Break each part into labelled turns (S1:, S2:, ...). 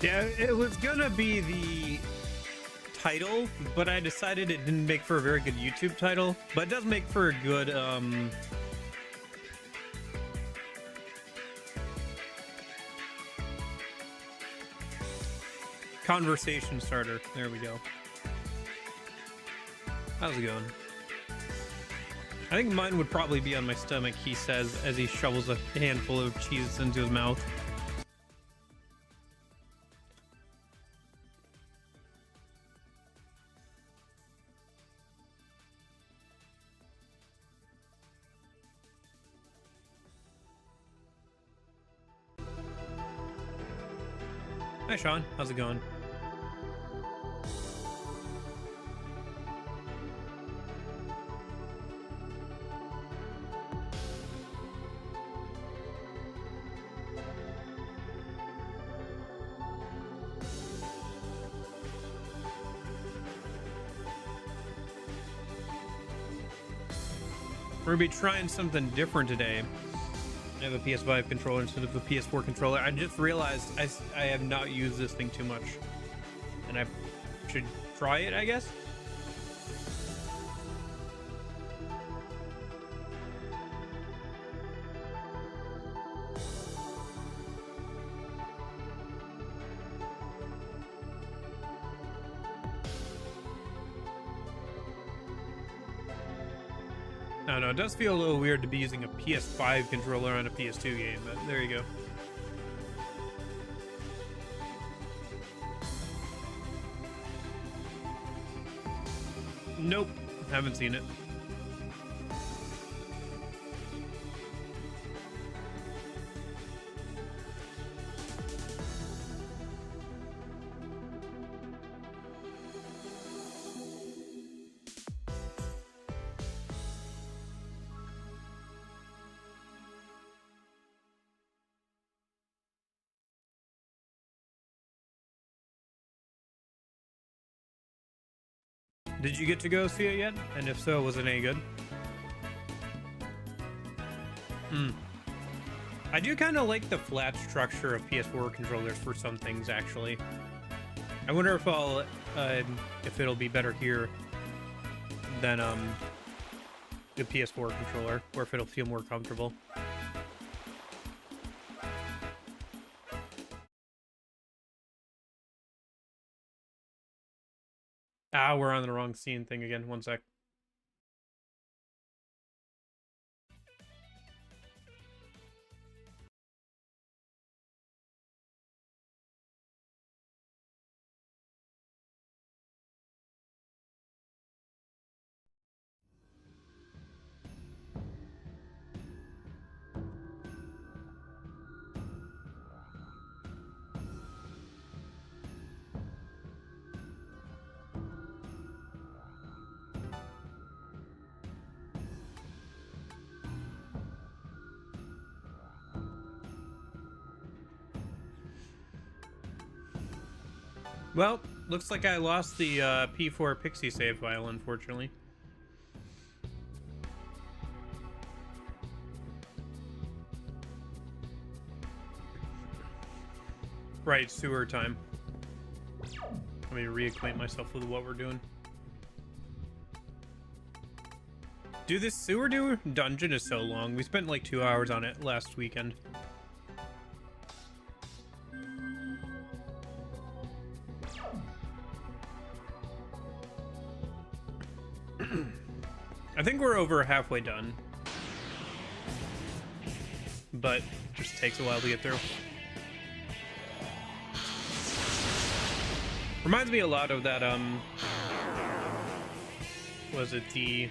S1: Yeah, it was gonna be the title, but I decided it didn't make for a very good YouTube title, but it does make for a good conversation starter. There we go. How's it going? I think mine would probably be on my stomach, he says as he shovels a handful of cheese into his mouth. Hi Sean, how's it going? We're gonna be trying something different today. I have a PS5 controller instead of a PS4 controller. I just realized I have not used this thing too much, and I should try it, I guess. I don't know, it does feel a little weird to be using a PS5 controller on a PS2 game, but there you go. Nope, haven't seen it. Did you get to go see it yet? And if so, was it any good? I do kind of like the flat structure of PS4 controllers for some things, actually. I wonder if I'll, if it'll be better here than the PS4 controller, or if it'll feel more comfortable. Ah, we're on the wrong scene thing again. One sec. Well, looks like I lost the P4 Pixie save file, unfortunately. Right, sewer time. Let me reacquaint myself with what we're doing. Dude, this sewer dungeon is so long. We spent like 2 hours on it last weekend. I think we're over halfway done, but just takes a while to get through. Reminds me a lot of that, was it the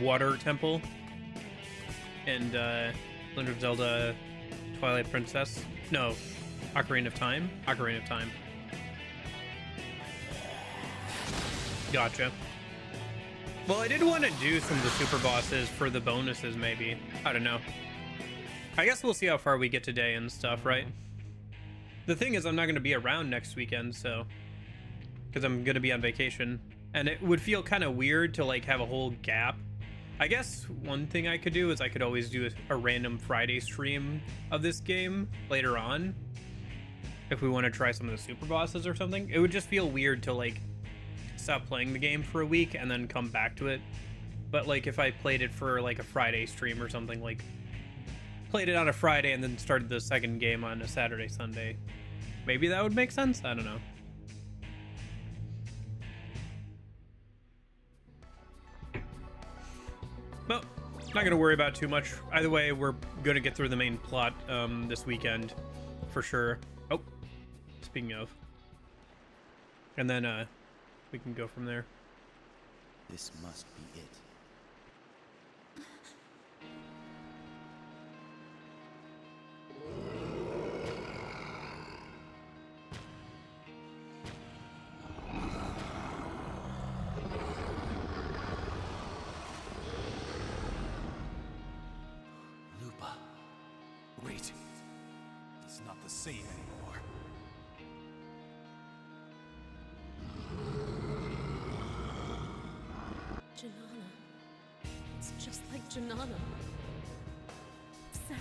S1: water temple and Legend of Zelda Twilight Princess? No, Ocarina of Time? Ocarina of Time. Gotcha. Well, I did want to do some of the super bosses for the bonuses, maybe. I don't know. I guess we'll see how far we get today and stuff, right? The thing is, I'm not going to be around next weekend, so... because I'm going to be on vacation. And it would feel kind of weird to, like, have a whole gap. I guess one thing I could do is I could always do a random Friday stream of this game later on. if we want to try some of the super bosses or something. It would just feel weird to like stop playing the game for a week and then come back to it. But like if I played it for like a Friday stream or something, like played it on a Friday and then started the second game on a Saturday, Sunday, maybe that would make sense. I don't know. Well, not gonna worry about too much. Either way, we're gonna get through the main plot this weekend for sure. Oh, speaking of, and then we can go from there.
S2: This must be it.
S3: Wait. It's not the same anymore.
S4: Janana. It's just like Janana. Sarah,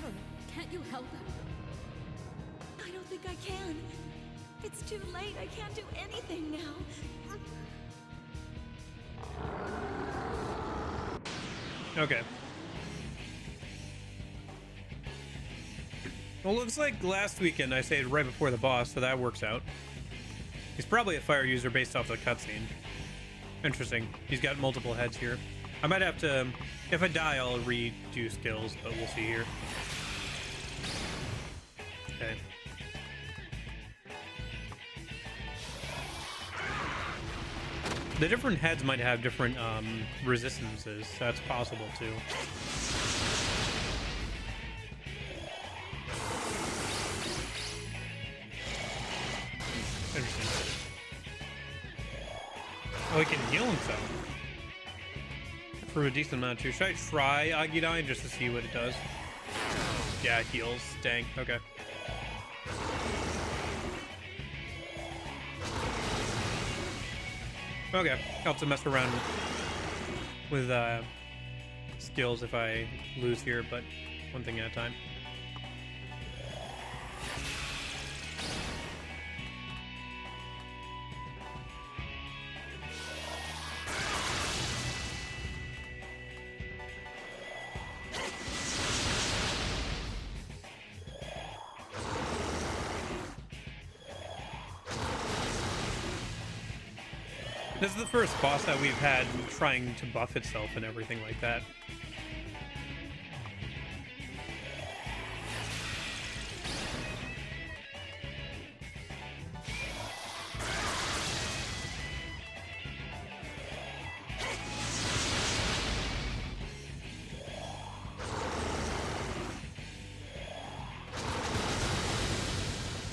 S4: can't you help him?
S5: I don't think I can. It's too late. I can't do anything now.
S1: Okay. Well, looks like last weekend I saved right before the boss, so that works out. He's probably a fire user based off the cutscene. Interesting. He's got multiple heads here. I might have to... If I die, I'll redo skills, but we'll see here. Okay. The different heads might have different resistances. That's possible, too. Interesting. Oh, he can heal himself. For a decent amount, too. Should I try Agidai just to see what it does? Yeah, it heals. Dang. Okay. Okay. I'll have to mess around with skills if I lose here, but one thing at a time. This is the first boss that we've had trying to buff itself and everything like that.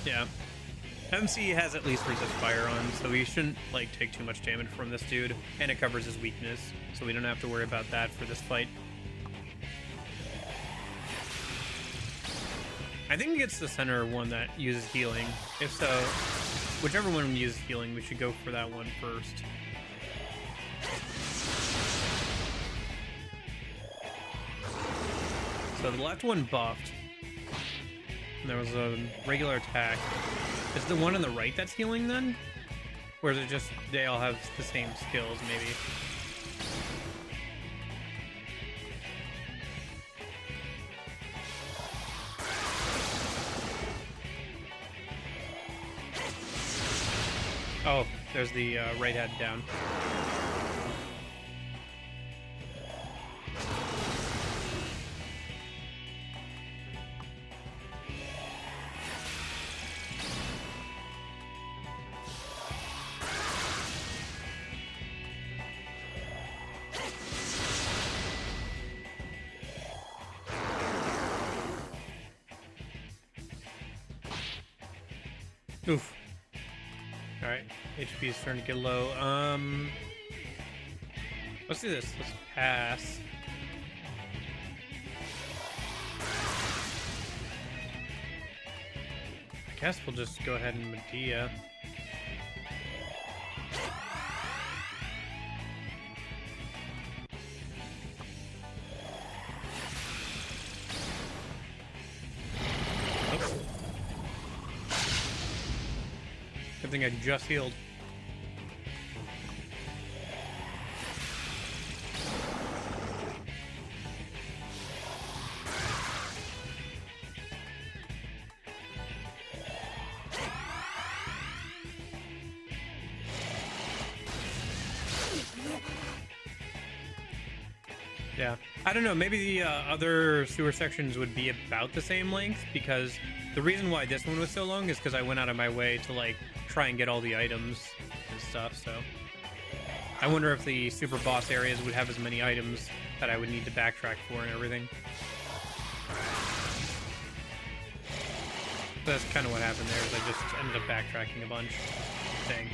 S1: Yeah. MC has at least resist fire on, so we shouldn't like take too much damage from this dude, and it covers his weakness, so we don't have to worry about that for this fight. I think it's the center one that uses healing. If so, whichever one uses healing, we should go for that one first. So the left one buffed. And there was a regular attack. Is the one on the right that's healing then? Or is it just they all have the same skills, maybe? Oh, there's the right head down. Oof. Alright, HP is starting to get low. Let's do this. Let's pass. I guess we'll just go ahead and Medea. Good thing I just healed. Yeah, I don't know, maybe the other sewer sections would be about the same length, because the reason why this one was so long is because I went out of my way to like try and get all the items and stuff. So I wonder if the super boss areas would have as many items that I would need to backtrack for and everything. That's kind of what happened there, is I just ended up backtracking a bunch. Dang.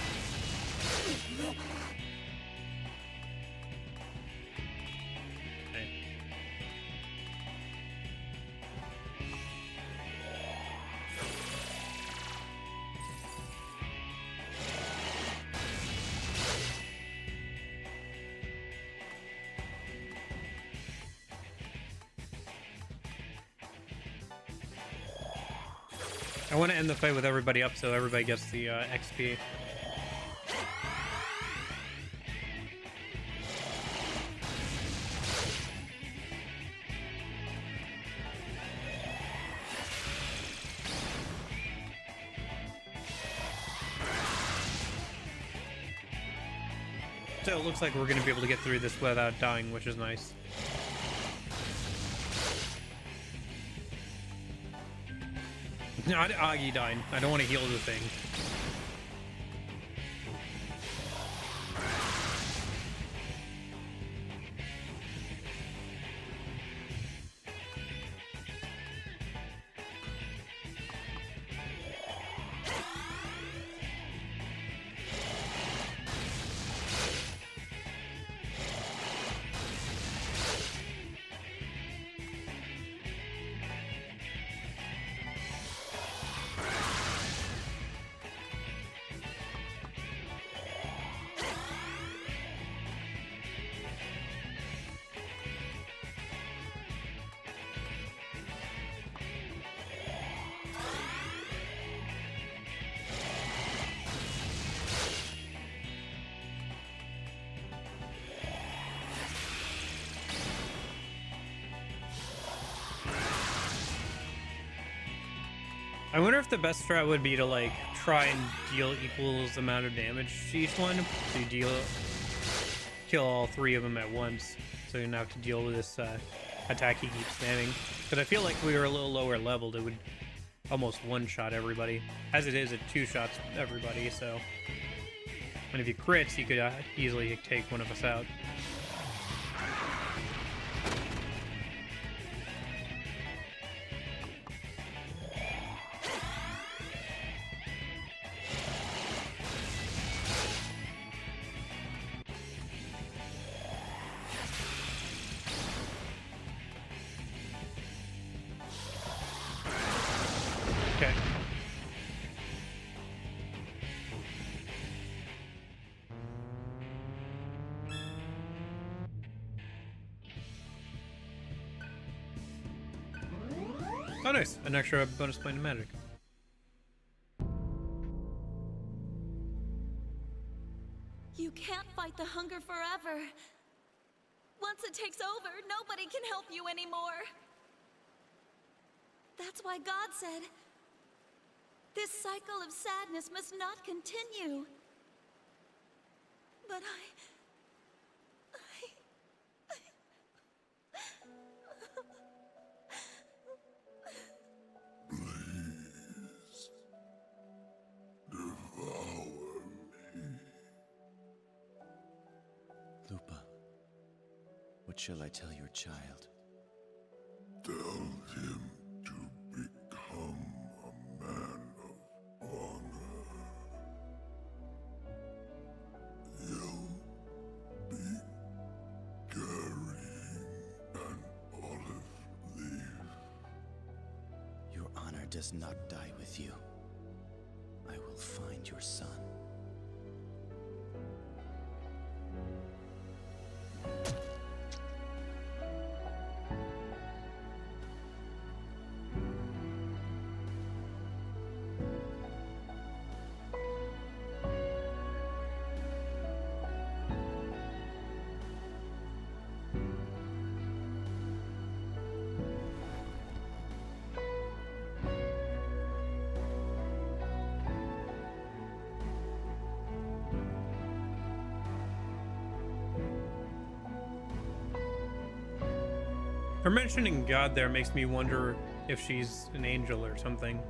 S1: I want to end the fight with everybody up so everybody gets the XP. So it looks like we're going to be able to get through this without dying, which is nice. Not Augie dying. I don't want to heal the thing. I wonder if the best strat would be to like try and deal equals amount of damage to each one, to kill all three of them at once, so you don't have to deal with this attack he keeps spamming. Because I feel like if we were a little lower leveled, it would almost one-shot everybody. As it is, it two-shots everybody, so... And if he crits, he could easily take one of us out. Okay. Oh, nice. An extra bonus point of magic.
S5: You can't fight the hunger forever. Once it takes over, nobody can help you anymore. That's why God said, this cycle of sadness must not continue. But
S6: Please, devour me.
S2: Lupa, what shall I tell your child?
S6: Tell him to become a man of honor. He'll be carrying an olive leaf.
S2: Your honor does not die with you. I will find your son.
S1: Her mentioning God there makes me wonder if she's an angel or something.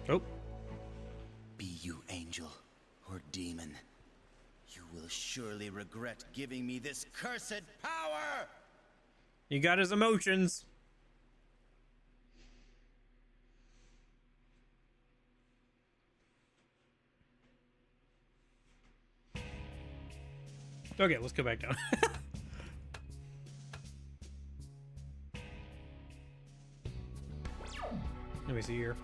S1: Oh.
S2: Be you angel or demon, you will surely regret giving me this cursed power!
S1: You got his emotions. Okay, let's go back down. Let me see here.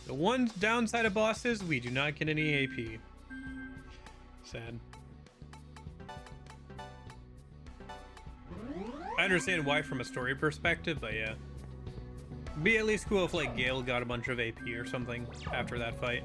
S1: The one downside of bosses, we do not get any AP. Sad. I understand why from a story perspective, but yeah. Be at least cool if like Gale got a bunch of AP or something after that fight.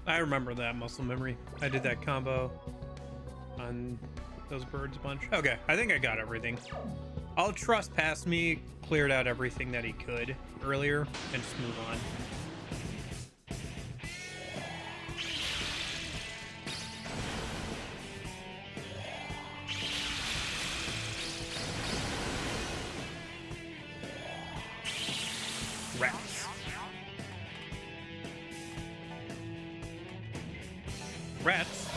S1: I remember that muscle memory. I did that combo on those birds a bunch. Okay, I think I got everything. I'll trust past me cleared out everything that he could earlier and just move on. Rats. Rats?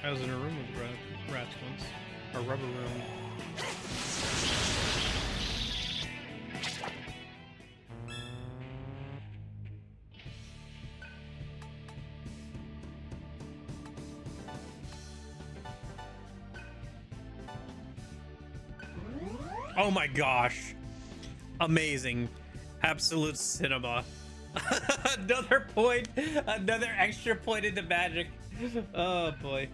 S1: I was in a room with rats once. A rubber room. Oh my gosh. Amazing. Absolute cinema. Another point. Another extra point into magic. Oh boy.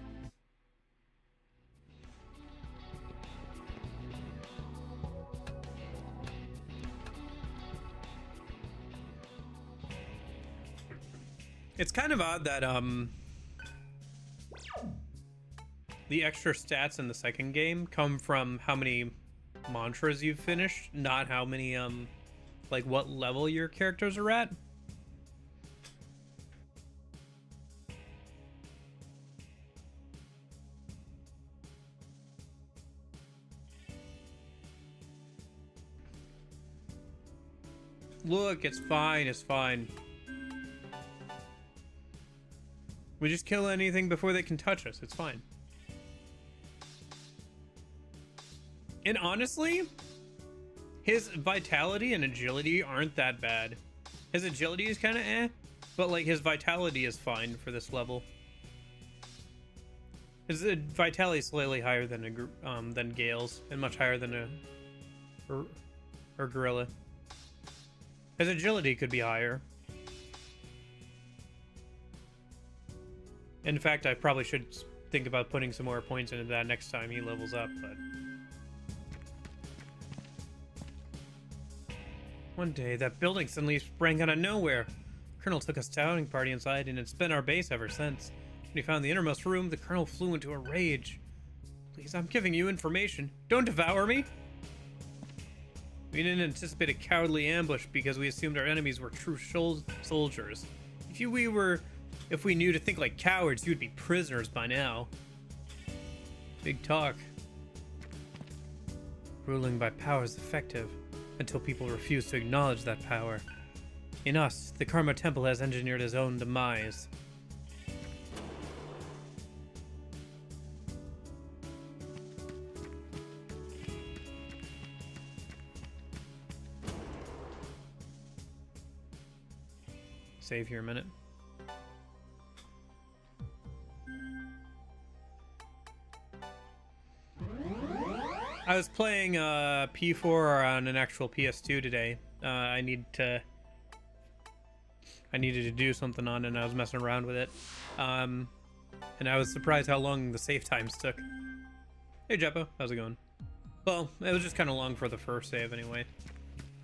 S1: It's kind of odd that the extra stats in the second game come from how many mantras you've finished, not how many like what level your characters are at. Look, it's fine, it's fine. We just kill anything before they can touch us, it's fine. And honestly, his vitality and agility aren't that bad. His agility is kind of eh, but like his vitality is fine for this level. His vitality is slightly higher than Gale's, and much higher than or Gorilla. His agility could be higher. In fact, I probably should think about putting some more points into that next time he levels up, but... One day, that building suddenly sprang out of nowhere. Colonel took a scouting party inside, and it's been our base ever since. When he found the innermost room, the Colonel flew into a rage. Please, I'm giving you information. Don't devour me! We didn't anticipate a cowardly ambush because we assumed our enemies were true soldiers. If we knew to think like cowards, you would be prisoners by now. Big talk. Ruling by power is effective until people refuse to acknowledge that power. In us, the Karma Temple has engineered his own demise. Save here a minute. I was playing P4 on an actual PS2 today. I needed to do something on it, and I was messing around with it. And I was surprised how long the save times took. Hey Jeppo, how's it going? Well, it was just kind of long for the first save anyway,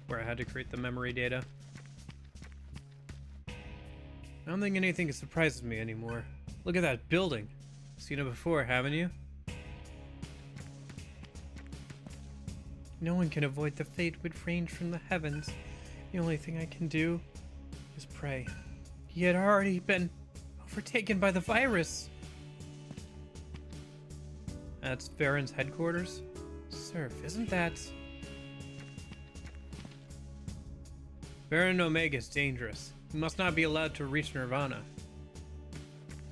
S1: where I had to create the memory data. I don't think anything surprises me anymore. Look at that building. Seen it before, haven't you? No one can avoid the fate which range from the heavens. The only thing I can do is pray. He had already been overtaken by the virus. That's Varen's headquarters? Surf, isn't that... Varen Omega is dangerous. He must not be allowed to reach Nirvana.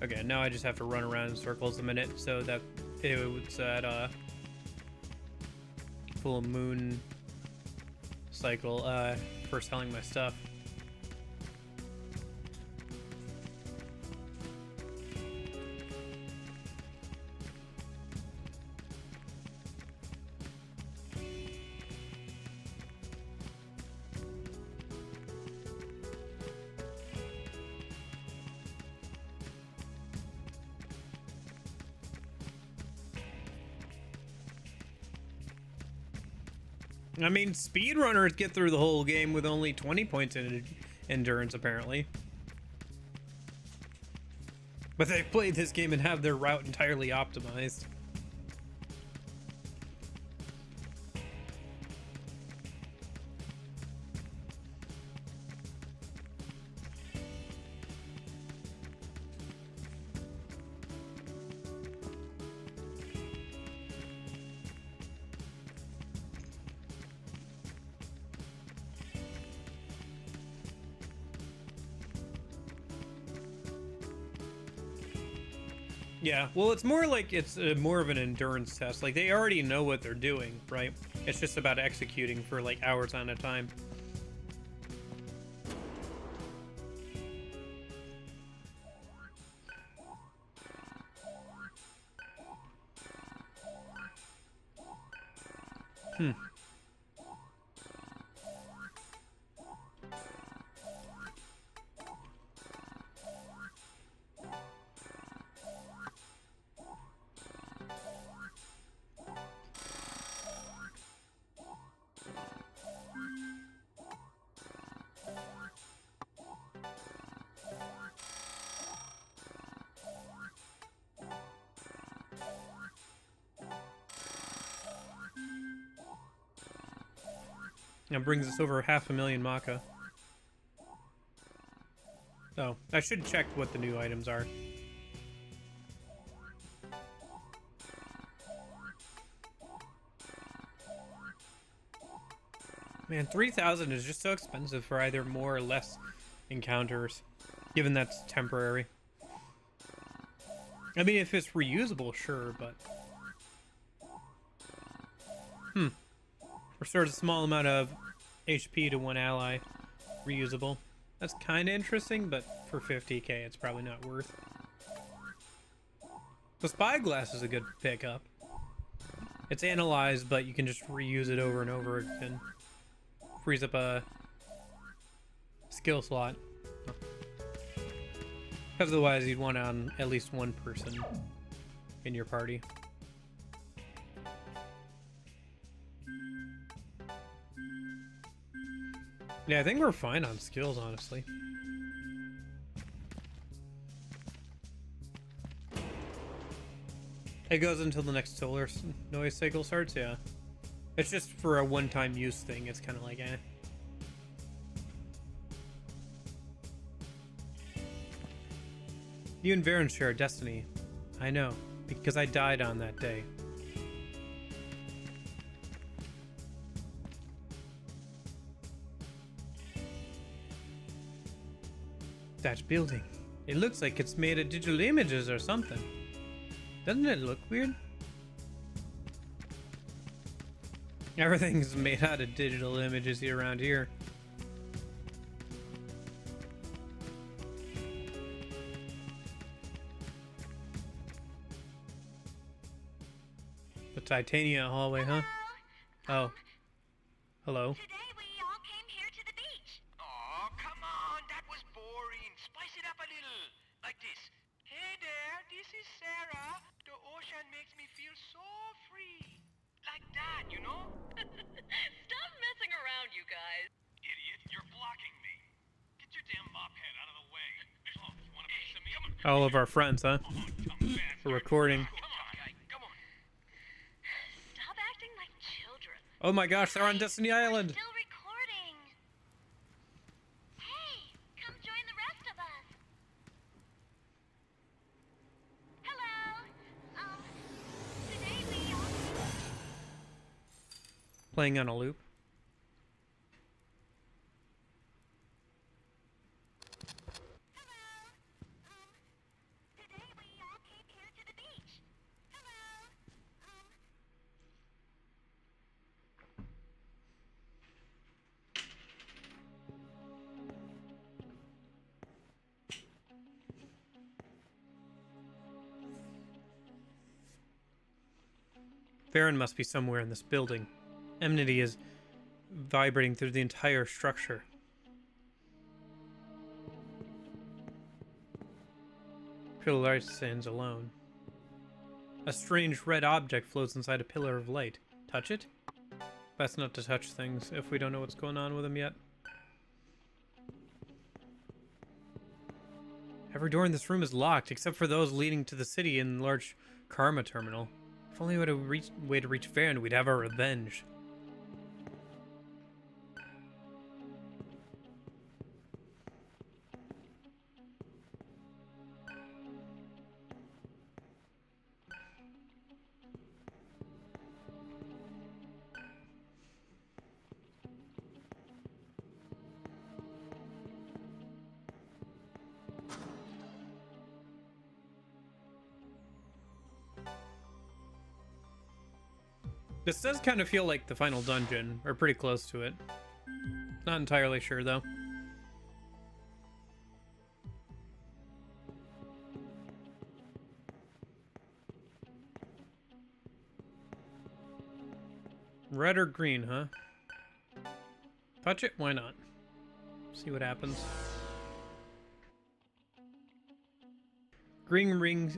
S1: Okay, now I just have to run around in circles a minute so that it's at full moon cycle for selling my stuff. I mean, speedrunners get through the whole game with only 20 points in endurance, apparently. But they played this game and have their route entirely optimized. Yeah, well, it's more like it's more of an endurance test. Like, they already know what they're doing, right? It's just about executing for, like, hours on a time. That brings us over 500,000 Maka. Oh, I should check what the new items are. Man, 3,000 is just so expensive for either more or less encounters, given that's temporary. I mean, if it's reusable, sure, but... Restores a small amount of HP to one ally. Reusable. That's kind of interesting, but for 50k, it's probably not worth. The spyglass is a good pickup. It's analyzed, but you can just reuse it over and over again. Frees up a skill slot. Because otherwise, you'd want on at least one person in your party. Yeah, I think we're fine on skills, honestly. It goes until the next solar noise cycle starts, yeah. It's just for a one-time use thing, it's kind of like, eh. You and Varen share a destiny. I know, because I died on that day. That building. It looks like it's made of digital images or something. Doesn't it look weird? Everything's made out of digital images here around here. Titania hallway, huh? Oh. Hello.
S7: Today we all came here to the beach.
S8: Oh, come on, that was boring. Spice it up a little. Like this. Hey there, this is Sarah. The ocean makes me feel so free. Like that, you know?
S7: Stop messing around, you guys.
S3: Idiot, you're blocking me. Get your damn mop head out of the way. Oh, you want a piece of me? Come on.
S1: All of our friends, huh?
S3: Come back.
S1: For recording.
S8: Come on, guy. Come on.
S7: Stop acting like children.
S1: Oh my gosh, they're on Destiny Island.
S7: Still recording. Hey, come join the rest of us. Hello. Today we all...
S1: Playing on a loop.
S7: Today we all came here to the beach. Hello.
S1: Varen must be somewhere in this building. Enmity is vibrating through the entire structure. Pillar stands alone. A strange red object floats inside a pillar of light. Touch it? Best not to touch things if we don't know what's going on with them yet. Every door in this room is locked, except for those leading to the city and large Karma terminal. If only we had a way to reach Varen, we'd have our revenge. This does kind of feel like the final dungeon, or pretty close to it. Not entirely sure, though. Red or green, huh? Touch it? Why not? See what happens. Green rings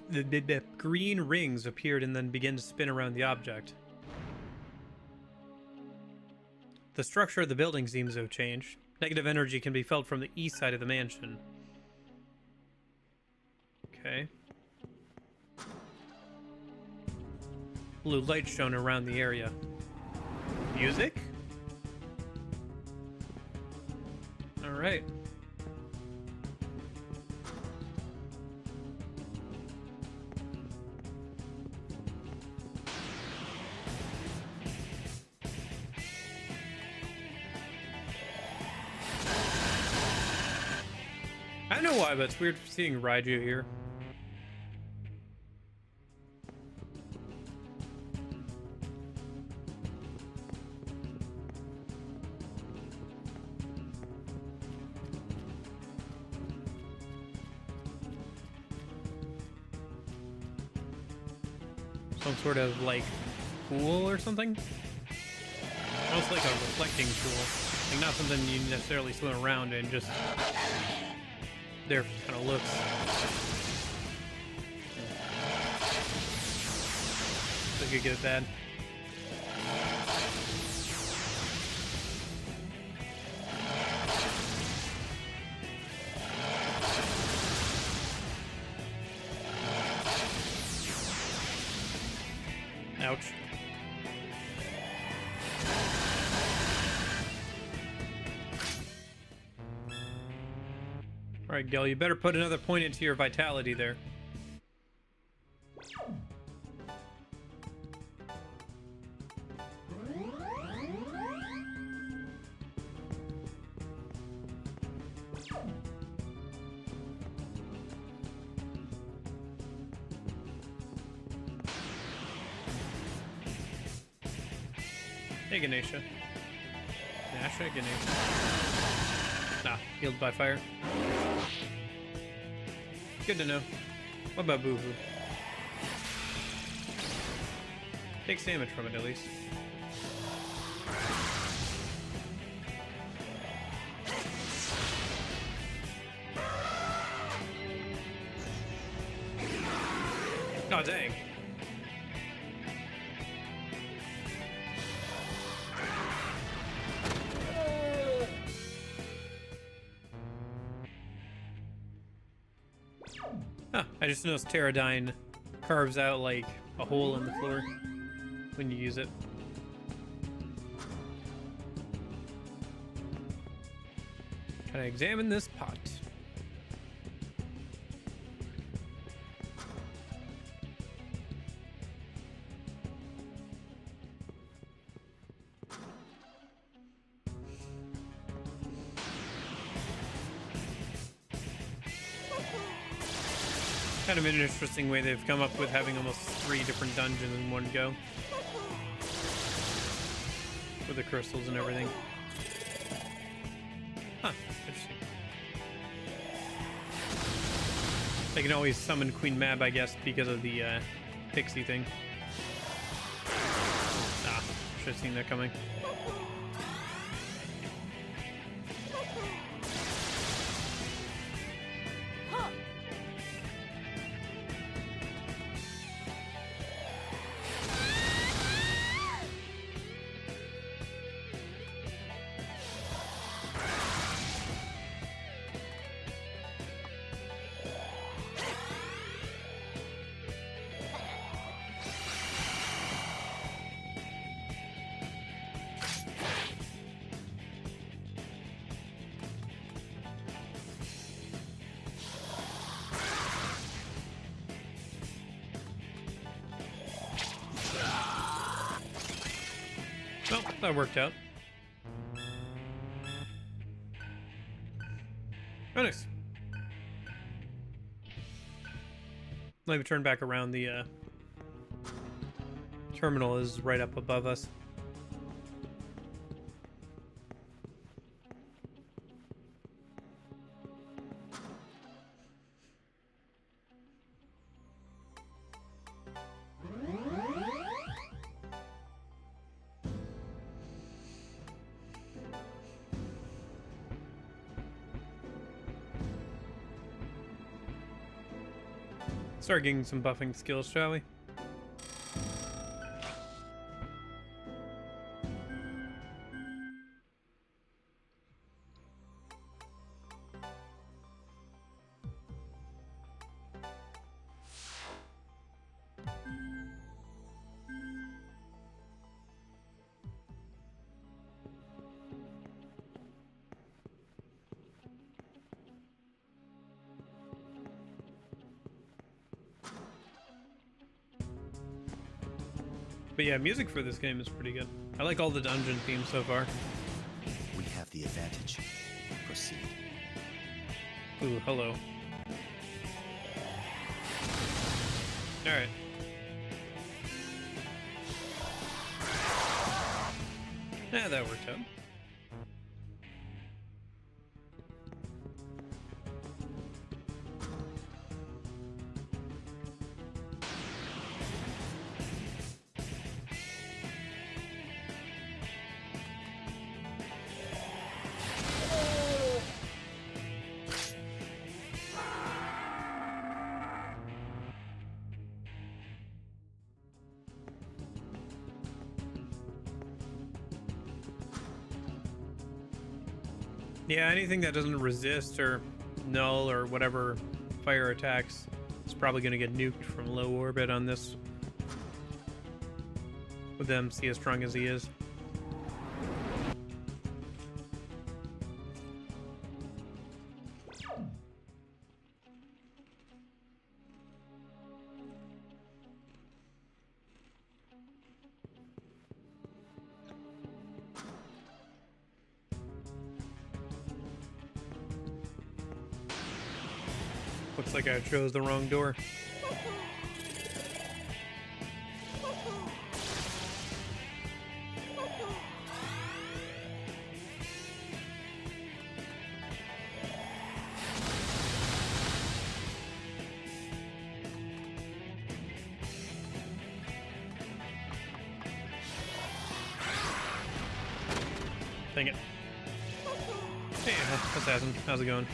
S1: appeared and then began to spin around the object. The structure of the building seems to have changed. Negative energy can be felt from the east side of the mansion. Okay. Blue light shone around the area. Music? Alright. I don't know why, but it's weird seeing Raiju here. Some sort of, like, pool or something? Almost like a reflecting pool. Like, not something you necessarily swim around in, just... there kind of looks. So you could get it bad. Ouch. Alright, Gil, you better put another point into your vitality there. Hey, Ganesha. Ganesha? Nah, healed by fire. Good to know. What about Boohoo? Takes damage from it at least. Oh, dang. Huh, I just noticed Pterodyne carves out like a hole in the floor when you use it. Can I examine this pot? Kind of an interesting way they've come up with having almost 3 different dungeons in one go. With the crystals and everything. Huh, interesting. They can always summon Queen Mab, I guess, because of the pixie thing. Ah, should have seen that coming. Well, that worked out. Oh, nice. Let me turn back around. The terminal is right up above us. Start getting some buffing skills, shall we? But yeah, music for this game is pretty good. I like all the dungeon themes so far.
S2: We have the advantage. Proceed.
S1: Ooh, hello. Alright. Yeah, that worked out. Yeah, anything that doesn't resist or null or whatever fire attacks is probably going to get nuked from low orbit on this. With MC as strong as he is. Looks like I chose the wrong door. Dang it. Hey, Assassin, how's it going?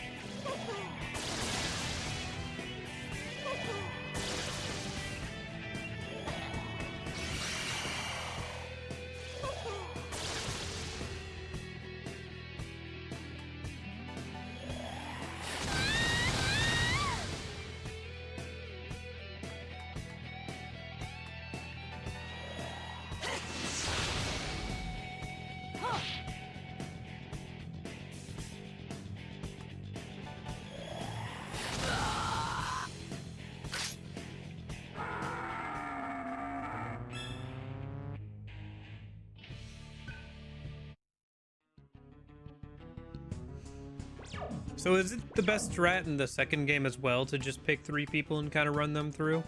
S1: So is it the best strat in the second game as well to just pick 3 people and kind of run them through?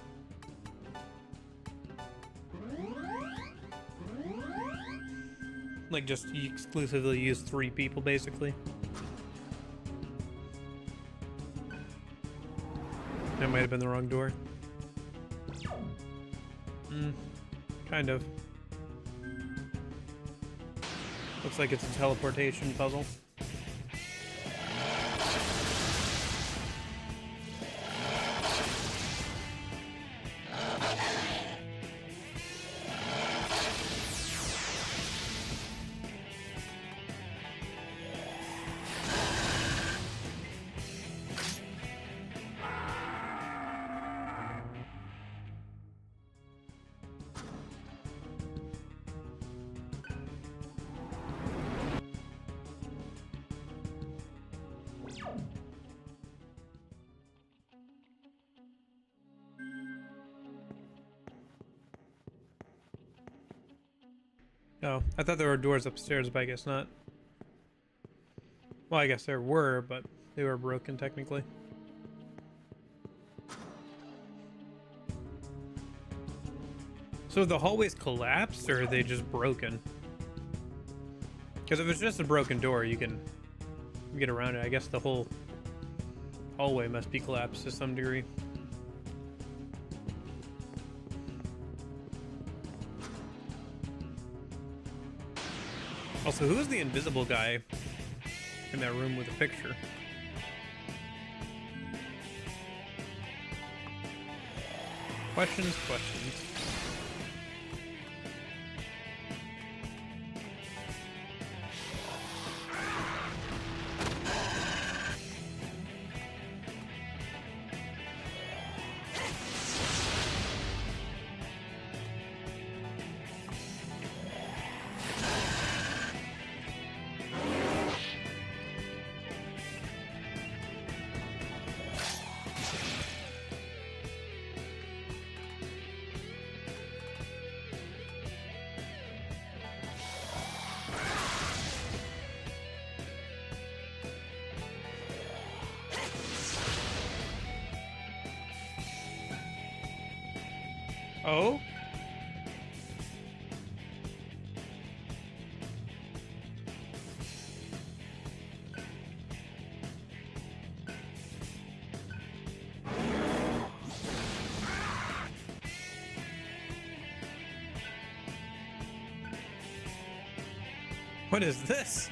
S1: Like just exclusively use 3 people basically? That might have been the wrong door. Kind of. Looks like it's a teleportation puzzle. Oh, I thought there were doors upstairs, but I guess not. Well, I guess there were, but they were broken technically. So the hallways collapsed, or are they just broken? Because if it's just a broken door, you can get around it. I guess the whole hallway must be collapsed to some degree. Also, who is the invisible guy in that room with a picture? Questions, questions. Oh? What is this?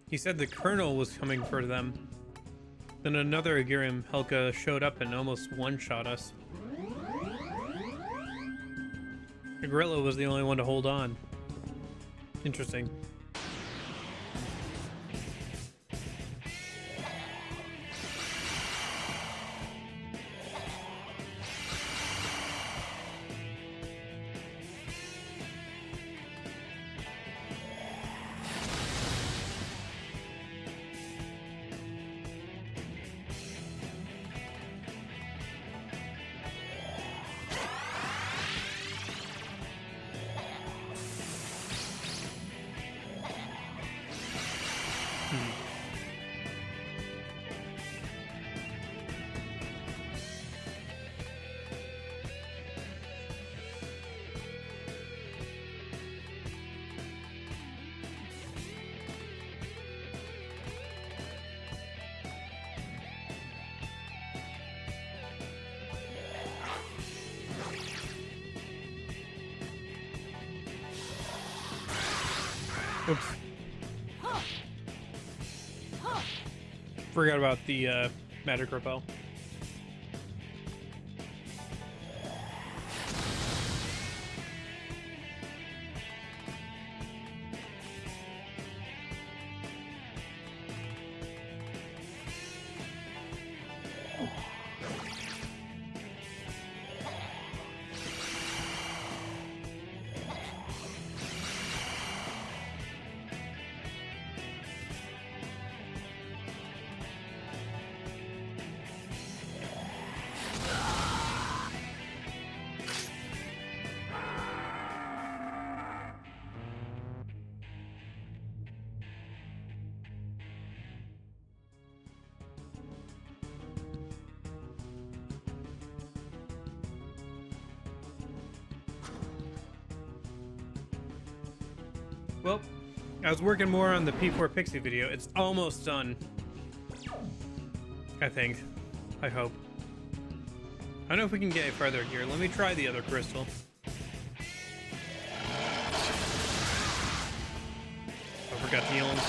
S1: He said the colonel was coming for them. Then another Agirim Helka showed up and almost one-shot us. The gorilla was the only one to hold on. Interesting. Forgot about the magic repel. Well, I was working more on the P4 Pixie video. It's almost done. I think. I hope. I don't know if we can get further here. Let me try the other crystal. I forgot to heal him.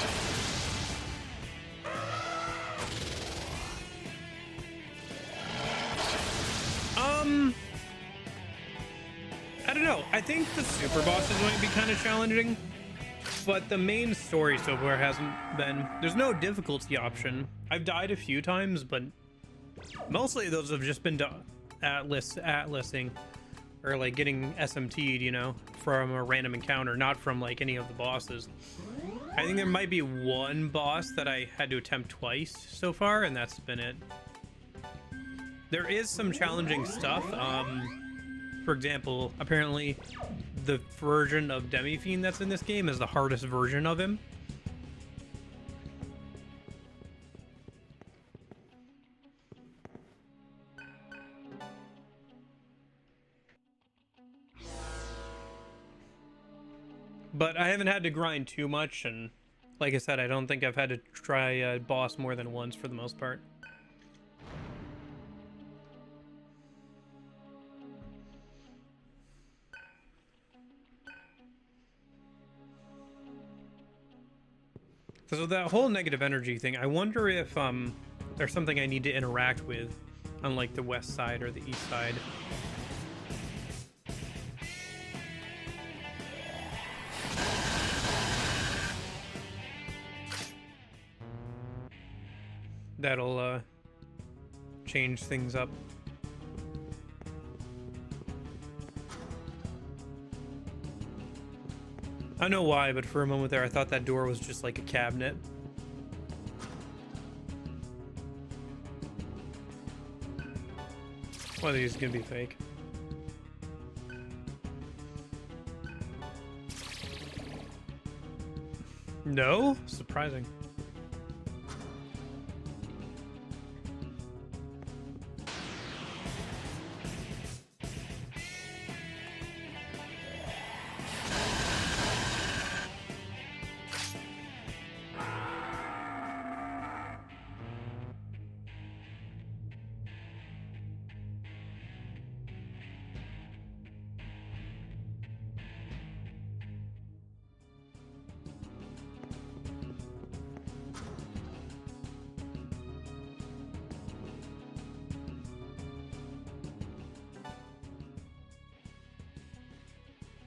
S1: I don't know. I think the super bosses might be kind of challenging. But the main story so far hasn't been. There's no difficulty option. I've died a few times, but mostly those have just been atlasing or like getting SMT'd, you know, from a random encounter, not from like any of the bosses. I think there might be one boss that I had to attempt twice so far, and that's been it. There is some challenging stuff. For example, apparently the version of Demi-Fiend that's in this game is the hardest version of him. But I haven't had to grind too much, and like I said, I don't think I've had to try a boss more than once for the most part. So that whole negative energy thing, I wonder if there's something I need to interact with on like the west side or the east side. That'll change things up. I don't know why, but for a moment there, I thought that door was just like a cabinet. One of these is gonna be fake. No? Surprising.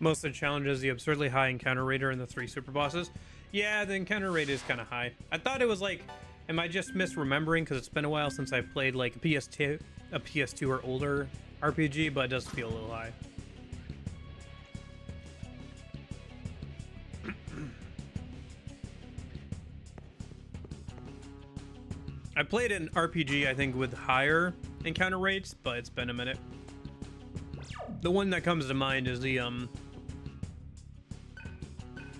S1: Most of the challenges, the absurdly high encounter rate are in the 3 super bosses. Yeah, the encounter rate is kind of high. I thought it was like, am I just misremembering because it's been a while since I played like a PS2 or older RPG, but it does feel a little high. I played an RPG, I think, with higher encounter rates, but it's been a minute. The one that comes to mind is the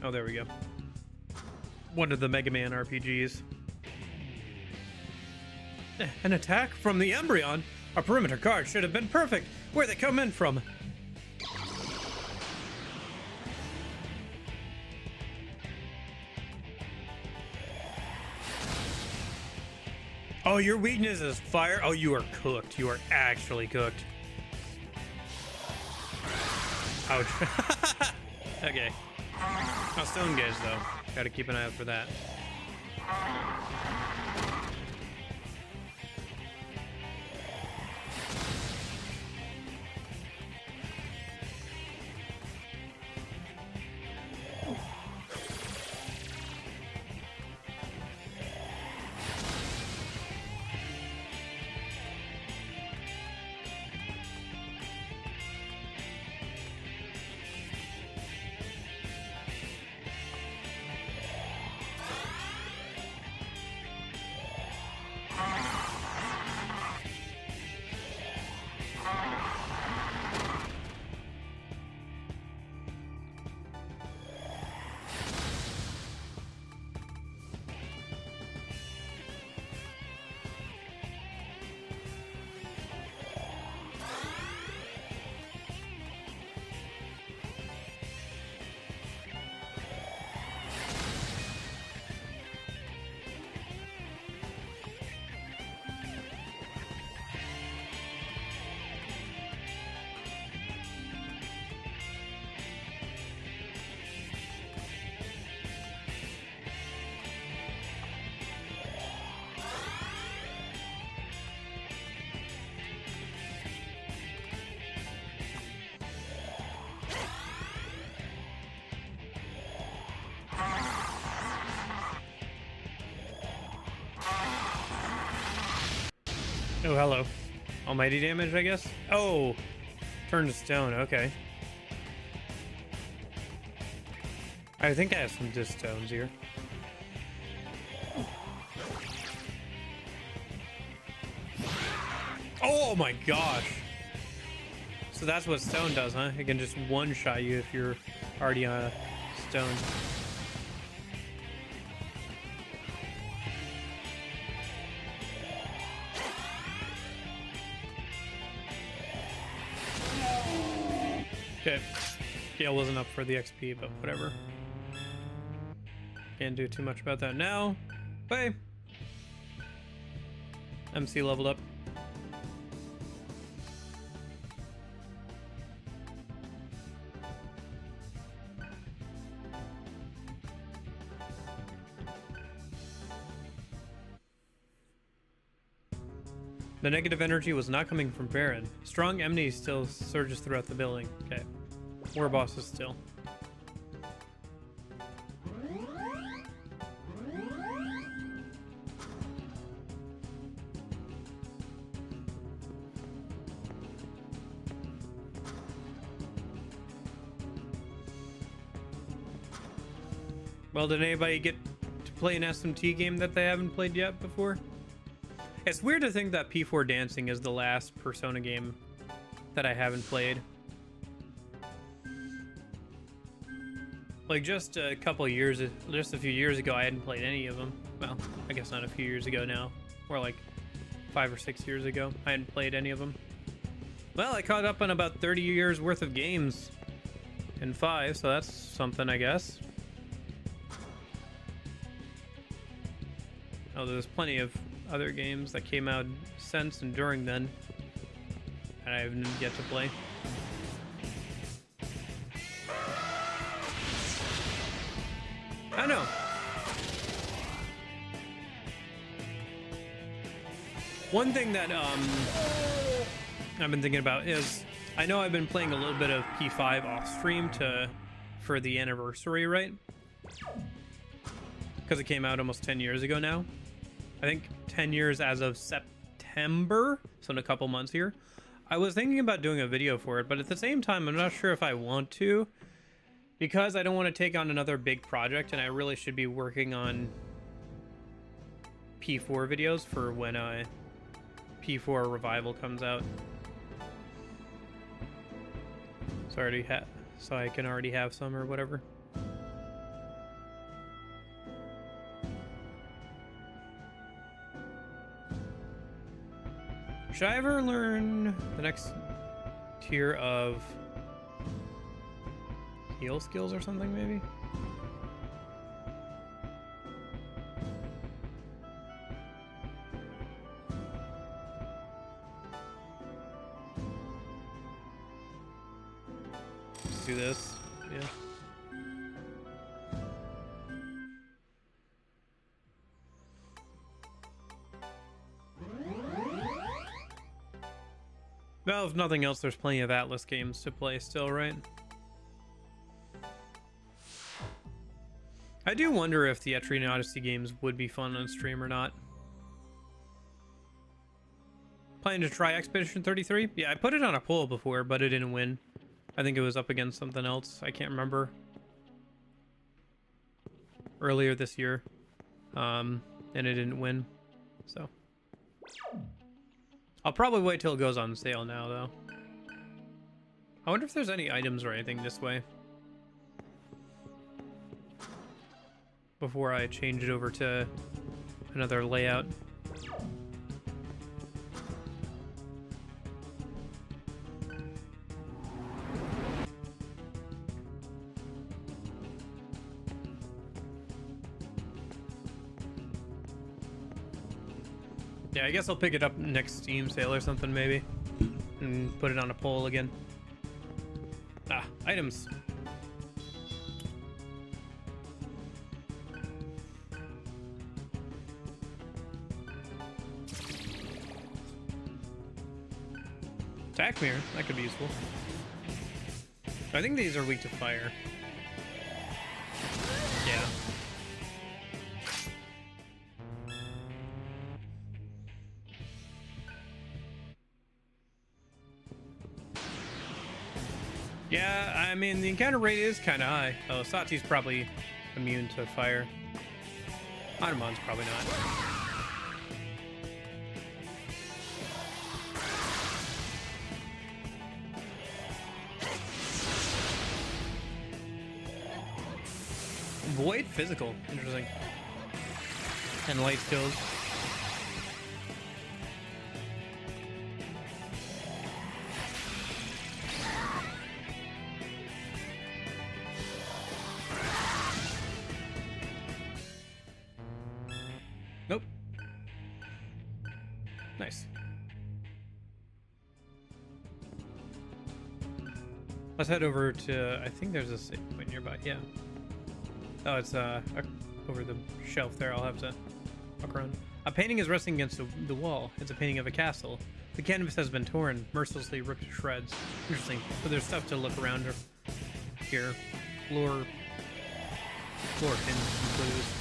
S1: oh, there we go. One of the Mega Man RPGs. An attack from the Embryon? Our perimeter guard should have been perfect. Where'd they come in from? Oh, your weakness is fire? Oh, you are cooked. You are actually cooked. Ouch. Okay. Oh, stone gauge though. Gotta keep an eye out for that. Oh, hello. Almighty damage, I guess? Oh! Turn to stone, okay. I think I have some disc stones here. Oh my gosh! So that's what stone does, huh? It can just one-shot you if you're already on a stone. Okay. Gale wasn't up for the XP, but whatever. Can't do too much about that now. Hey! MC leveled up. The negative energy was not coming from Baron. Strong enmity still surges throughout the building. Okay. War bosses still. Well, did anybody get to play an SMT game that they haven't played yet before? It's weird to think that P4 Dancing is the last Persona game that I haven't played. Like just a few years ago, I hadn't played any of them. Well, I guess not a few years ago now. More like 5 or 6 years ago, I hadn't played any of them. Well, I caught up on about 30 years worth of games in 5, so that's something, I guess. Oh, there's plenty of other games that came out since and during then that I haven't yet to play. I know. One thing that I've been thinking about is I know I've been playing a little bit of P5 off stream for the anniversary, right? Because it came out almost 10 years ago now. I think 10 years as of September, so in a couple months here. I was thinking about doing a video for it, but at the same time, I'm not sure if I want to, because I don't want to take on another big project, and I really should be working on P4 videos for when P4 Revival comes out. So I can already have some or whatever. Should I ever learn the next tier of heal skills or something, maybe? Let's do this. Yeah. Well, if nothing else, there's plenty of Atlas games to play still, right? I do wonder if the Etrian Odyssey games would be fun on stream or not. Planning to try Expedition 33? Yeah, I put it on a poll before, but it didn't win. I think it was up against something else. I can't remember. Earlier this year. And it didn't win. So. I'll probably wait till it goes on sale now, though. I wonder if there's any items or anything this way before I change it over to another layout. Yeah, I guess I'll pick it up next Steam sale or something, maybe. And put it on a poll again. Ah, items. Attack mirror, that could be useful. I think these are weak to fire. Yeah. Yeah, I mean, the encounter rate is kind of high. Oh, Sati's probably immune to fire. Anumon's probably not. Void physical. Interesting. And light skills. Nope. Nice. Let's head over to, I think there's a save point nearby. Yeah. Oh, it's over the shelf there. I'll have to walk around. A painting is resting against the wall. It's a painting of a castle. The canvas has been torn, mercilessly ripped to shreds. Interesting. But there's stuff to look around here. Floor pins and clues.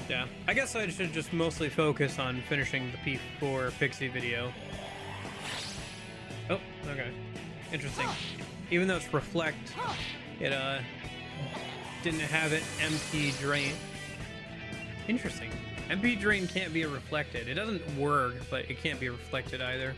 S1: Yeah, I guess I should just mostly focus on finishing the P4 Pixie video. Oh, okay. Interesting. Even though it's reflect, it didn't have it MP drain. Interesting. MP drain can't be reflected. It doesn't work, but it can't be reflected either.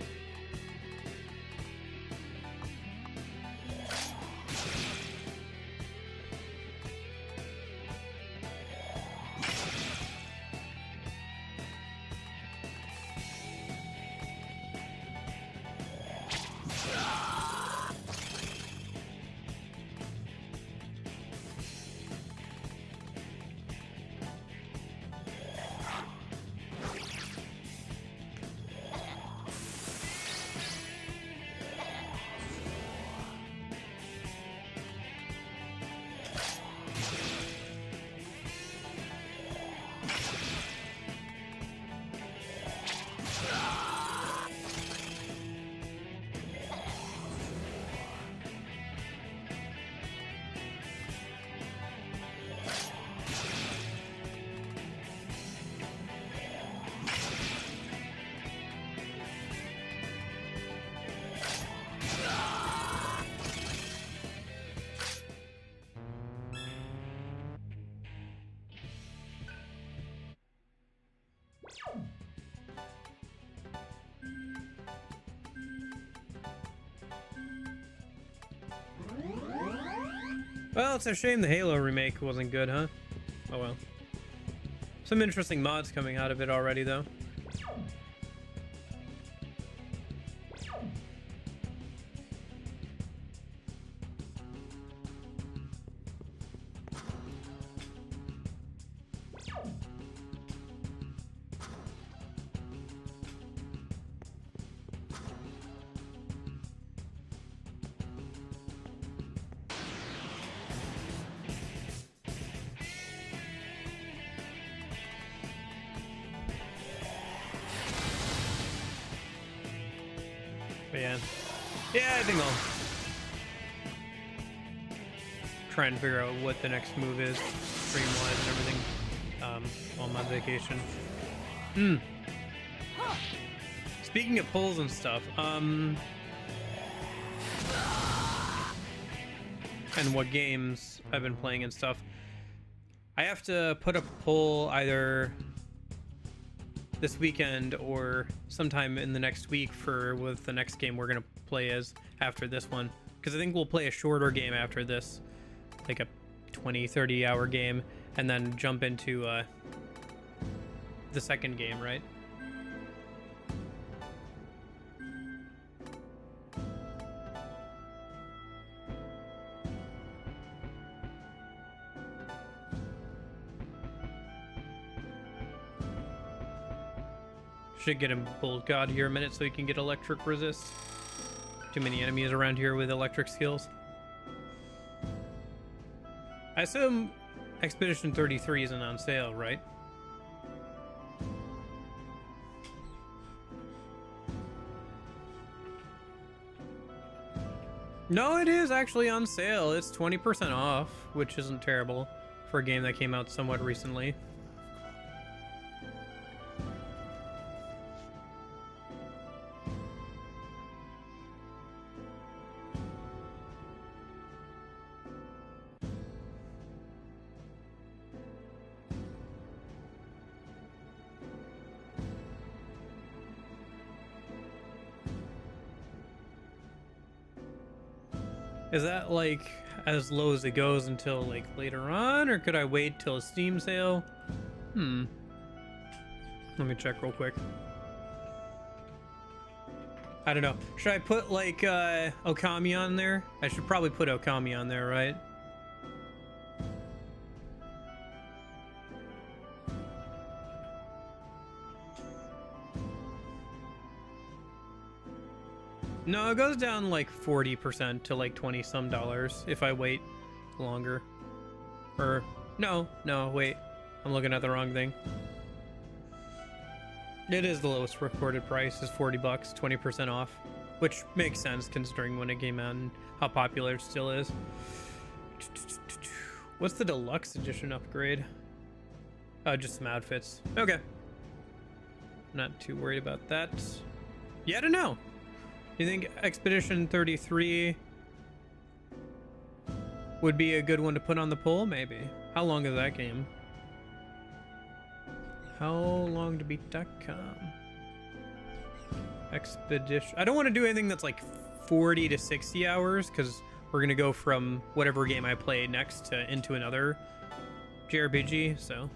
S1: Well, it's a shame the Halo remake wasn't good, huh? Oh well. Some interesting mods coming out of it already, though. But yeah, I think I'll try and figure out what the next move is, stream-wise and everything, while I'm on vacation. Speaking of polls and stuff, and what games I've been playing and stuff, I have to put up a poll either this weekend or sometime in the next week for what the next game we're gonna play is after this one, because I think we'll play a shorter game after this, like a 20-30 hour game, and then jump into the second game, right? Should get him Bold God here a minute so he can get electric resist. Too many enemies around here with electric skills. I assume Expedition 33 isn't on sale, right? No, it is actually on sale. It's 20% off, which isn't terrible for a game that came out somewhat recently. Is that like as low as it goes until like later on, or could I wait till a Steam sale? Let me check real quick. I don't know. Should I put like Okami on there? I should probably put Okami on there, right? No, it goes down like 40% to like 20 some dollars if I wait longer. Or no, wait. I'm looking at the wrong thing. It is the lowest recorded price is 40 bucks, 20% off, which makes sense considering when it came out and how popular it still is. What's the deluxe edition upgrade? Oh, just some outfits. Okay. Not too worried about that. Yeah, I don't know. Do you think Expedition 33 would be a good one to put on the poll? Maybe. How long is that game? How long to beat .com? Expedition. I don't want to do anything that's like 40 to 60 hours because we're going to go from whatever game I play next to into another JRPG. So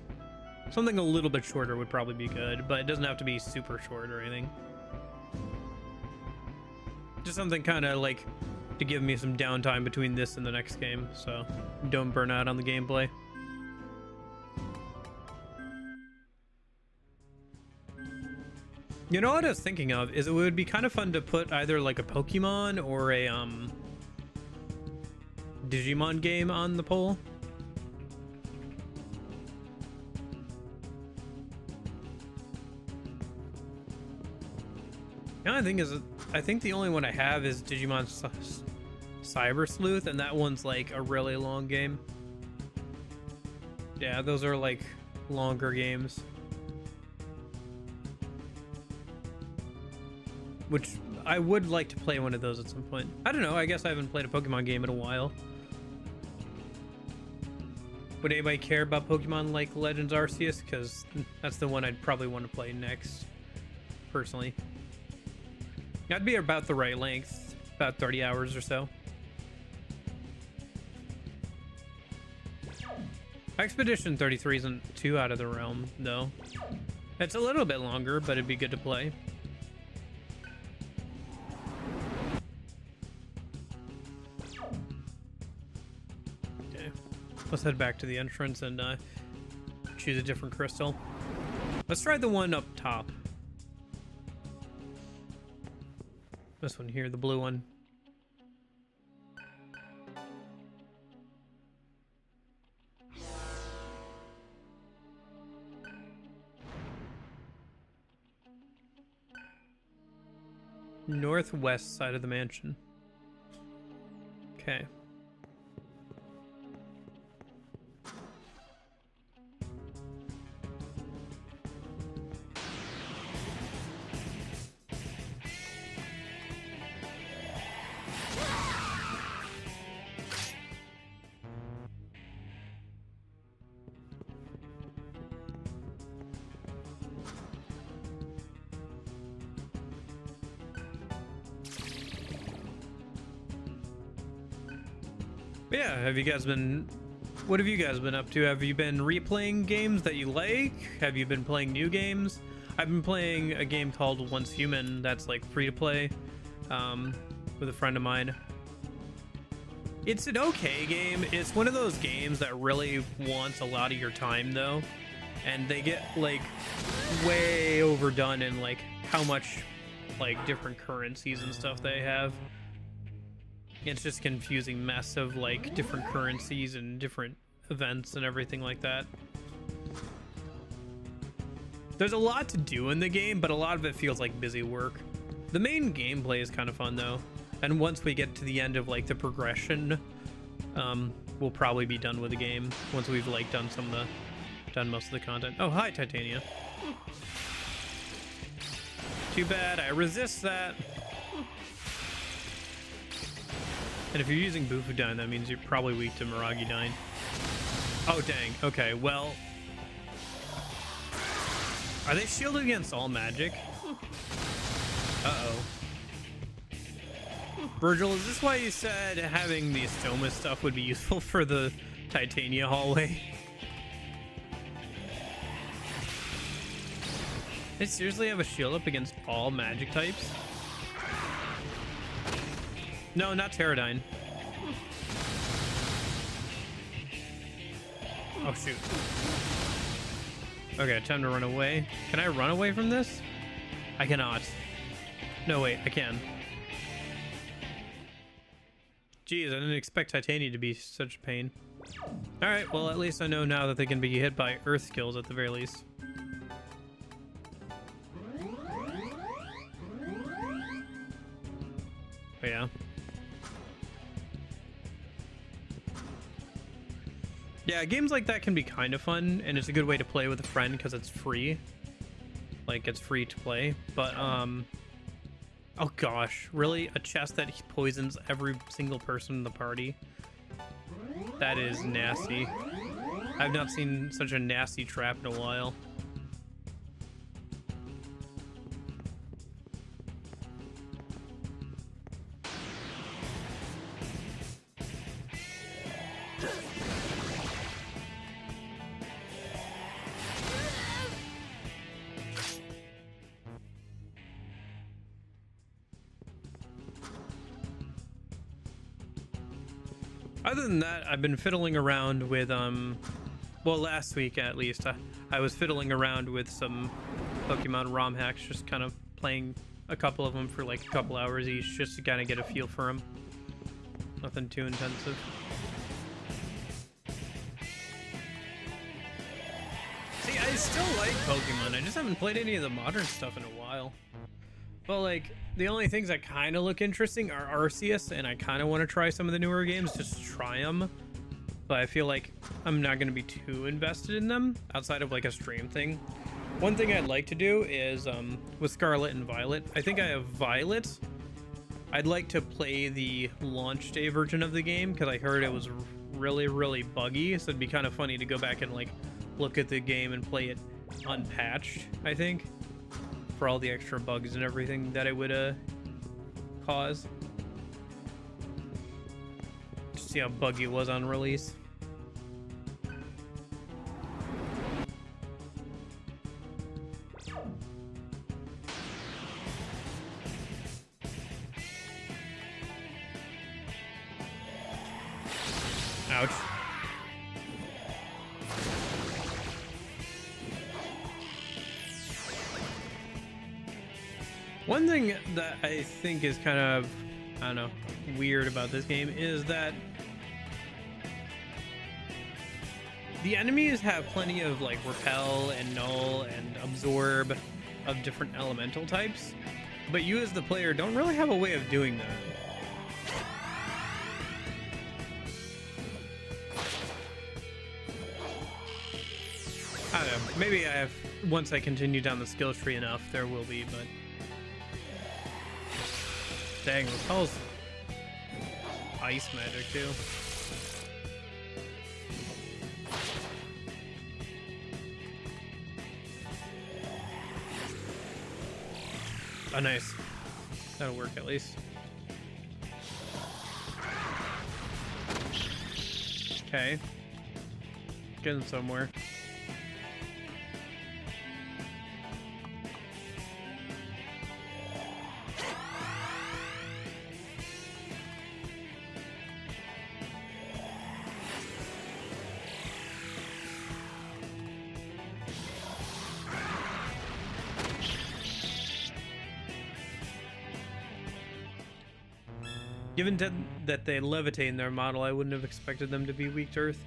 S1: something a little bit shorter would probably be good, but it doesn't have to be super short or anything. Just something kind of like to give me some downtime between this and the next game, so don't burn out on the gameplay. You know what I was thinking of is it would be kind of fun to put either like a Pokemon or a Digimon game on the poll. The only thing is, I think the only one I have is Digimon Cyber Sleuth, and that one's like a really long game. Yeah, those are like longer games. Which I would like to play one of those at some point. I don't know, I guess I haven't played a Pokemon game in a while. Would anybody care about Pokemon like Legends Arceus? Because that's the one I'd probably want to play next, personally. That'd be about the right length, about 30 hours or so. Expedition 33 isn't too out of the realm, though. It's a little bit longer, but it'd be good to play. Okay, let's head back to the entrance and choose a different crystal. Let's try the one up top. This one here, the blue one. Northwest side of the mansion. Okay. Yeah, have you guys been... What have you guys been up to? Have you been replaying games that you like? Have you been playing new games? I've been playing a game called Once Human that's like free to play with a friend of mine. It's an okay game. It's one of those games that really wants a lot of your time though. And they get like way overdone in like how much like different currencies and stuff they have. It's just a confusing mess of like different currencies and different events and everything like that. There's a lot to do in the game, but a lot of it feels like busy work. The main gameplay is kind of fun though. And once we get to the end of like the progression, we'll probably be done with the game once we've like done most of the content. Oh, hi, Titania. Too bad I resist that. And if you're using Bufudyne, that means you're probably weak to Miragidyne. Oh, dang. Okay, well... Are they shielded against all magic? Uh-oh. Virgil, is this why you said having the Astoma stuff would be useful for the Titania hallway? They seriously have a shield up against all magic types? No, not Pterodyne. Oh, shoot. Okay, time to run away. Can I run away from this? I cannot. No, wait, I can. Jeez, I didn't expect Titania to be such a pain. Alright, well, at least I know now that they can be hit by earth skills at the very least. Oh, yeah. Yeah, games like that can be kind of fun, and it's a good way to play with a friend because it's free. Like, it's free to play. But, oh gosh, really? A chest that poisons every single person in the party? That is nasty. I've not seen such a nasty trap in a while. Other than that, I've been fiddling around with, well, last week at least, I was fiddling around with some Pokemon ROM hacks, just kind of playing a couple of them for like a couple hours each, just to kind of get a feel for them. Nothing too intensive. See, I still like Pokemon, I just haven't played any of the modern stuff in a while. But like, the only things that kind of look interesting are Arceus, and I kind of want to try some of the newer games, just try them. But I feel like I'm not going to be too invested in them outside of like a stream thing. One thing I'd like to do is with Scarlet and Violet. I think I have Violet. I'd like to play the launch day version of the game because I heard it was really, really buggy. So it'd be kind of funny to go back and like look at the game and play it unpatched, I think, for all the extra bugs and everything that it would cause. Just see how buggy it was on release. Ouch. One thing that I think is kind of, I don't know, weird about this game is that the enemies have plenty of like repel and null and absorb of different elemental types, but you as the player don't really have a way of doing that. I don't know, maybe I have, once I continue down the skill tree enough, there will be, but dang, repel's ice magic too. Oh, nice. That'll work at least. Okay. Getting somewhere. Given that they levitate in their model, I wouldn't have expected them to be weak to Earth.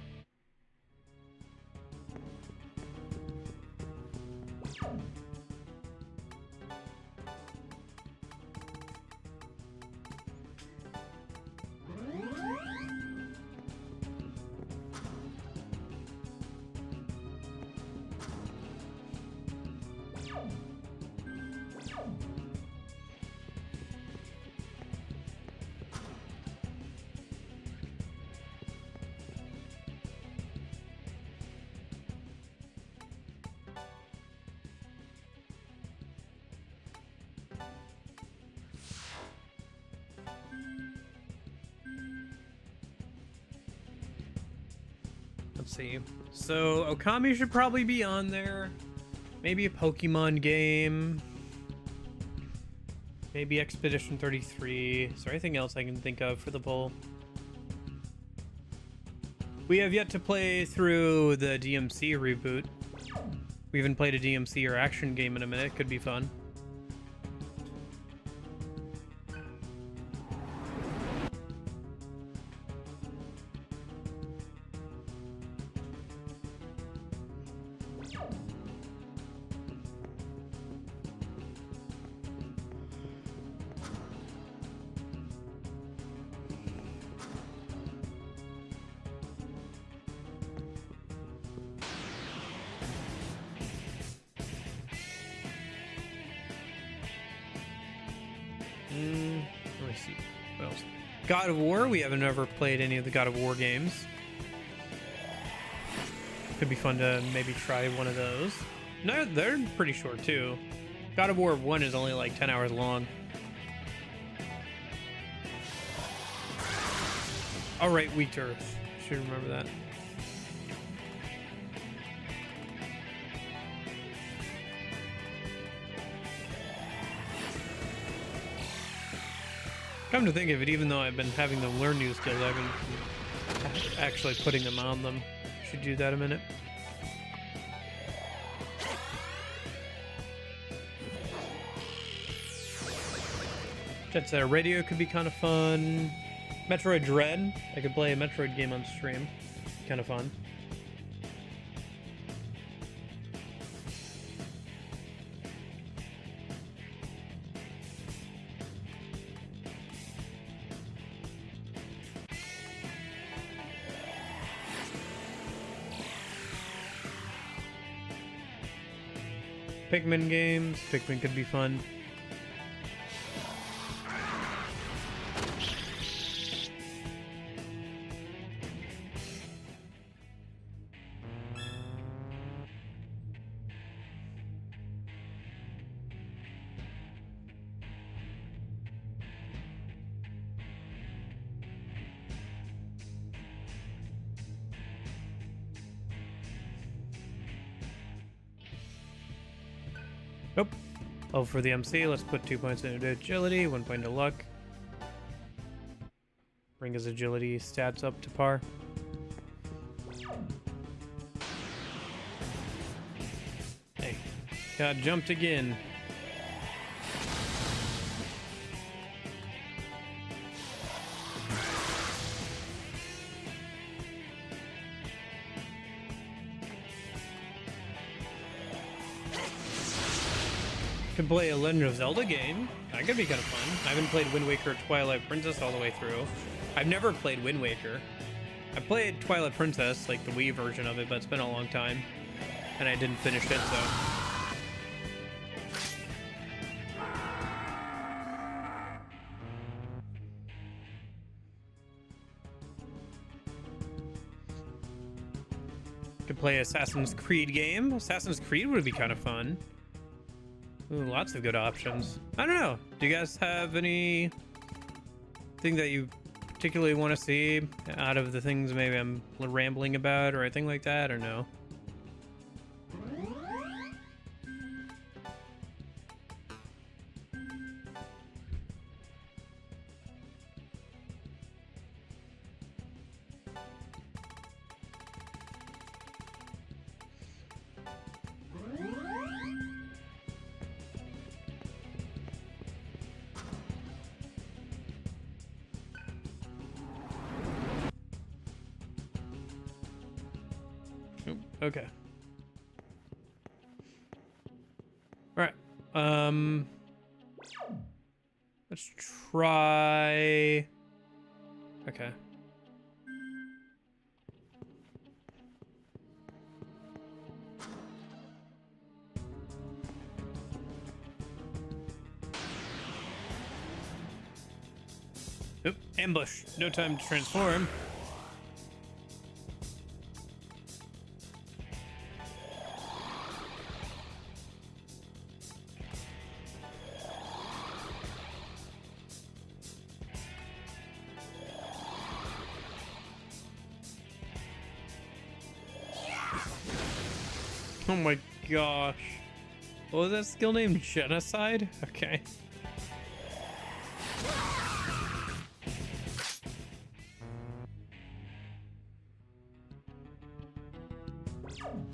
S1: Let's see. So Okami should probably be on there. Maybe a Pokemon game. Maybe Expedition 33. Is there anything else I can think of for the poll? We have yet to play through the DMC reboot. We haven't played a DMC or action game in a minute. Could be fun. Let me see. What else? God of War. We haven't ever played any of the God of War games. Could be fun to maybe try one of those. No, they're pretty short too. God of War 1 is only like 10 hours long. All right, Weak to Earth. Should remember that. Come to think of it, even though I've been having them learn new skills, I've been actually putting them on them. Should do that in a minute. Jet Set Radio could be kind of fun. Metroid Dread. I could play a Metroid game on stream. Kind of fun. Pikmin games. Pikmin could be fun. Nope. Oh, for the MC, let's put 2 points into agility, 1 point to luck. Bring his agility stats up to par. Hey, got jumped again. Could play a Legend of Zelda game. That could be kind of fun. I haven't played Wind Waker or Twilight Princess all the way through. I've never played Wind Waker. I played Twilight Princess, like the Wii version of it, but it's been a long time. And I didn't finish it, so... Could play Assassin's Creed game. Assassin's Creed would be kind of fun. Ooh, lots of good options. I don't know. Do you guys have anything that you particularly want to see out of the things maybe I'm rambling about or anything like that, or no? Okay. All right. Let's try. Okay. Oop, ambush. No time to transform. Oh my gosh. What was that skill name? Genocide? Okay.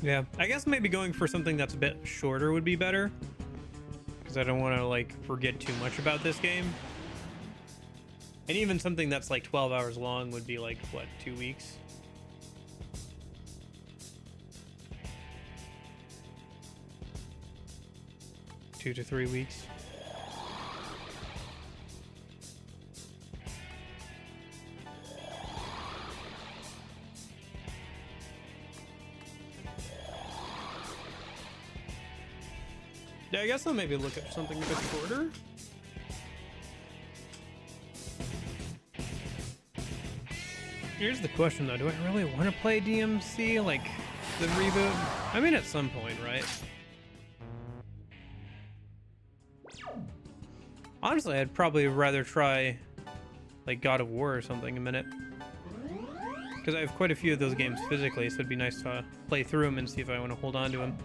S1: Yeah, I guess maybe going for something that's a bit shorter would be better. Because I don't want to, like, forget too much about this game. And even something that's, like, 12 hours long would be, like, what, 2 weeks? Two to 3 weeks. Yeah, I guess I'll maybe look at something a bit shorter. Here's the question though, do I really want to play DMC, like, the reboot? I mean, at some point, right? Honestly, I'd probably rather try, like, God of War or something a minute. Because I have quite a few of those games physically, so it'd be nice to play through them and see if I want to hold on to them.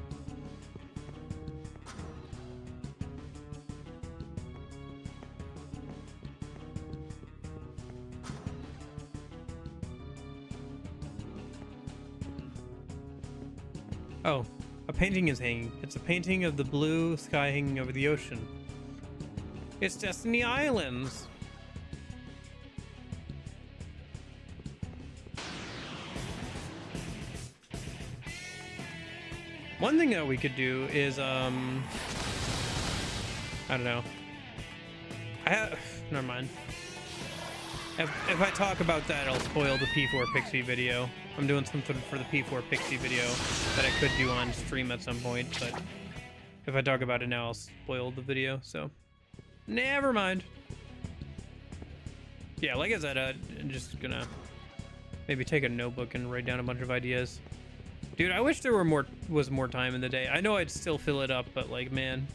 S1: Oh, a painting is hanging. It's a painting of the blue sky hanging over the ocean. It's Destiny Islands. One thing that we could do is, I don't know. Never mind. If I talk about that, I'll spoil the P4 Pixie video. I'm doing something for the P4 Pixie video that I could do on stream at some point, but if I talk about it now, I'll spoil the video, so never mind. Yeah, like I said, I'm just gonna maybe take a notebook and write down a bunch of ideas. Dude, I wish there was more time in the day. I know I'd still fill it up, but like, man,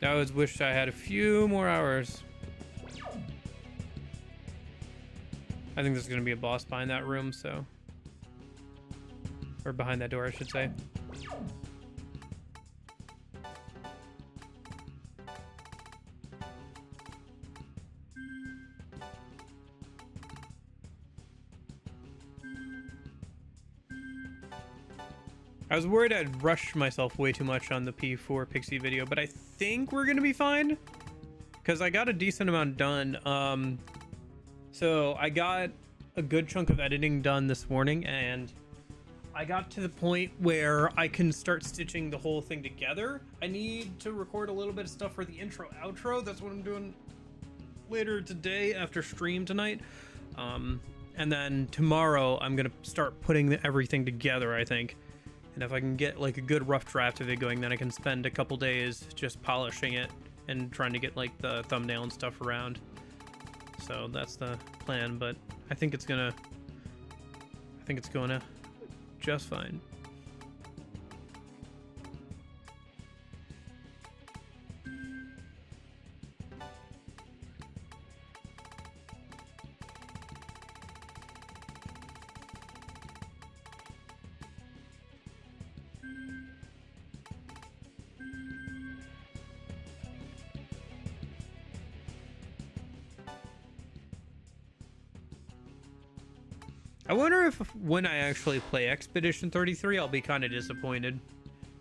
S1: I always wish I had a few more hours. I think there's gonna be a boss behind that room, so, or behind that door, I should say. I was worried I'd rush myself way too much on the P4 Pixie video, but I think we're gonna be fine because I got a decent amount done. So I got a good chunk of editing done this morning, and I got to the point where I can start stitching the whole thing together. I need to record a little bit of stuff for the intro outro. That's what I'm doing later today after stream tonight. And then tomorrow I'm gonna start putting everything together, I think. And if I can get like a good rough draft of it going, then I can spend a couple days just polishing it and trying to get like the thumbnail and stuff around. So that's the plan, but I think it's gonna just fine. I wonder if when I actually play Expedition 33, I'll be kind of disappointed.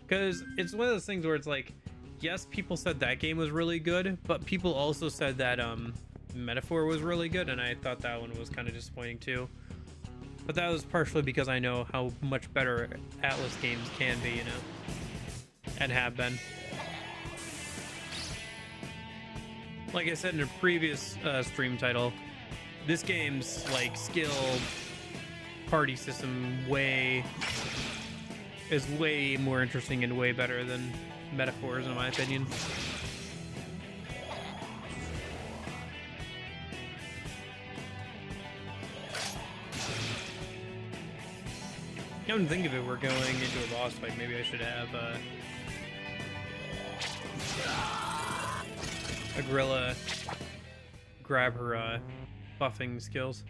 S1: Because it's one of those things where it's like, yes, people said that game was really good, but people also said that Metaphor was really good, and I thought that one was kind of disappointing too. But that was partially because I know how much better Atlas games can be, you know, and have been. Like I said in a previous stream title, this game's like skill party system is way more interesting and way better than Metaphors, in my opinion. Come to think of it, we're going into a boss fight. Maybe I should have a gorilla grab her buffing skills.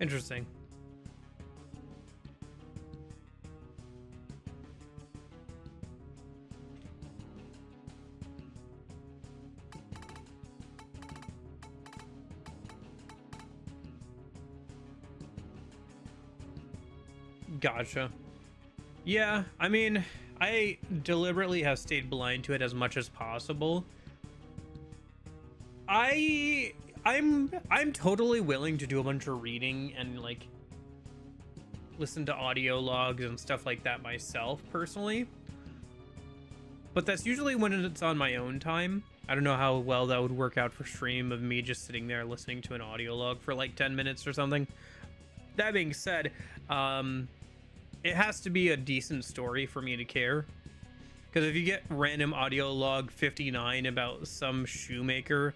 S1: Interesting. Gotcha. Yeah, I mean, I deliberately have stayed blind to it as much as possible. I'm totally willing to do a bunch of reading and like listen to audio logs and stuff like that myself personally. But that's usually when it's on my own time. I don't know how well that would work out for stream of me just sitting there listening to an audio log for like 10 minutes or something. That being said, it has to be a decent story for me to care. Because if you get random audio log 59 about some shoemaker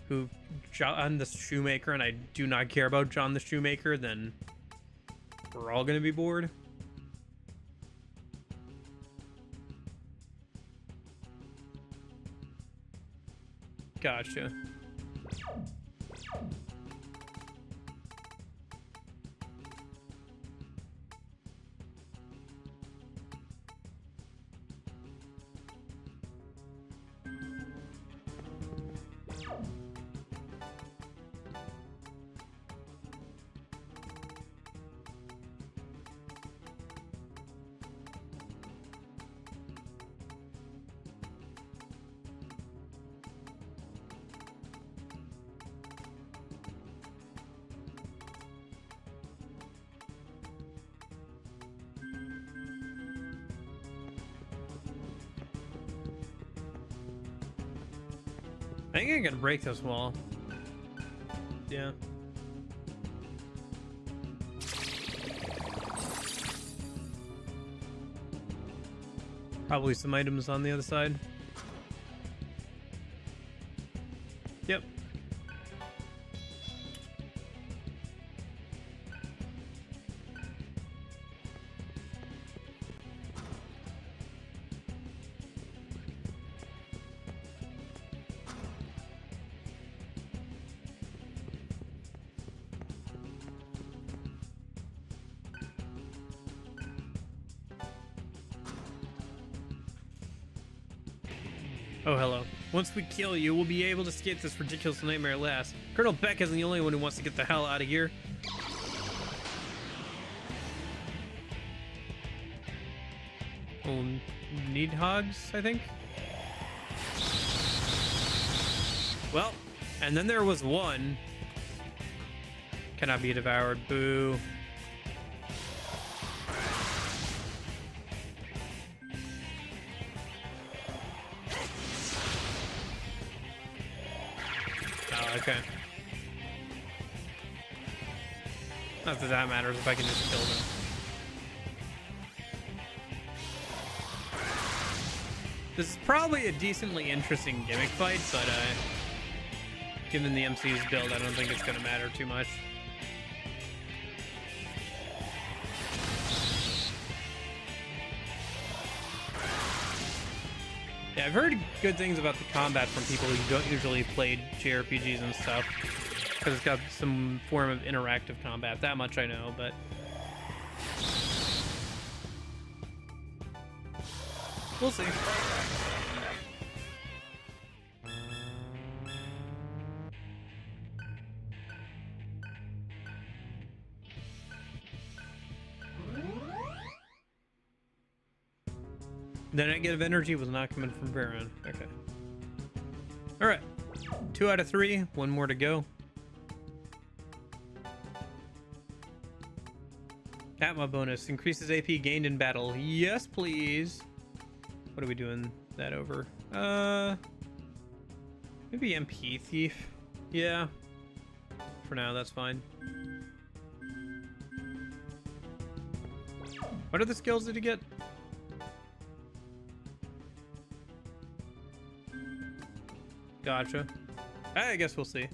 S1: who John the Shoemaker, and I do not care about John the Shoemaker, then we're all gonna be bored. Gotcha. I think I can break this wall. Yeah. Probably some items on the other side. Yep. Oh, hello. Once we kill you, we'll be able to escape this ridiculous nightmare at last. Colonel Beck isn't the only one who wants to get the hell out of here. Oh, need hogs, I think? Well, and then there was one. Cannot be devoured. Boo. Okay. Not that that matters if I can just kill them. This is probably a decently interesting gimmick fight, but given the MC's build, I don't think it's going to matter too much. Yeah, I've heard good things about the combat from people who don't usually play JRPGs and stuff, because it's got some form of interactive combat. That much I know, but we'll see. The negative energy was not coming from Baron. Okay. Alright. 2 out of 3. 1 more to go. Atma bonus. Increases AP gained in battle. Yes, please. What are we doing that over? Maybe MP Thief. Yeah. For now, that's fine. What are the skills that you get? Gotcha. I guess we'll see.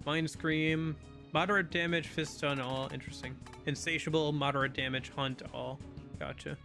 S1: Mind Scream. Moderate damage, fist stun all. Interesting. Insatiable, moderate damage, hunt all. Gotcha.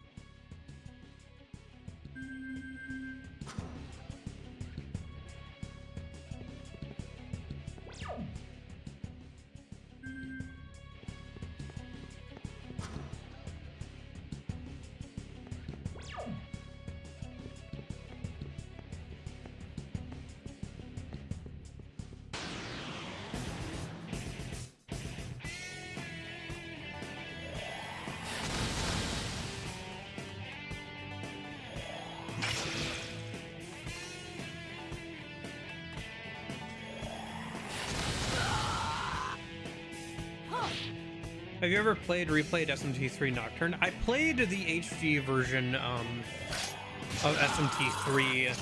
S1: Have you ever played replayed SMT3 Nocturne? I played the HD version of SMT3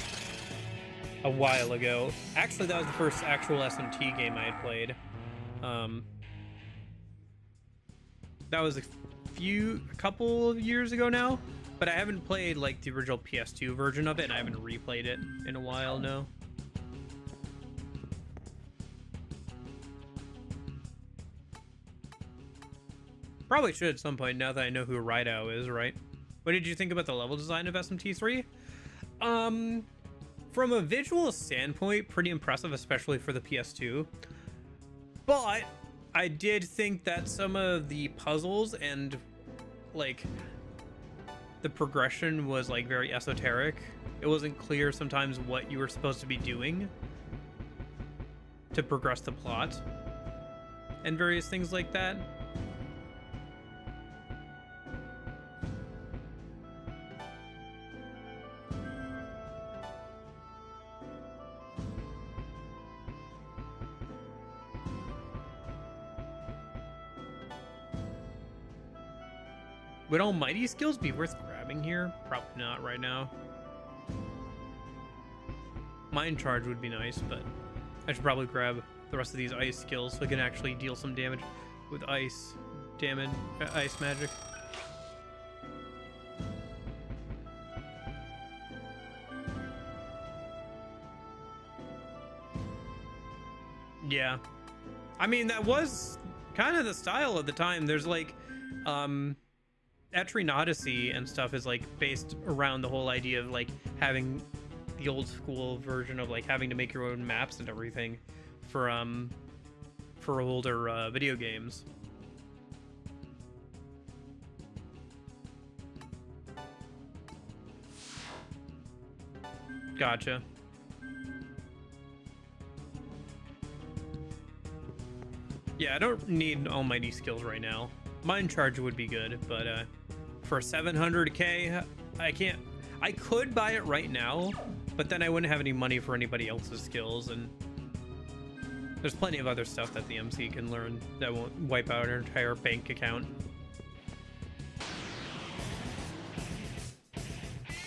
S1: a while ago. Actually, that was the first actual SMT game I had played. That was a couple of years ago now, but I haven't played like the original PS2 version of it, and I haven't replayed it in a while now. Probably should at some point now that I know who Rideout is, right? What did you think about the level design of SMT3? From a visual standpoint, pretty impressive, especially for the PS2. But I did think that some of the puzzles and like the progression was like very esoteric. It wasn't clear sometimes what you were supposed to be doing to progress the plot and various things like that. Would almighty skills be worth grabbing here? Probably not right now. Mind charge would be nice, but I should probably grab the rest of these ice skills so I can actually deal some damage with ice damage, ice magic. Yeah. I mean, that was kind of the style of the time. There's like, Etrian Odyssey and stuff is like based around the whole idea of like having the old school version of like having to make your own maps and everything for older video games. Gotcha. Yeah, I don't need almighty skills right now. Mind charge would be good, but for 700k, I could buy it right now, but then I wouldn't have any money for anybody else's skills, and there's plenty of other stuff that the MC can learn that won't wipe out our entire bank account.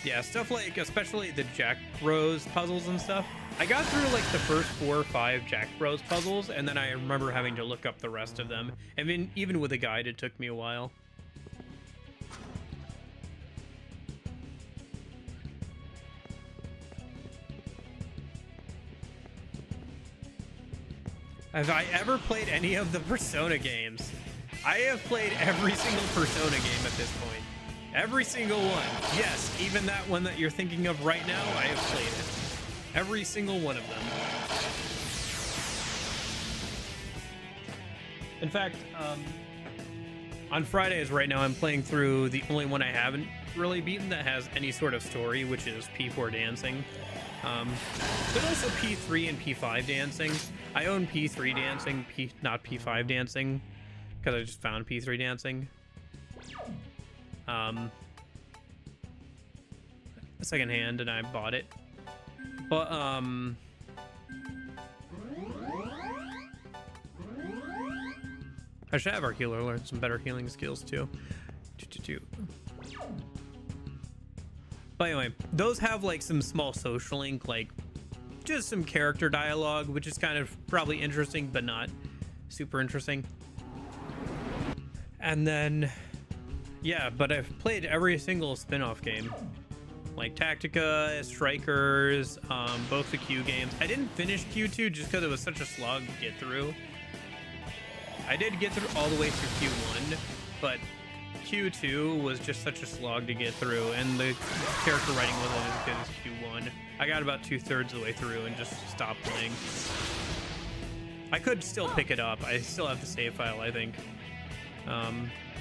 S1: Yeah, stuff like, especially the Jack Bros puzzles and stuff. I got through like the first 4 or 5 Jack Bros puzzles, and then I remember having to look up the rest of them. And even with a guide, it took me a while. Have I ever played any of the Persona games? I have played every single Persona game at this point. Every single one. Yes, even that one that you're thinking of right now, I have played it. Every single one of them. In fact, on Fridays right now, I'm playing through the only one I haven't really beaten that has any sort of story, which is P4 Dancing. But also P3 and P5 Dancing. I own P3 Dancing, not P5 Dancing, because I just found P3 Dancing. Secondhand, and I bought it. But I should have our healer learn some better healing skills too. But anyway, those have like some small social link, like just some character dialogue, which is kind of probably interesting, but not super interesting. And then, yeah, but I've played every single spin-off game. Like Tactica, Strikers, both the Q games. I didn't finish Q2 just because it was such a slog to get through. I did get through all the way through Q1, but Q2 was just such a slog to get through, and the character writing wasn't as good as Q1. I got about 2/3 of the way through and just stopped playing. I could still pick it up. I still have the save file, I think.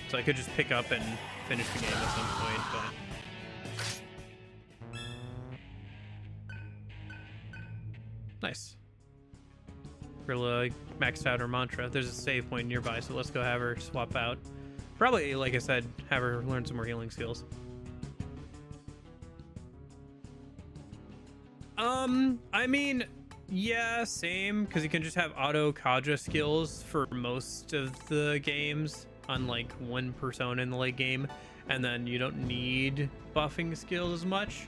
S1: So I could just pick up and finish the game at some point, but... Nice. Rilla maxed out her mantra. There's a save point nearby, so let's go have her swap out. Probably, like I said, have her learn some more healing skills. I mean, yeah, same, because you can just have auto Kaja skills for most of the games. unlike one persona in the late game, and then you don't need buffing skills as much.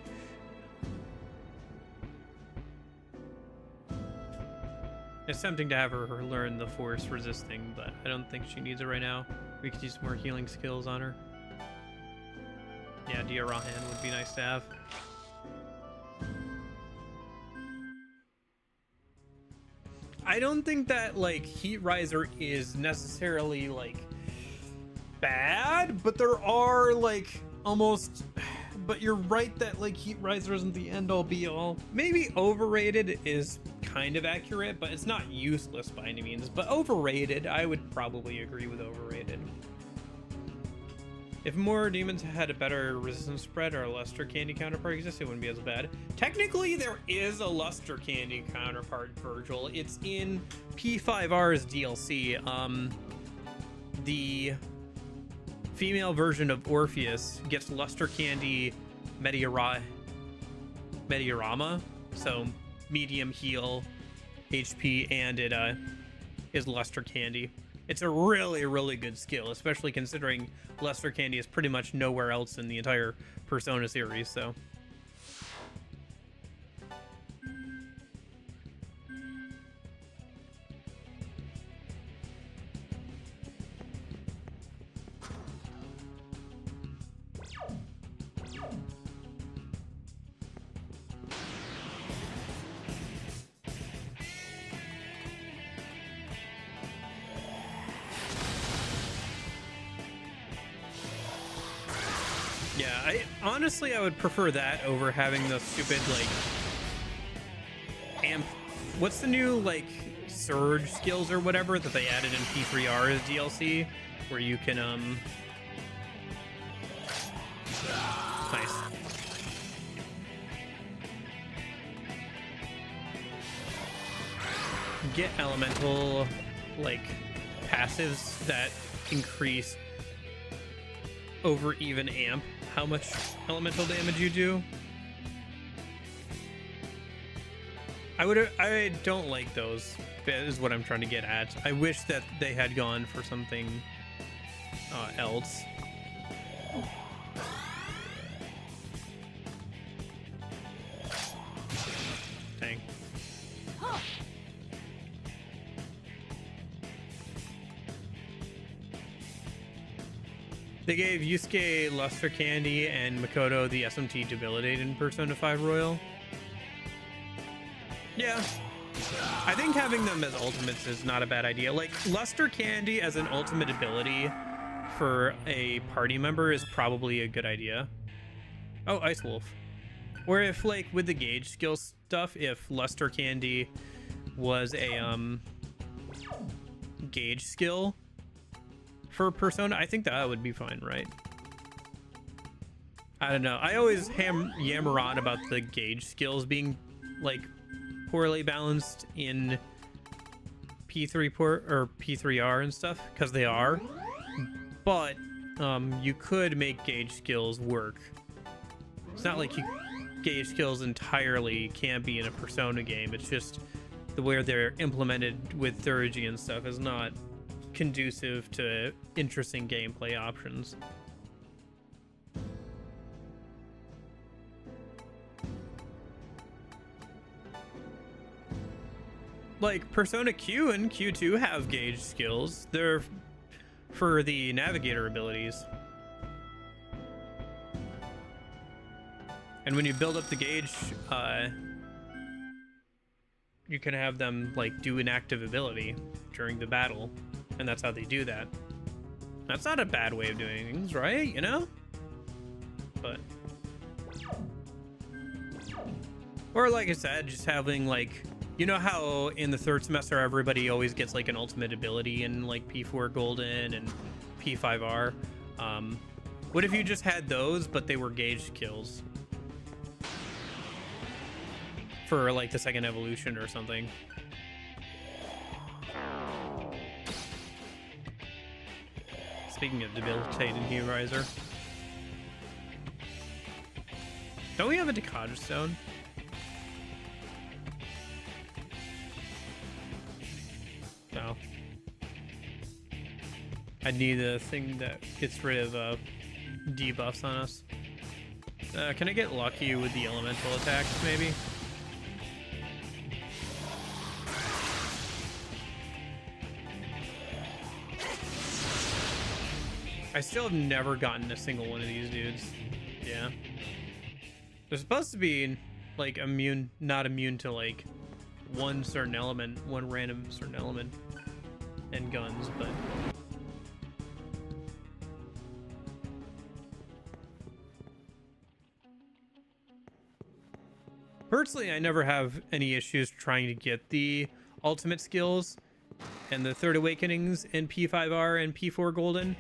S1: It's tempting to have her learn the force resisting, but I don't think she needs it right now. We could use more healing skills on her. Yeah, Diarahan would be nice to have. I don't think that like Heat Riser is necessarily like bad, but there are like almost, but you're right that like Heat Riser isn't the end all be all. Maybe overrated is kind of accurate, but it's not useless by any means. But overrated, I would probably agree with overrated. If more demons had a better resistance spread or a luster candy counterpart existed, it wouldn't be as bad. Technically, there is a luster candy counterpart, Virgil. It's in P5R's DLC. The female version of Orpheus gets luster candy Mediarama, so medium heal HP, and it is luster candy. It's a really, really good skill, especially considering luster candy is pretty much nowhere else in the entire Persona series, so. Yeah, honestly I would prefer that over having the stupid like amp. What's the new like surge skills or whatever that they added in P3R's DLC, where you can nice. Get elemental like passives that increase over even amp how much elemental damage you do. I don't like those, is what I'm trying to get at. I wish that they had gone for something else. Dang. They gave Yusuke Luster Candy and Makoto the SMT Debilitate in Persona 5 Royal. Yeah. I think having them as ultimates is not a bad idea. Like, Luster Candy as an ultimate ability for a party member is probably a good idea. Oh, Ice Wolf. Or if, like, with the gauge skill stuff, if Luster Candy was a, gauge skill for Persona, I think that would be fine, right? I don't know. I always yammer on about the gauge skills being like poorly balanced in P3R and stuff, because they are. But you could make gauge skills work. It's not like gauge skills entirely can't be in a Persona game. It's just the way they're implemented with Theurgy and stuff is not conducive to interesting gameplay options. Like Persona Q and Q2 have gauge skills. They're for the navigator abilities. And when you build up the gauge, you can have them like do an active ability during the battle. And that's how they do that. That's not a bad way of doing things, right? You know? But... or like I said, just having like... you know how in the third semester everybody always gets like an ultimate ability in like P4 Golden and P5R? What if you just had those, but they were gauge skills? For like the second evolution or something. Speaking of debilitated Heat Riser. Don't we have a Decage Stone? No. I need a thing that gets rid of debuffs on us. Can I get lucky with the elemental attacks, maybe? I still have never gotten a single one of these dudes. Yeah. They're supposed to be, like, not immune to, like, one certain element, one random certain element and guns, but... Personally, I never have any issues trying to get the ultimate skills and the Third Awakenings in P5R and P4 Golden,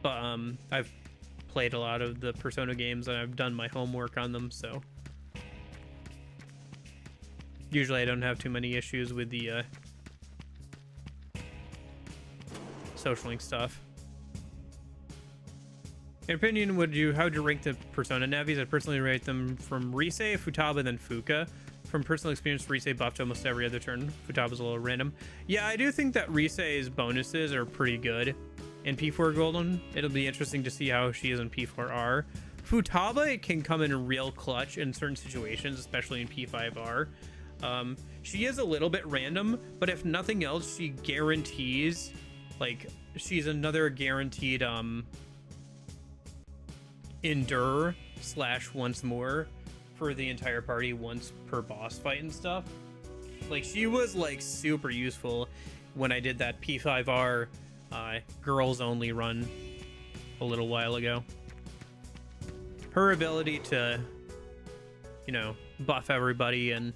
S1: but I've played a lot of the Persona games and I've done my homework on them, so usually I don't have too many issues with the social link stuff. In your opinion, how would you rank the Persona navies? I personally rate them from Rise, Futaba, then Fuka. From personal experience, Rise buffed almost every other turn. Futaba's a little random. Yeah, I do think that Rise's bonuses are pretty good in P4 Golden. It'll be interesting to see how she is in P4R. Futaba, it can come in real clutch in certain situations, especially in P5R. She is a little bit random, but if nothing else, she guarantees, like, she's another guaranteed endure / once more for the entire party once per boss fight and stuff. Like, she was like super useful when I did that P5R girls only run a little while ago. Her ability to, you know, buff everybody and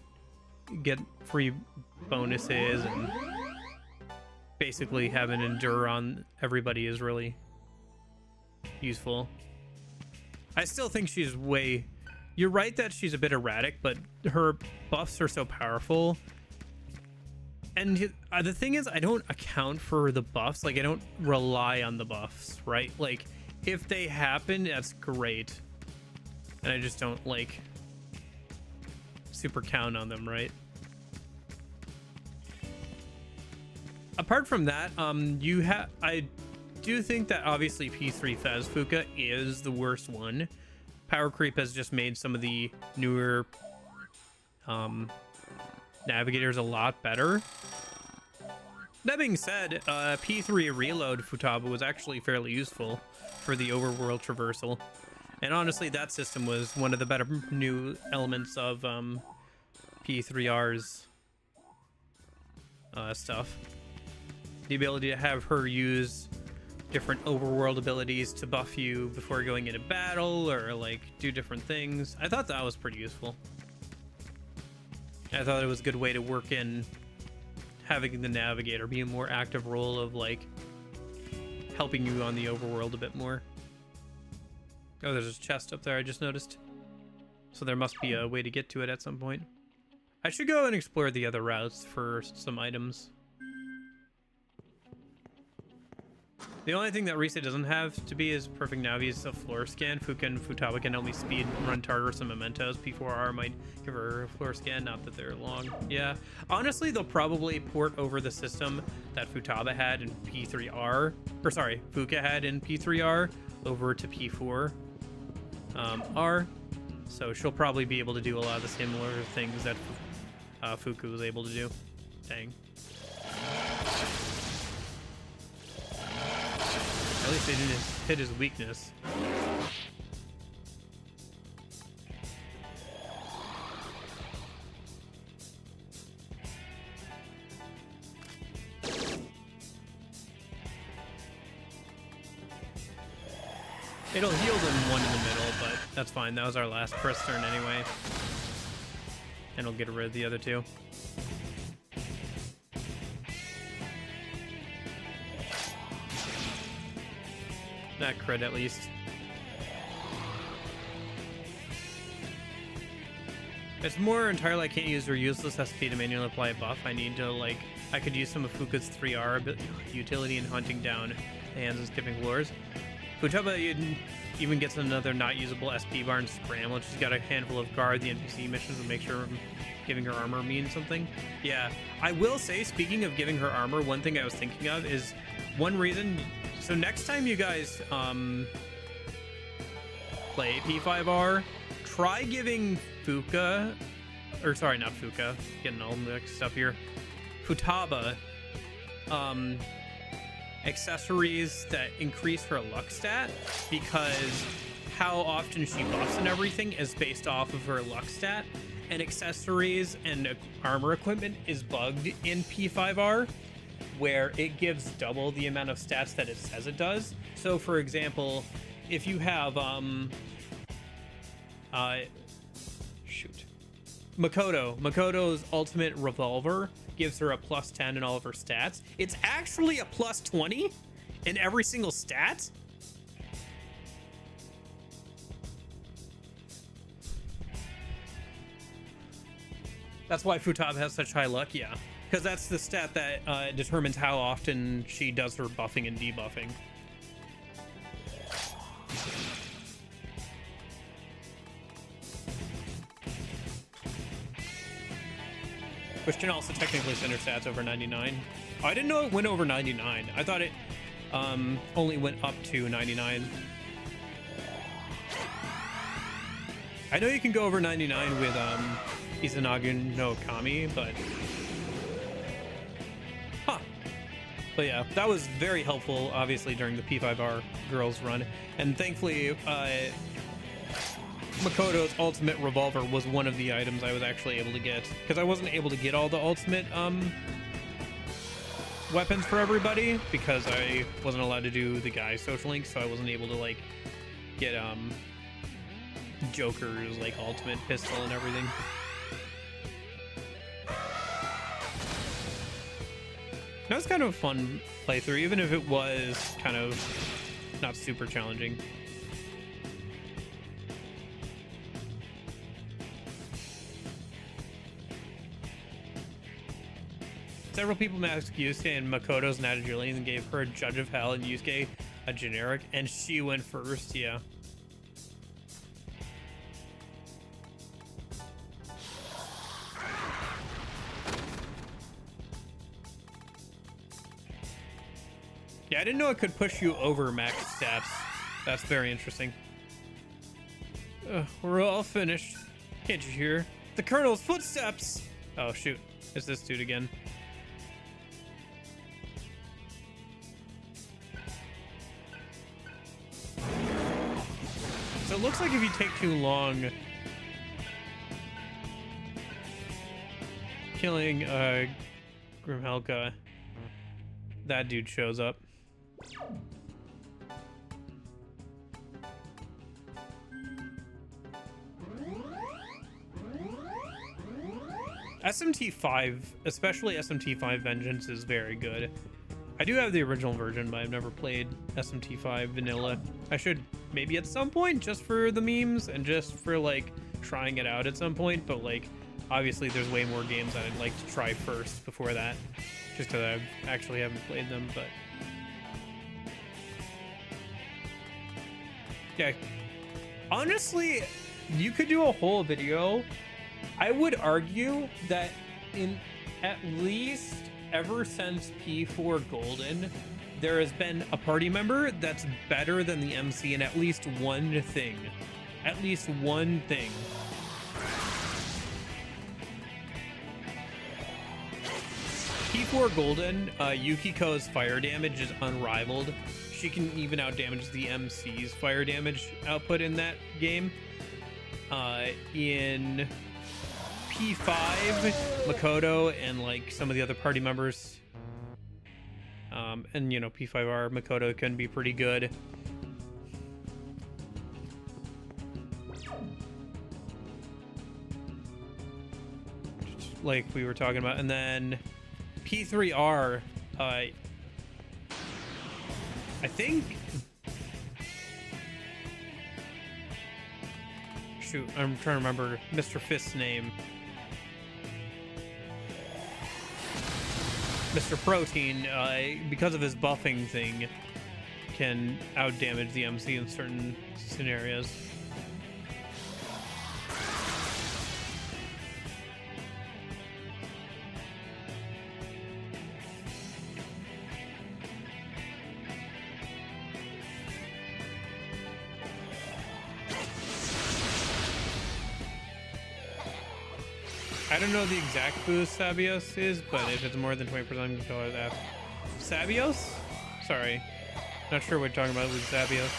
S1: get free bonuses and basically have an endure on everybody is really useful. I still think she's way... You're right that she's a bit erratic, but her buffs are so powerful. And the thing is, I don't account for the buffs. Like, I don't rely on the buffs, right? Like, if they happen, that's great. And I just don't, like, super count on them, right? Apart from that, I do think that obviously P3 Faz Fuka is the worst one. Power creep has just made some of the newer navigators a lot better. That being said, P3 Reload Futaba was actually fairly useful for the overworld traversal. And honestly, that system was one of the better new elements of P3R's stuff. The ability to have her use different overworld abilities to buff you before going into battle or like do different things. I thought that was pretty useful. I thought it was a good way to work in having the navigator be a more active role of like helping you on the overworld a bit more. Oh, there's a chest up there I just noticed. So there must be a way to get to it at some point. I should go and explore the other routes for some items. The only thing that Rise doesn't have to be is perfect Navi is a floor scan. Fuka and Futaba can help me speed run Tartarus and Mementos. P4R might give her a floor scan, not that they're long. Yeah, honestly, they'll probably port over the system that Futaba had in P3R, or sorry, Fuka had in P3R over to P4 R. So she'll probably be able to do a lot of the similar things that Fuka was able to do. Dang. At least they didn't hit his weakness. It'll heal them one in the middle, but that's fine. That was our last press turn anyway. And it'll get rid of the other two. That crit at least. It's more entirely I can't use her useless SP to manually apply a buff. I need to, like, I could use some of Fuka's 3R utility in hunting down hands and skipping floors. Futaba even gets another not usable SP bar and scramble. She's got a handful of guard the NPC missions to make sure giving her armor means something. Yeah, I will say, speaking of giving her armor, one thing I was thinking of is one reason So next time you guys play P5R, try giving Fuka, or sorry, not Fuka, getting all mixed up here, Futaba, accessories that increase her luck stat, because how often she buffs and everything is based off of her luck stat, and accessories and armor equipment is bugged in P5R, where it gives double the amount of stats that it says it does. So for example, if you have Makoto's ultimate revolver gives her a +10 in all of her stats. It's actually a +20 in every single stat. That's why Futaba has such high luck, yeah. Because that's the stat that determines how often she does her buffing and debuffing. Which can also technically send her stats over 99. Oh, I didn't know it went over 99. I thought it only went up to 99. I know you can go over 99 with Izanagi no Kami, but... Huh. But yeah, that was very helpful, obviously, during the P5R girls run. And thankfully, Makoto's ultimate revolver was one of the items I was actually able to get, because I wasn't able to get all the ultimate weapons for everybody because I wasn't allowed to do the guy social link, so I wasn't able to like get Joker's like ultimate pistol and everything. That was kind of a fun playthrough, even if it was kind of not super challenging. Several people asked Yusuke and Makoto's not a Julian and gave her a Judge of Hell and Yusuke a generic, and she went first, yeah. Yeah, I didn't know it could push you over max stats. That's very interesting. We're all finished. Can't you hear? The Colonel's footsteps! Oh shoot, it's this dude again. So it looks like if you take too long killing Grimhelka, that dude shows up. SMT5, especially SMT5 Vengeance, is very good. I do have the original version, but I've never played SMT5 vanilla. I should maybe at some point, just for the memes and just for like trying it out at some point, but like obviously there's way more games that I'd like to try first before that, just because I actually haven't played them. But yeah, honestly, you could do a whole video. I would argue that in at least ever since P4 Golden, there has been a party member that's better than the MC in at least one thing. At least one thing. P4 Golden, Yukiko's fire damage is unrivaled. She can even outdamage the MC's fire damage output in that game. In P5, Makoto and like some of the other party members, and you know, P5R, Makoto can be pretty good. Like we were talking about. And then P3R, I think, shoot, I'm trying to remember Mr. Fist's name. Mr. Protein, because of his buffing thing, can outdamage the MC in certain scenarios. I don't know the exact boost Sabios is, but if it's more than 20%, control that. Sabios? Sorry. Not sure what you're talking about with Sabios.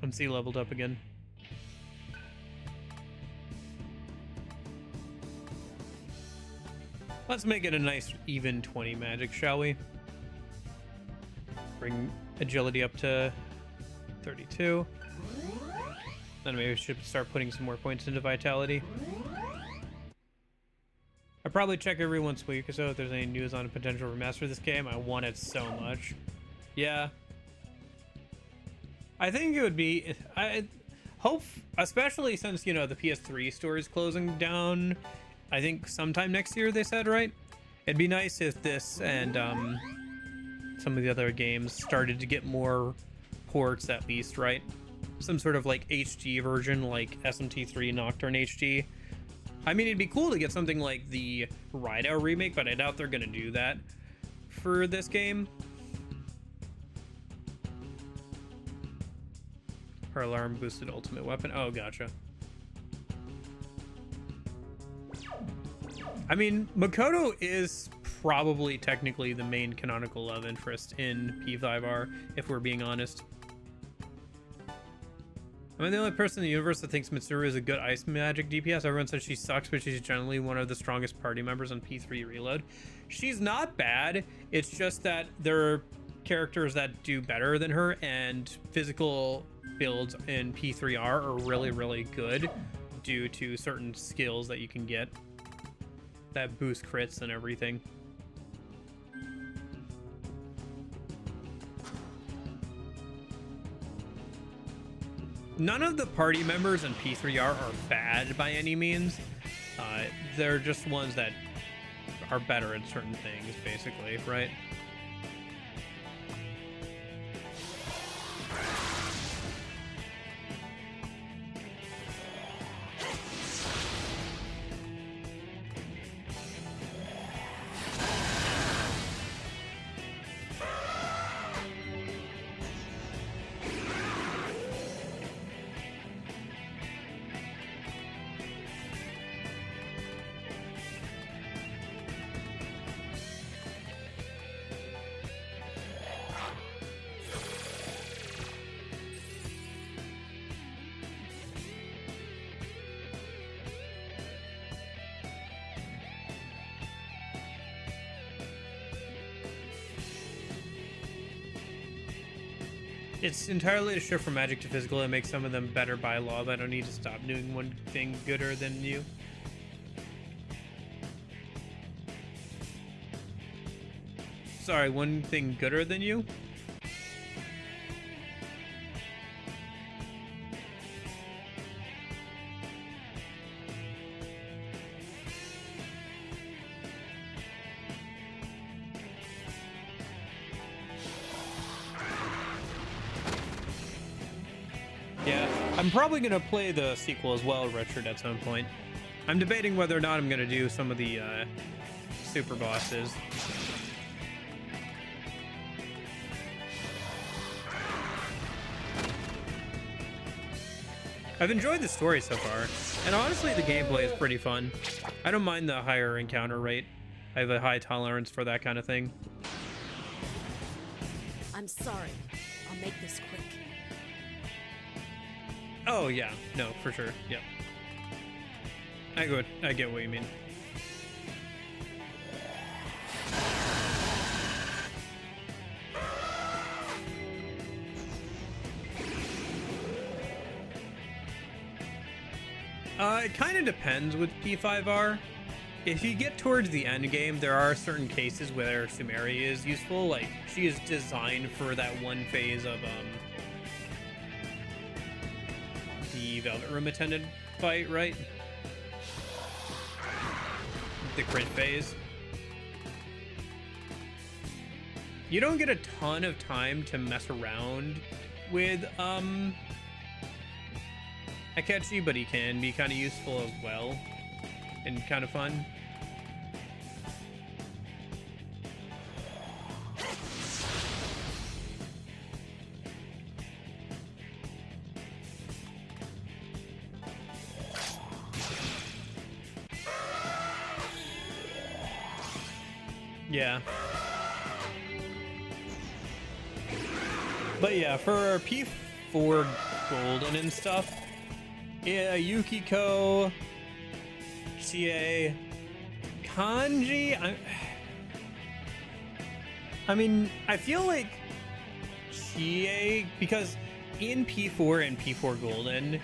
S1: MC leveled up again. Let's make it a nice even 20 magic, shall we? Bring agility up to 32. Then maybe we should start putting some more points into vitality. I probably check every once a week or so if there's any news on a potential remaster of this game. I want it so much. Yeah. I think it would be, I hope, especially since, you know, the PS3 store is closing down, I think sometime next year, they said, right? It'd be nice if this and some of the other games started to get more ports at least, right? Some sort of like HD version, like SMT3 Nocturne HD. I mean, it'd be cool to get something like the Rideout remake, but I doubt they're gonna do that for this game. Her alarm boosted ultimate weapon. Oh, gotcha. I mean, Makoto is probably technically the main canonical love interest in P5R, if we're being honest. I'm the only person in the universe that thinks Mitsuru is a good ice magic DPS. Everyone says she sucks, but she's generally one of the strongest party members on P3 Reload. She's not bad. It's just that there are characters that do better than her, and physical builds in P3R are really, really good due to certain skills that you can get that boost crits and everything. None of the party members in P3R are bad by any means. They're just ones that are better at certain things, basically, right? It's entirely a shift from magic to physical and makes some of them better by law, but I don't need to stop doing one thing gooder than you. Sorry, one thing gooder than you? I'm probably going to play the sequel as well, Richard, at some point. I'm debating whether or not I'm going to do some of the super bosses. I've enjoyed the story so far, and honestly the gameplay is pretty fun. I don't mind the higher encounter rate. I have a high tolerance for that kind of thing.
S4: I'm sorry. I'll make this quick.
S1: Oh yeah, no, for sure, yeah. I get what you mean. It kind of depends with P5R. If you get towards the end game, there are certain cases where Sumeri is useful. Like, she is designed for that one phase of the Velvet Room attendant fight, right? The crit phase. You don't get a ton of time to mess around with Akechi, but he can be kind of useful as well and kind of fun. Yeah. But yeah, for P4 Golden and stuff, yeah, Yukiko, Chie, Kanji, I mean, I feel like Chie, because in P4 and P4 Golden,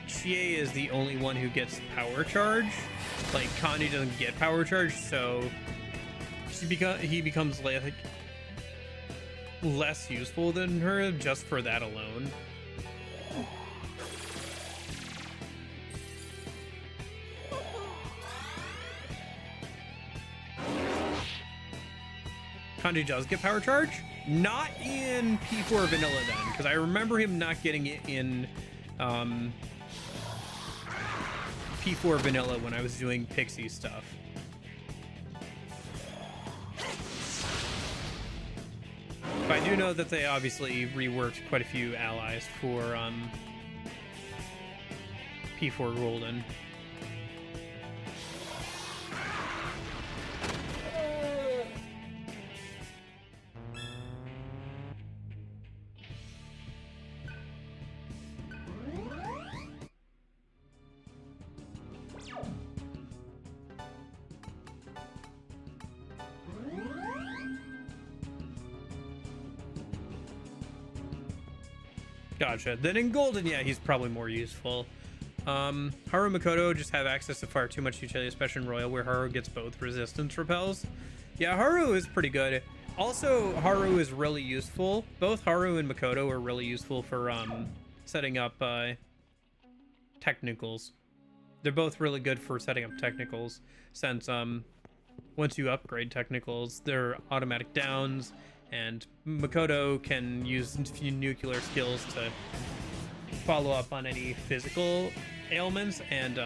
S1: Chie is the only one who gets power charge. Like, Kanji doesn't get power charge, so he becomes like less useful than her just for that alone. Kanji does get power charge, not in P4 Vanilla then, because I remember him not getting it in P4 Vanilla when I was doing Pixie stuff. But I do know that they obviously reworked quite a few allies for P4 Golden. Gotcha. Then in Golden, yeah, he's probably more useful. Haru and Makoto just have access to far too much utility, especially in Royal, where Haru gets both resistance repels. Yeah, Haru is pretty good. Also, Haru is really useful. Both Haru and Makoto are really useful for setting up technicals. They're both really good for setting up technicals, since once you upgrade technicals, they're automatic downs, and Makoto can use nuclear skills to follow up on any physical ailments, and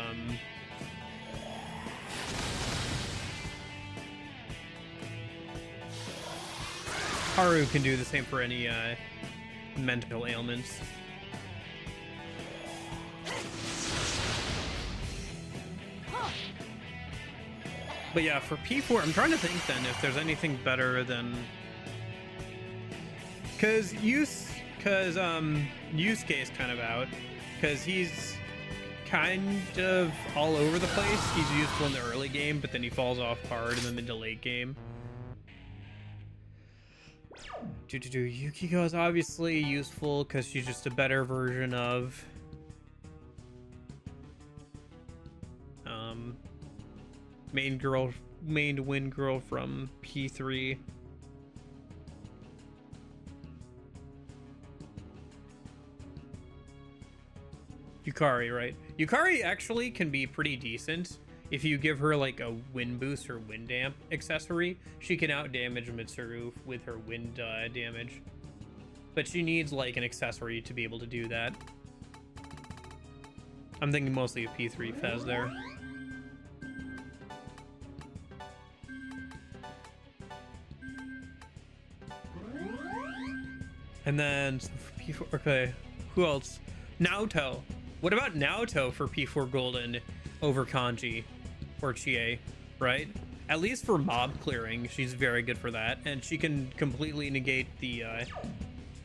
S1: Haru can do the same for any mental ailments. But yeah, for P4, I'm trying to think then if there's anything better than, because Yusuke is kind of out, because he's kind of all over the place. He's useful in the early game, but then he falls off hard in the mid to late game. Yukiko is obviously useful because she's just a better version of main win girl from P3. Yukari, right? Yukari actually can be pretty decent if you give her like a wind boost or wind damp accessory. She can out damage Mitsuru with her wind damage, but she needs like an accessory to be able to do that. I'm thinking mostly of P3 Fez there. And then for P4, okay, who else? Naoto. What about Naoto for P4 Golden over Kanji or Chie, right? At least for mob clearing, she's very good for that, and she can completely negate the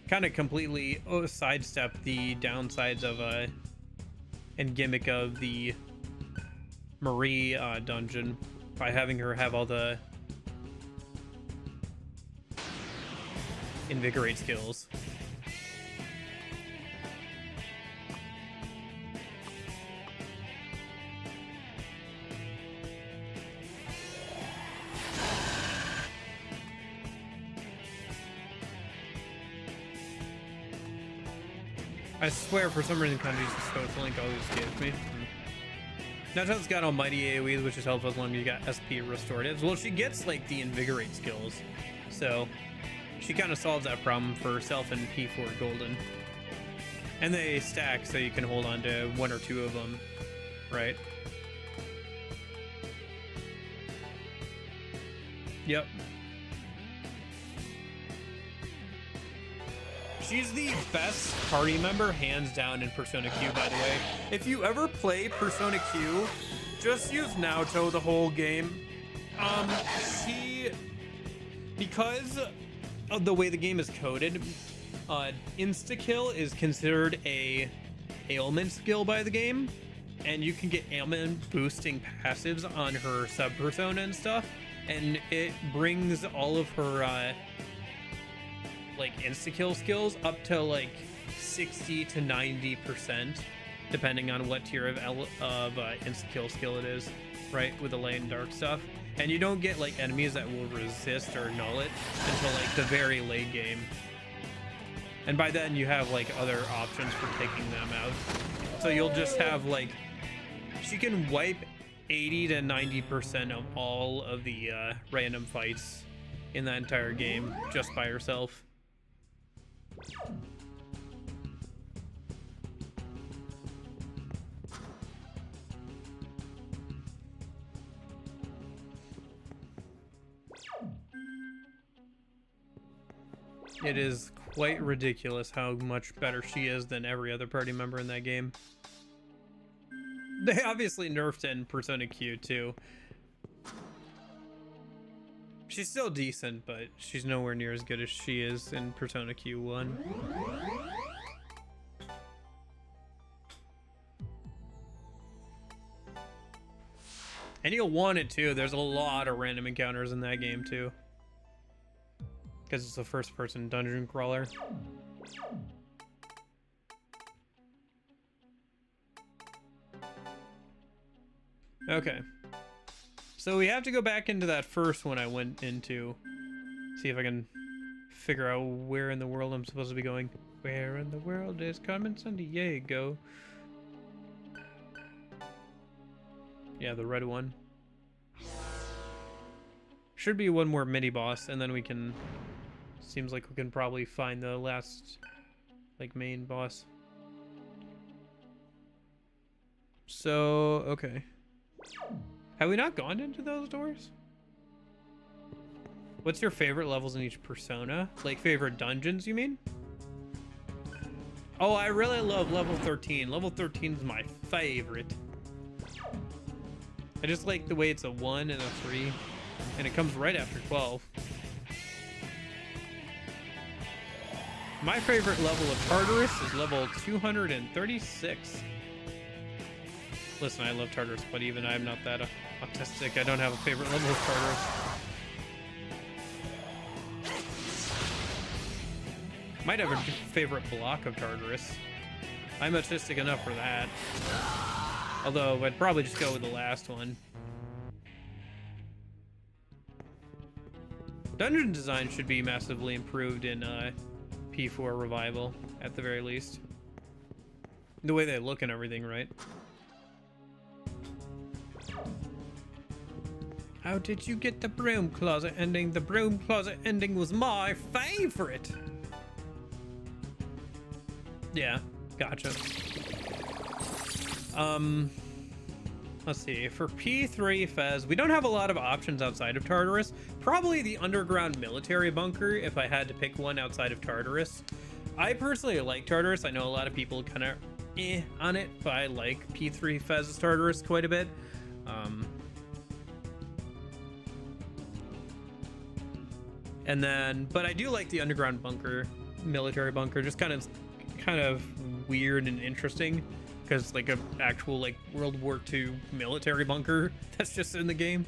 S1: kind of completely sidestep the downsides of and gimmick of the Marie dungeon by having her have all the invigorate skills. I swear, for some reason, Kanji's social link always gives me. Naoto's got almighty AoEs, which is helpful as long as you got SP restoratives. Well, she gets like the invigorate skills, so she kind of solves that problem for herself in P4 Golden. And they stack, so you can hold on to one or two of them, right? Yep. She's the best party member, hands down, in Persona Q, by the way. If you ever play Persona Q, just use Naoto the whole game. She because of the way the game is coded, insta-kill is considered a ailment skill by the game, and you can get ailment boosting passives on her sub-persona and stuff, and it brings all of her like insta-kill skills up to like 60 to 90%, depending on what tier of insta-kill skill it is, right, with the light and dark stuff. And you don't get like enemies that will resist or null it until like the very late game. And by then you have like other options for taking them out. So you'll just have like, she can wipe 80 to 90% of all of the random fights in that entire game just by herself. It is quite ridiculous how much better she is than every other party member in that game. They obviously nerfed in Persona Q too. She's still decent, but she's nowhere near as good as she is in Persona Q1. And you'll want it too. There's a lot of random encounters in that game too, because it's a first-person dungeon crawler. Okay. So we have to go back into that first one I went into. See if I can figure out where in the world I'm supposed to be going. Where in the world is Carmen Sandiego? Yeah, the red one. Should be one more mini-boss, and then we can... Seems like we can probably find the last, like, main boss. So, okay. Have we not gone into those doors? What's your favorite levels in each Persona? Like, favorite dungeons, you mean? Oh, I really love level 13. Level 13 is my favorite. I just like the way it's a 1 and a 3, and it comes right after 12. My favorite level of Tartarus is level 236. Listen, I love Tartarus, but even I'm not that autistic. I don't have a favorite level of Tartarus. Might have a favorite block of Tartarus. I'm autistic enough for that. Although, I'd probably just go with the last one. Dungeon design should be massively improved in P4 Revival, at the very least. The way they look and everything, right? How did you get the broom closet ending? The broom closet ending was my favorite. Yeah, gotcha. Let's see, for P3 Fez, we don't have a lot of options outside of Tartarus. Probably the underground military bunker if I had to pick one outside of Tartarus. I personally like Tartarus. I know a lot of people kind of on it, but I like P3 Fez's Tartarus quite a bit. And then, but I do like the underground bunker, military bunker, just kind of weird and interesting. Because like an actual like World War II military bunker that's just in the game.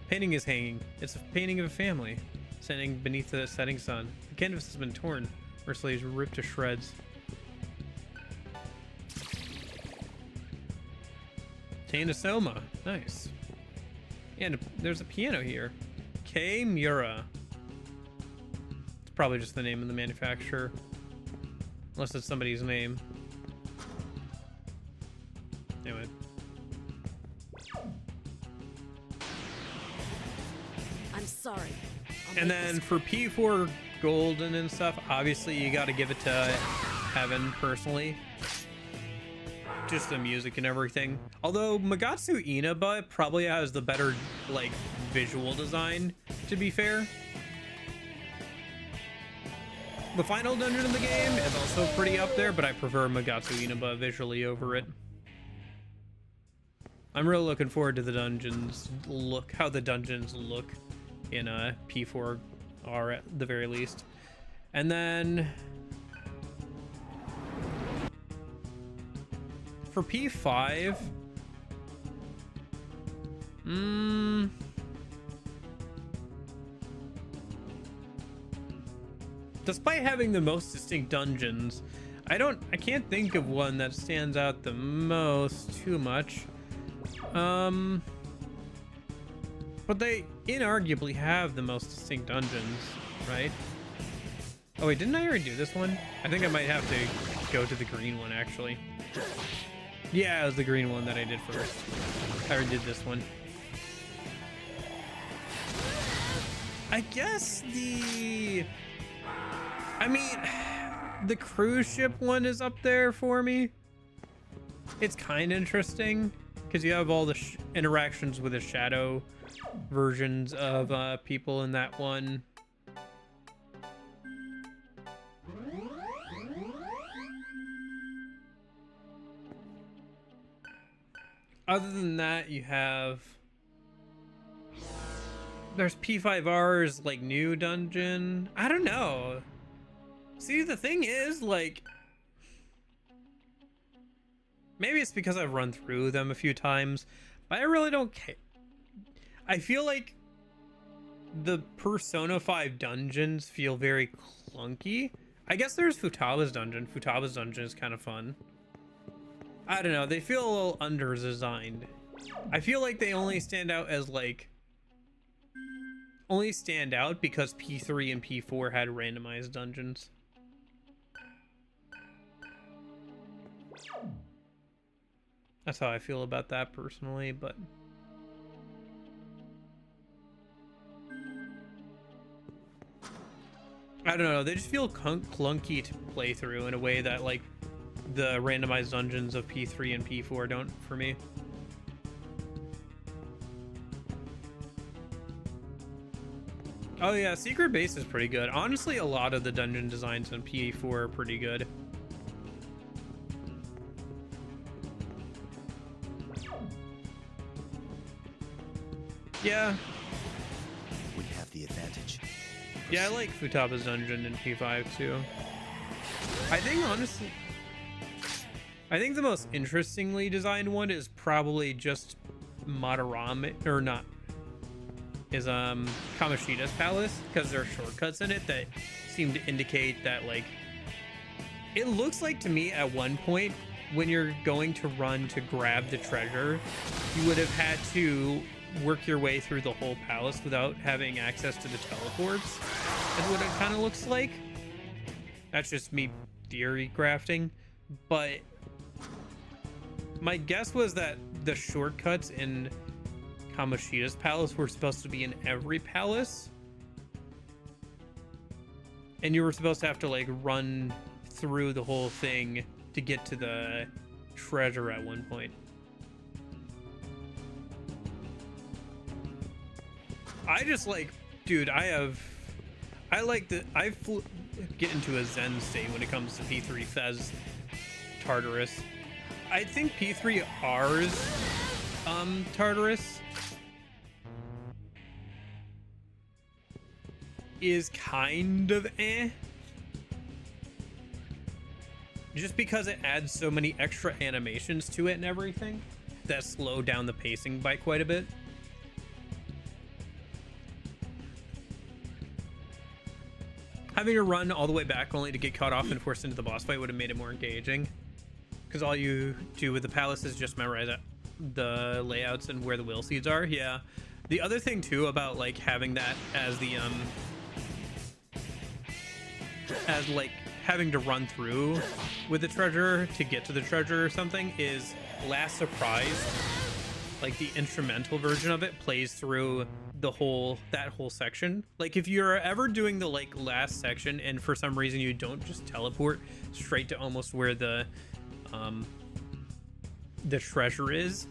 S1: Painting is hanging. It's a painting of a family standing beneath the setting sun. The canvas has been torn, mercilessly ripped to shreds. Tainted, nice. And there's a piano here. K Mura. It's probably just the name of the manufacturer, unless it's somebody's name. Anyway.
S4: I'm sorry.
S1: And then for P4 Golden and stuff, obviously you got to give it to Heaven personally. Just the music and everything. Although Magatsu Inaba probably has the better like visual design, to be fair. The final dungeon in the game is also pretty up there, but I prefer Magatsu Inaba visually over it. I'm really looking forward to the dungeons look, how the dungeons look in P4 are at the very least. And then for P5, despite having the most distinct dungeons, I can't think of one that stands out the most too much. But they inarguably have the most distinct dungeons, right? Oh wait, didn't I already do this one? I think I might have to go to the green one actually. Yeah, it was the green one that I did first. I already did this one. I guess the cruise ship one is up there for me. It's kind of interesting because you have all the interactions with the shadow versions of people in that one. Other than that, there's P5R's like new dungeon. I don't know. See, the thing is, like, maybe it's because I've run through them a few times, but I really don't care. I feel like the Persona 5 dungeons feel very clunky. I guess there's Futaba's dungeon. Futaba's dungeon is kind of fun. I don't know. They feel a little under-designed. I feel like they only stand out because P3 and P4 had randomized dungeons. That's how I feel about that personally, but I don't know. They just feel clunky to play through in a way that like the randomized dungeons of P3 and P4 don't for me. Oh yeah, Secret Base is pretty good. Honestly, a lot of the dungeon designs in P4 are pretty good. Yeah.
S2: We have the advantage.
S1: Yeah, I like Futaba's dungeon in P5 too. I think the most interestingly designed one is probably just Madarame, or not, is Kamoshida's Palace, because there are shortcuts in it that seem to indicate that, like, it looks like to me at one point when you're going to run to grab the treasure, you would have had to work your way through the whole palace without having access to the teleports. That's what it kind of looks like. That's just me theory crafting, but my guess was that the shortcuts in Kamoshida's Palace were supposed to be in every palace, and you were supposed to have to like run through the whole thing to get to the treasure at one point. I just like, dude, I get into a zen state when it comes to P3 Fez Tartarus. I think P3R's Tartarus is kind of just because it adds so many extra animations to it and everything that slow down the pacing by quite a bit. Having to run all the way back only to get caught off and forced into the boss fight would have made it more engaging, because all you do with the palace is just memorize the layouts and where the will seeds are. Yeah. The other thing too about like having that as the as like having to run through with the treasure to get to the treasure or something is Last Surprise. Like the instrumental version of it plays through that whole section. Like if you're ever doing the like last section and for some reason you don't just teleport straight to almost where the treasure is,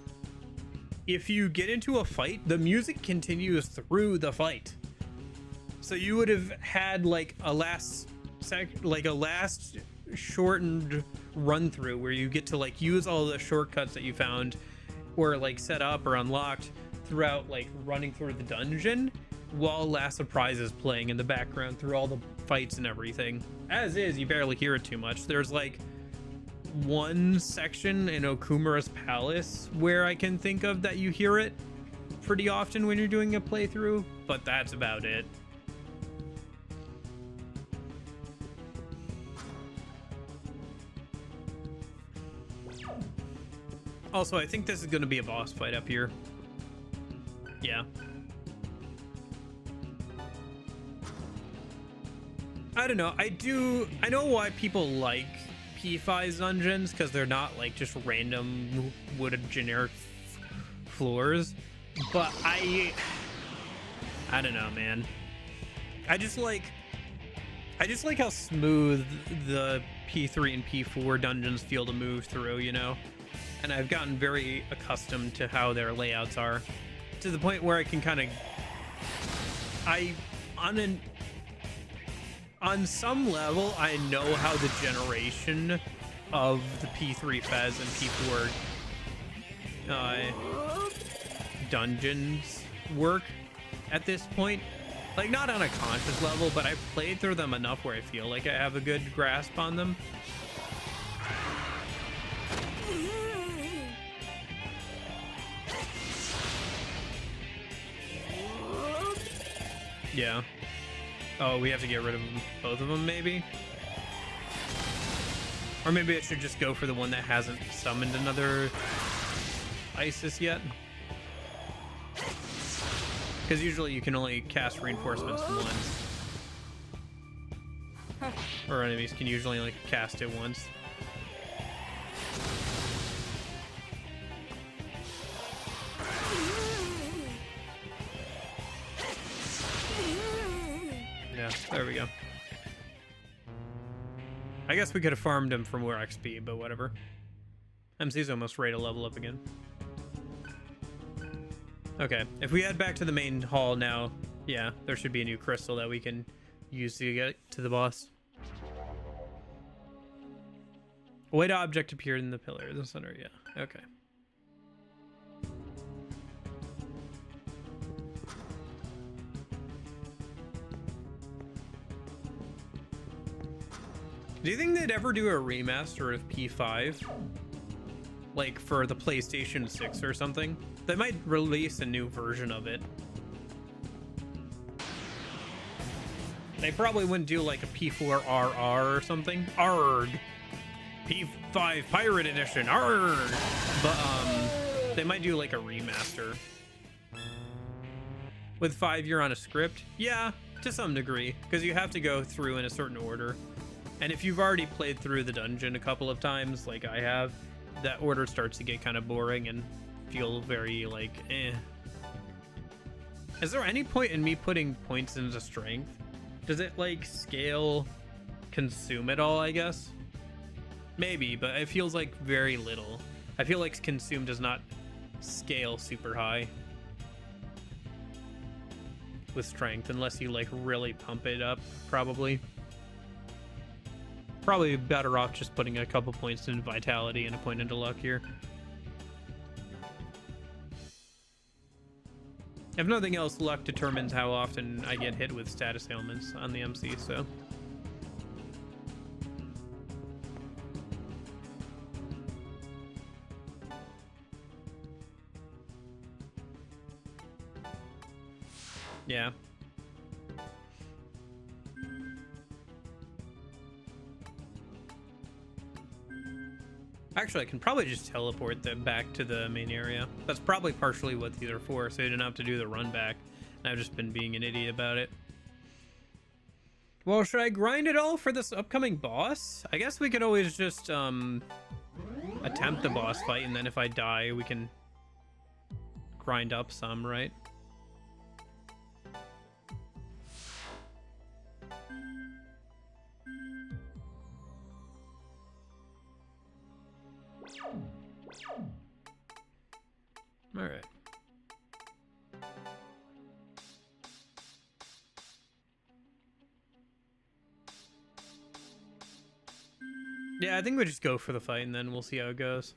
S1: if you get into a fight, the music continues through the fight. So you would have had like a last shortened run through where you get to like use all the shortcuts that you found or like set up or unlocked throughout like running through the dungeon, while Last Surprise is playing in the background through all the fights and everything. As is, you barely hear it too much. There's like one section in Okumura's palace where I can think of that you hear it pretty often when you're doing a playthrough, but that's about it. Also, I think this is going to be a boss fight up here. Yeah. I don't know. I know why people like P5's dungeons, because they're not like just random wooded generic floors. But I don't know, man. I just like how smooth the P3 and P4 dungeons feel to move through, you know? And I've gotten very accustomed to how their layouts are, to the point where I can kind of, on some level, I know how the generation of the P3 Fez and P4 dungeons work at this point. Like, not on a conscious level, but I've played through them enough where I feel like I have a good grasp on them. Yeah. Oh, we have to get rid of them, both of them, maybe? Or maybe I should just go for the one that hasn't summoned another Isis yet. Because usually you can only cast reinforcements once. Or enemies can usually only cast it once. Yeah, there we go. I guess we could have farmed him for more XP, but whatever. MC's almost ready to level up again. Okay, if we head back to the main hall now, yeah, there should be a new crystal that we can use to get to the boss. A white object appeared in the pillar in the center, yeah, okay. Do you think they'd ever do a remaster of P5? Like for the PlayStation 6 or something? They might release a new version of it. They probably wouldn't do like a P4RR or something. ARG! P5 Pirate Edition, ARG! But they might do like a remaster. With 5 you're on a script? Yeah, to some degree, because you have to go through in a certain order. And if you've already played through the dungeon a couple of times, like I have, that order starts to get kind of boring and feel very, like, eh. Is there any point in me putting points into strength? Does it, like, scale consume at all, I guess? Maybe, but it feels like very little. I feel like consume does not scale super high with strength, unless you, like, really pump it up, probably. Probably better off just putting a couple points in vitality and a point into luck here. If nothing else, luck determines how often I get hit with status ailments on the MC, so. Yeah. Actually, I can probably just teleport them back to the main area. That's probably partially what these are for, so you don't have to do the run back. And I've just been being an idiot about it. Well, should I grind it all for this upcoming boss? I guess we could always just attempt the boss fight, and then if I die, we can grind up some, right? All right. Yeah, I think we just go for the fight and then we'll see how it goes.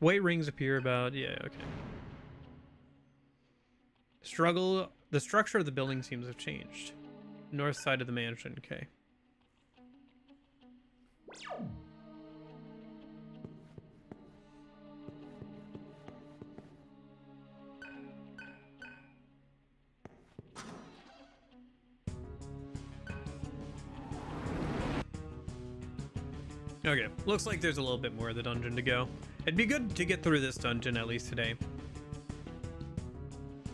S1: White rings appear about... Yeah, okay. The structure of the building seems to have changed. North side of the mansion, okay. Okay, looks like there's a little bit more of the dungeon to go. It'd be good to get through this dungeon at least today.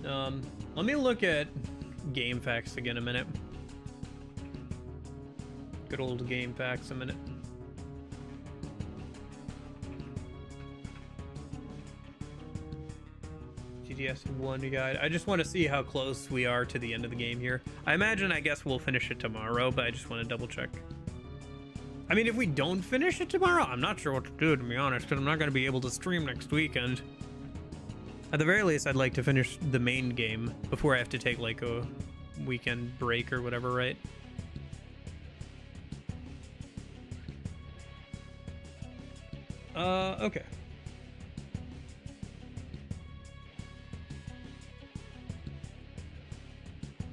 S1: Let me look at game facts again a minute. Good old game facts a minute. GTS 1 guide. I just want to see how close we are to the end of the game here. I guess we'll finish it tomorrow, but I just want to double check. I mean, if we don't finish it tomorrow, I'm not sure what to do, to be honest, because I'm not going to be able to stream next weekend. At the very least, I'd like to finish the main game before I have to take, like, a weekend break or whatever, right? Okay.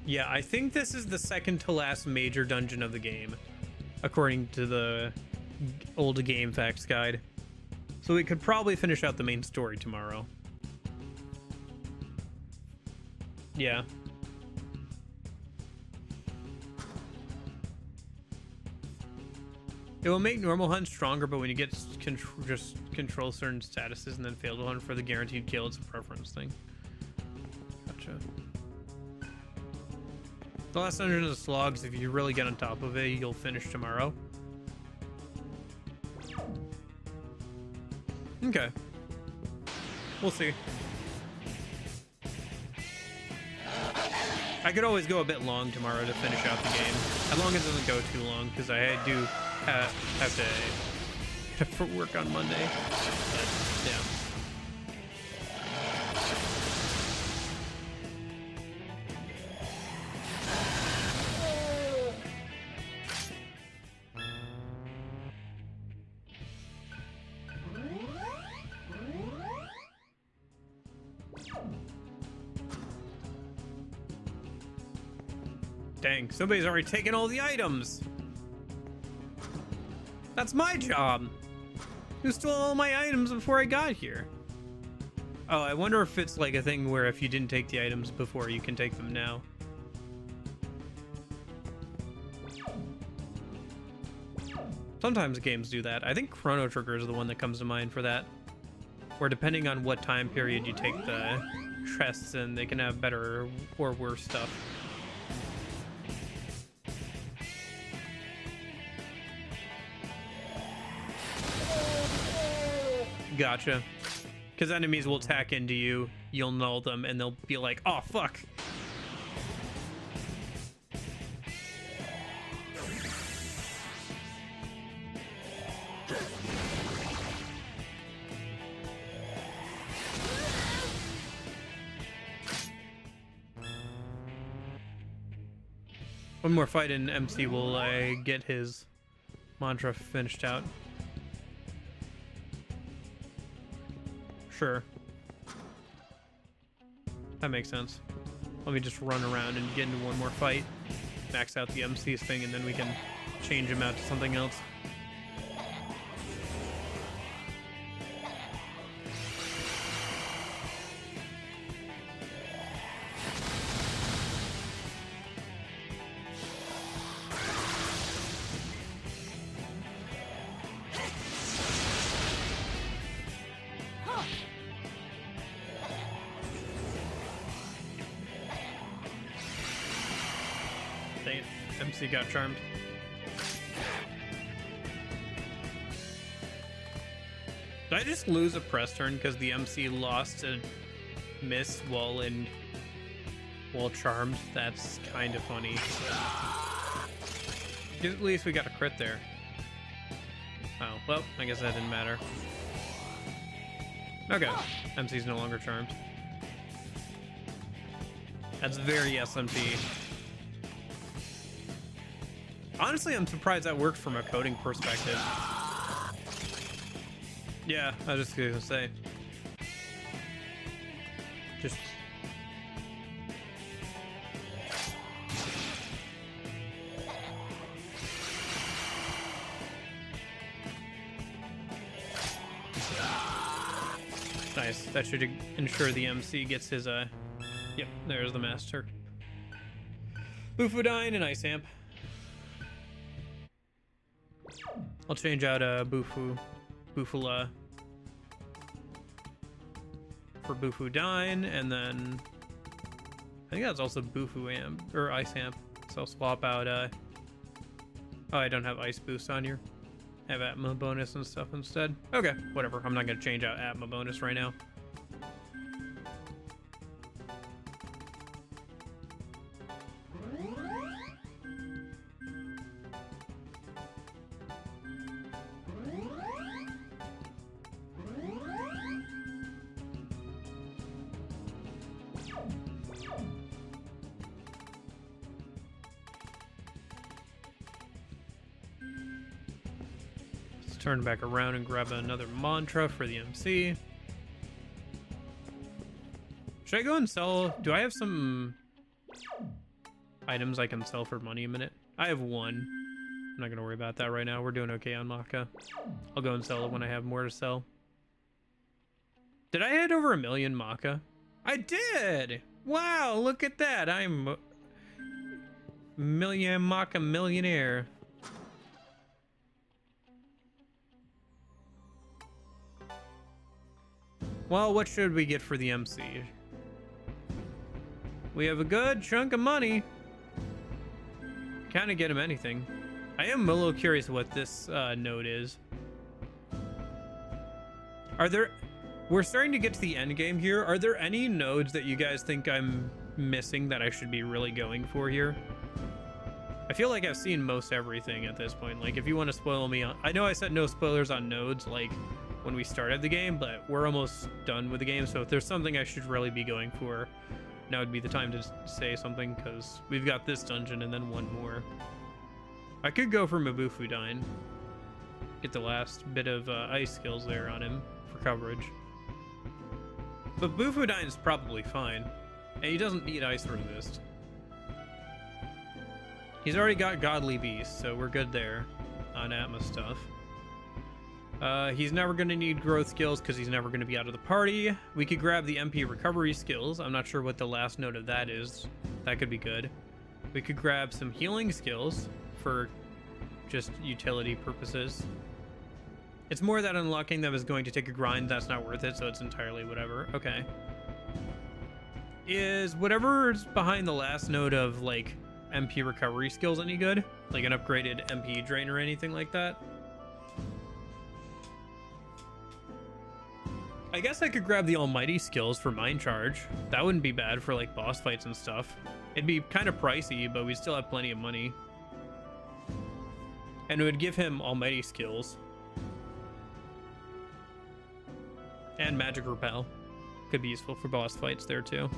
S1: Yeah, I think this is the second to last major dungeon of the game, according to the old game facts guide. So we could probably finish out the main story tomorrow. Yeah. It will make normal hunts stronger, but when you get just control certain statuses and then fail to hunt for the guaranteed kill, it's a preference thing. Gotcha. The last dungeon is slogs. If you really get on top of it, you'll finish tomorrow. Okay. We'll see. I could always go a bit long tomorrow to finish out the game, as long as it doesn't go too long, because I do have to work on Monday. But, yeah. Dang, somebody's already taken all the items. That's my job. Who stole all my items before I got here? Oh, I wonder if it's like a thing where if you didn't take the items before, you can take them now. Sometimes games do that. I think Chrono Trigger is the one that comes to mind for that. Where depending on what time period you take the chests in, they can have better or worse stuff. Gotcha. Because enemies will attack into you, you'll null them, and they'll be like, oh, fuck. One more fight and MC will get his mantra finished out. Sure. That makes sense. Let me just run around and get into one more fight. Max out the MC's thing, and then we can change him out to something else. MC got charmed. Did I just lose a press turn because the MC lost a miss while charmed? That's kind of funny. At least we got a crit there. Oh, well, I guess that didn't matter. Okay, MC's no longer charmed. That's very SMT. Honestly, I'm surprised that worked from a coding perspective. Yeah, I was just gonna say. Just nice. That should ensure the MC gets his yep, there's the master. Bufudine and Ice Amp. I'll change out Bufula for Bufudine, and then I think that's also Bufu Amp or Ice Amp. So I'll swap out oh, I don't have Ice Boost on here. I have Atma bonus and stuff instead. Okay, whatever. I'm not gonna change out Atma bonus right now. Turn back around and grab another mantra for the MC. Should I go and sell? Do I have some items I can sell for money a minute? I have one. I'm not gonna worry about that right now. We're doing okay on Maka. I'll go and sell it when I have more to sell. Did I hit over 1 million Maka? I did! Wow, look at that. I'm million Maka millionaire. Well, what should we get for the MC? We have a good chunk of money. Kind of get him anything. I am a little curious what this node is. Are there... We're starting to get to the end game here. Are there any nodes that you guys think I'm missing that I should be really going for here? I feel like I've seen most everything at this point. Like, if you want to spoil me on... I know I said no spoilers on nodes, like, when we started the game, but we're almost done with the game, so if there's something I should really be going for, now would be the time to say something, because we've got this dungeon and then one more. I could go for Mabufudine. Get the last bit of ice skills there on him for coverage. But Bufudine's probably fine, and he doesn't need ice resist. He's already got Godly Beast, so we're good there on Atma stuff. He's never going to need growth skills because he's never going to be out of the party. We could grab the MP recovery skills. I'm not sure what the last note of that is. That could be good. We could grab some healing skills for just utility purposes. It's more that unlocking them is going to take a grind. That's not worth it, so it's entirely whatever. Okay. Is whatever's behind the last note of, like, MP recovery skills any good? Like an upgraded MP drain or anything like that? I guess I could grab the Almighty skills for Mind Charge. That wouldn't be bad for, like, boss fights and stuff. It'd be kind of pricey, but we'd still have plenty of money. And it would give him Almighty skills. And Magic Repel. Could be useful for boss fights there, too.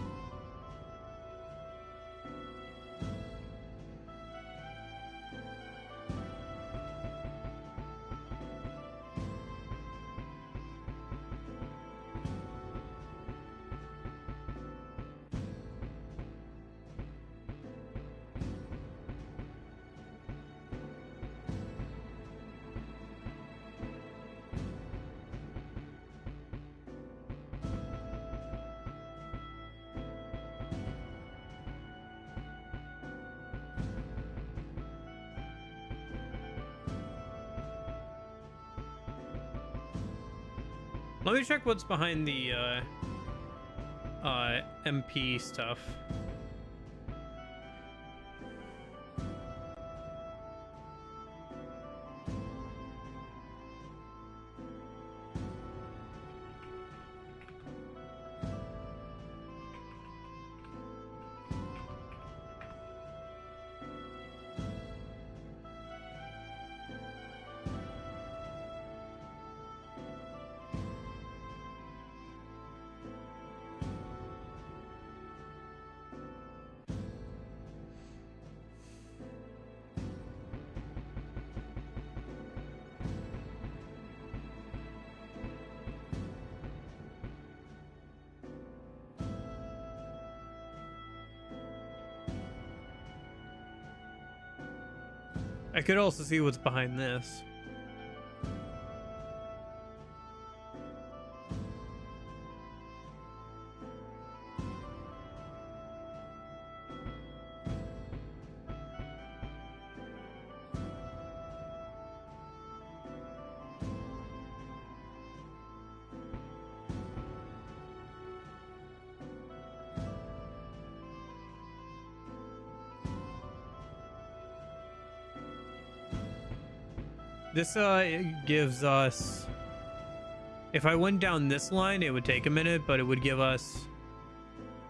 S1: Let me check what's behind the MP stuff. I could also see what's behind this. This it gives us, if I went down this line, it would take a minute, but it would give us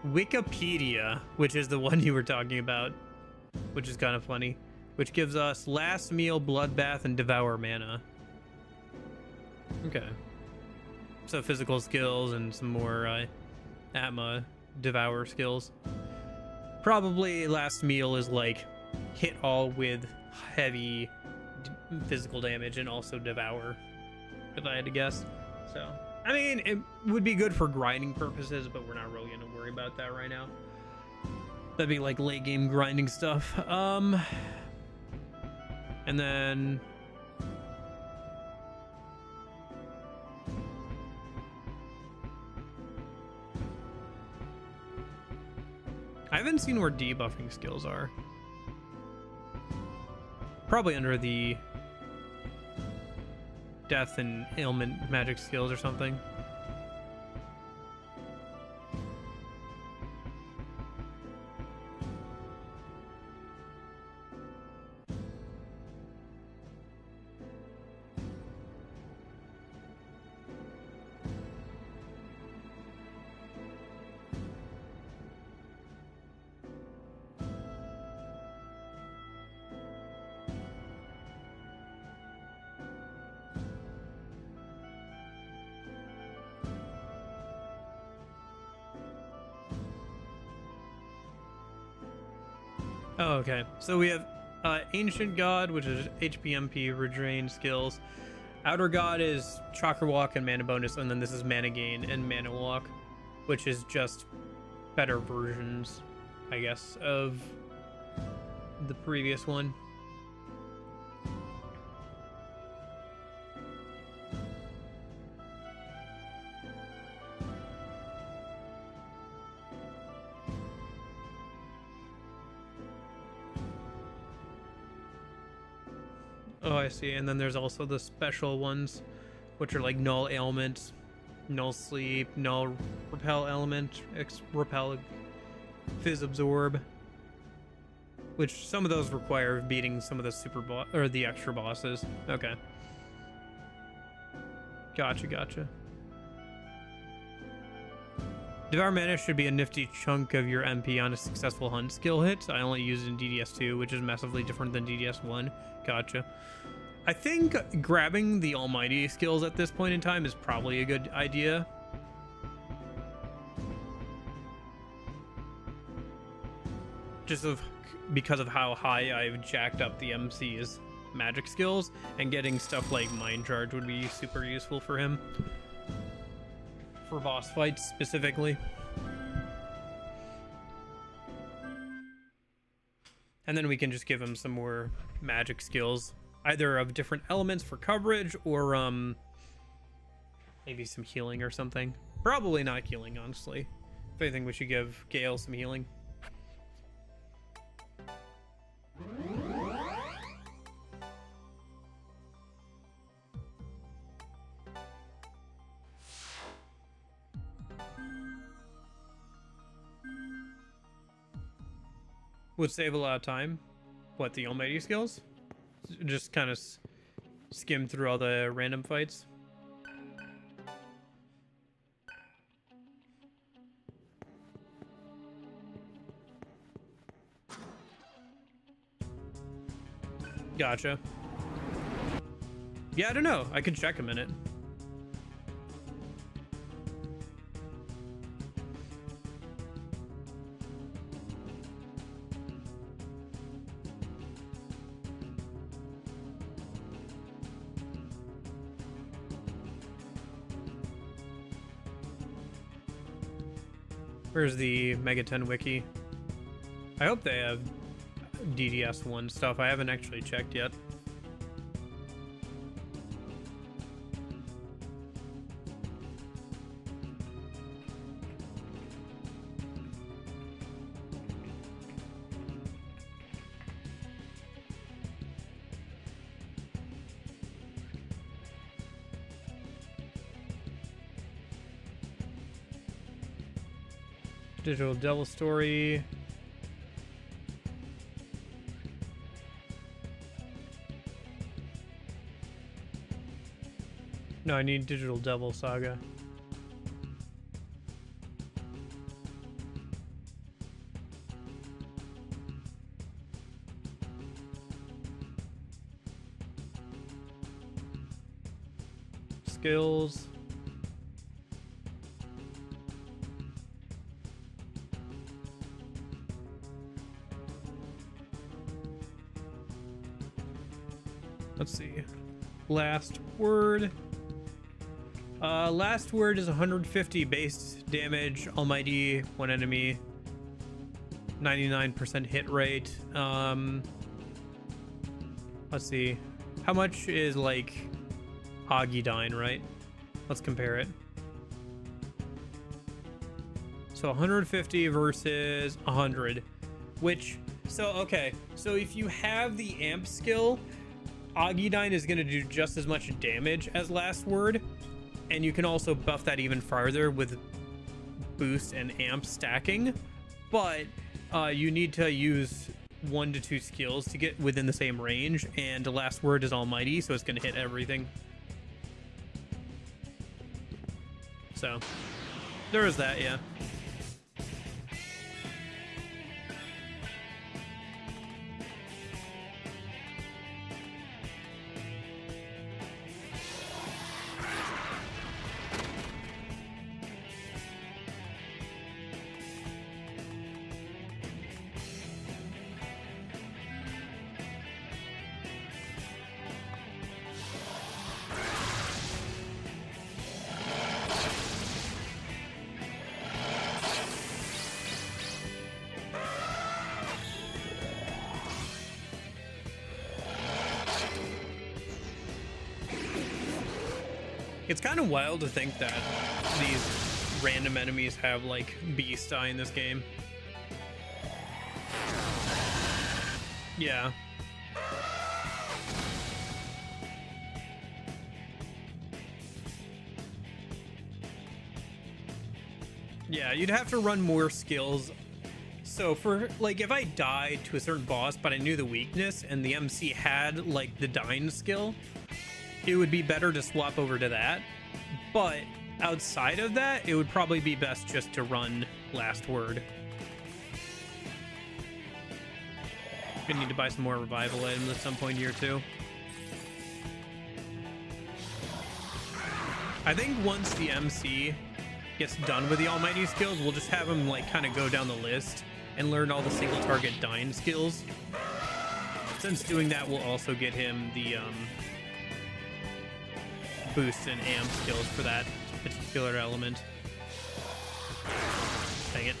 S1: Wikipedia, which is the one you were talking about, which is kind of funny, which gives us last meal, bloodbath, and devour mana. Okay. So physical skills and some more Atma devour skills. Probably last meal is like hit all with heavy physical damage and also devour, if I had to guess. So I mean, it would be good for grinding purposes, but we're not really gonna worry about that right now. That'd be like late game grinding stuff. And then I haven't seen where debuffing skills are. Probably under the death and ailment magic skills or something. Oh, okay. So we have Ancient God, which is HPMP, Redrain skills. Outer God is Chakra Walk and Mana Bonus, and then this is Mana Gain and Mana Walk, which is just better versions, I guess, of the previous one. Oh, I see. And then there's also the special ones, which are like Null Ailment, Null Sleep, Null Repel Element, Repel Fizz Absorb, which some of those require beating some of the super boss or the extra bosses. Okay. Gotcha. Devour Mana should be a nifty chunk of your MP on a successful hunt skill hit. I only use it in DDS2, which is massively different than DDS1. Gotcha. I think grabbing the Almighty skills at this point in time is probably a good idea. Just because of how high I've jacked up the MC's magic skills, and getting stuff like Mind Charge would be super useful for him. For boss fights specifically. And then we can just give him some more magic skills, either of different elements for coverage or maybe some healing or something. Probably not healing, honestly. If anything, we should give Gale some healing. Would save a lot of time. What, the Almighty skills? Just kind of skim through all the random fights. Gotcha. Yeah, I don't know. I could check a minute. Where's the Mega 10 wiki? I hope they have DDS1 stuff. I haven't actually checked yet. Digital Devil Story. No, I need Digital Devil Saga. Skills. Let's see. Last word. Last word is 150 base damage, almighty, one enemy, 99% hit rate. Let's see. How much is like Agidine, right? Let's compare it. So 150 versus 100, which, so okay. So if you have the amp skill, Agidine is going to do just as much damage as last word, and you can also buff that even farther with boost and amp stacking, but you need to use 1 to 2 skills to get within the same range, and the last word is almighty, so it's going to hit everything. So there is that. Yeah. It's kind of wild to think that these random enemies have like beast eye in this game. Yeah. Yeah, you'd have to run more skills. So for like, if I died to a certain boss, but I knew the weakness and the MC had like the dying skill, it would be better to swap over to that. But outside of that, it would probably be best just to run last word. Gonna need to buy some more revival items at some point here too. I think once the MC gets done with the almighty skills, we'll just have him like kind of go down the list and learn all the single target dying skills. Since doing that will also get him the boost and amp skills for that particular element. Dang it.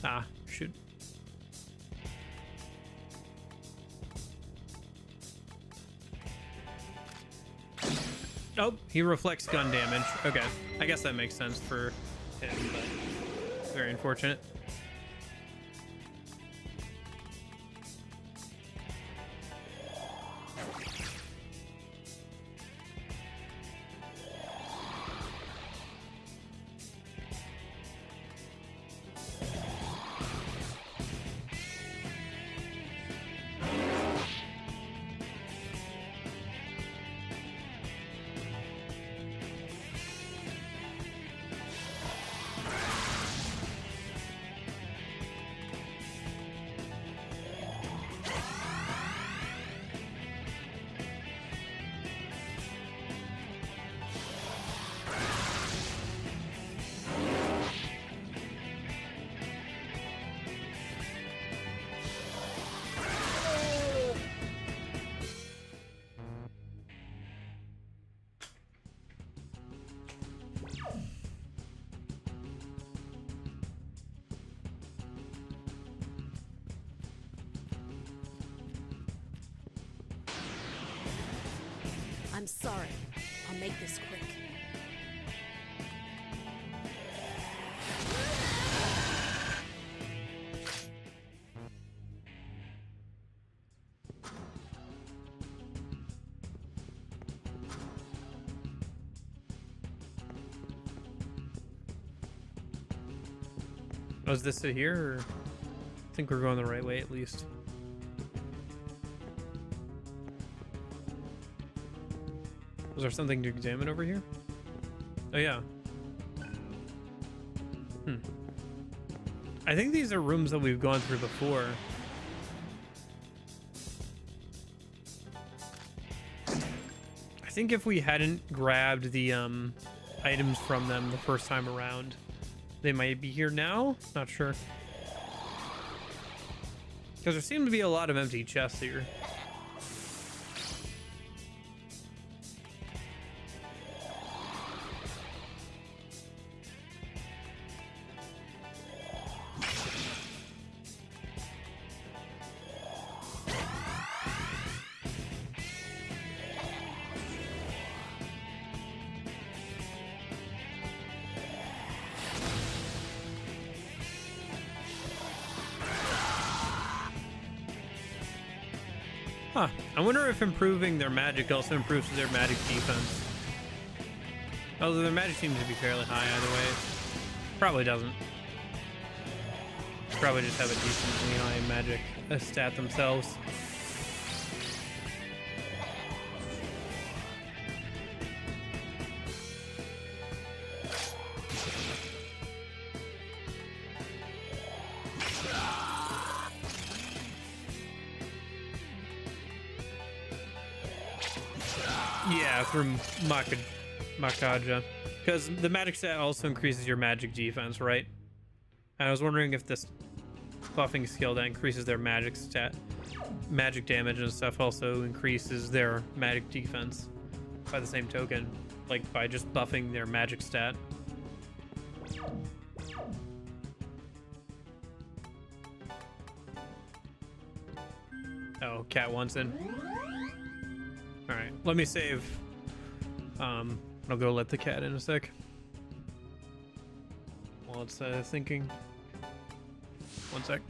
S1: Ah, shoot. Oh, he reflects gun damage. Okay, I guess that makes sense for him, but very unfortunate.
S4: I'm sorry. I'll make this quick.
S1: Oh, is this it here? Or... I think we're going the right way at least. Was there something to examine over here? Oh yeah. I think these are rooms that we've gone through before. I think if we hadn't grabbed the items from them the first time around, they might be here now. Not sure. Because there seem to be a lot of empty chests here. Huh. I wonder if improving their magic also improves their magic defense. Although their magic seems to be fairly high either way. Probably doesn't. Probably just have a decently high magic stat themselves. Yeah, from Makaja. Because the magic stat also increases your magic defense, right? And I was wondering if this buffing skill that increases their magic stat, magic damage and stuff also increases their magic defense by the same token. Like by just buffing their magic stat. Oh, cat wants in. Alright, let me save. I'll go let the cat in a sec. While it's thinking. One sec.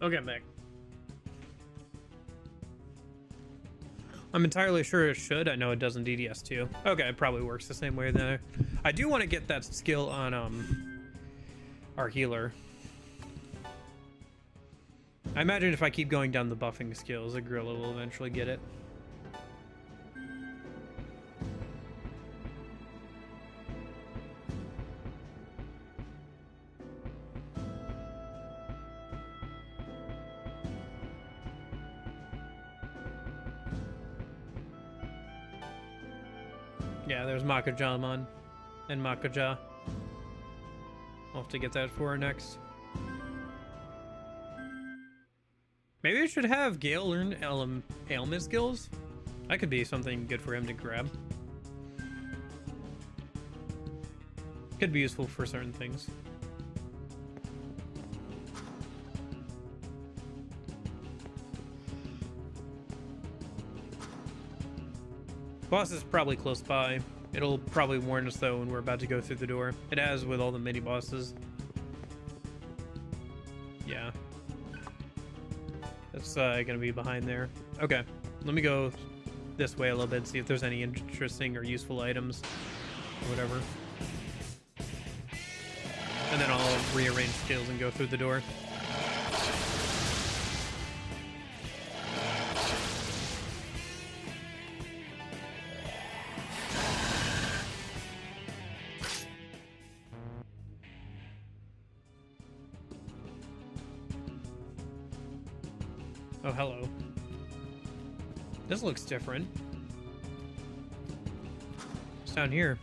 S1: Okay, I'm back. I'm entirely sure it should. I know it does in DDS too. Okay, it probably works the same way then. I do want to get that skill on our healer. I imagine if I keep going down the buffing skills, the gorilla will eventually get it. Yeah, there's Makajamon and Makaja. I'll have to get that for her next. Maybe I should have Gale learn ailment skills. That could be something good for him to grab. Could be useful for certain things. Boss is probably close by. It'll probably warn us though when we're about to go through the door. It has with all the mini bosses. Yeah. That's gonna be behind there. Okay, let me go this way a little bit, see if there's any interesting or useful items or whatever. And then I'll rearrange skills and go through the door. Oh, hello. This looks different. What's down here?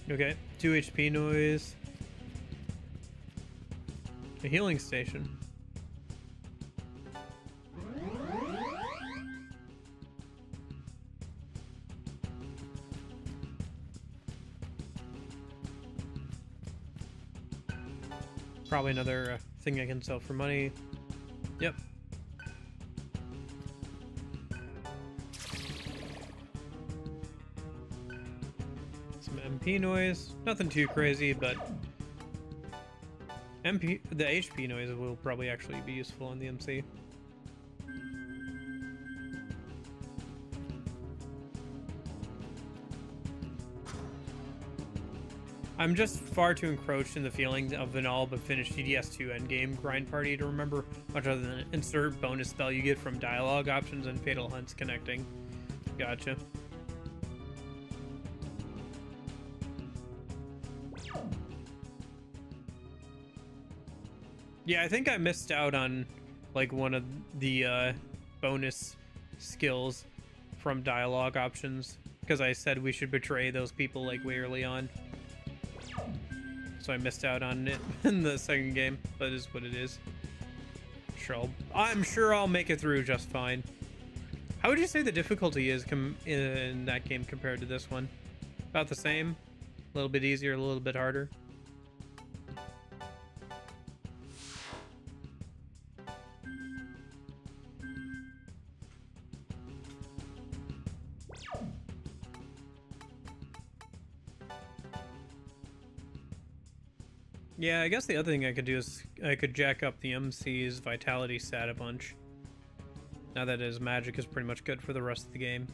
S1: Okay, 2 HP noise. A healing station. Probably another thing I can sell for money. Yep. Some MP noise. Nothing too crazy, but the HP noise will probably actually be useful on the MC. I'm just far too encroached in the feeling of an all but finished GDS2 endgame grind party to remember much other than insert bonus spell you get from dialogue options and fatal hunts connecting. Gotcha. Yeah, I think I missed out on like one of the bonus skills from dialogue options because I said we should betray those people like way early on. So I missed out on it in the second game, but it is what it is. I'm sure I'll make it through just fine. How would you say the difficulty is in that game compared to this one? About the same? A little bit easier, a little bit harder? Yeah, I guess the other thing I could do is I could jack up the MC's vitality stat a bunch. Now that his magic is pretty much good for the rest of the game.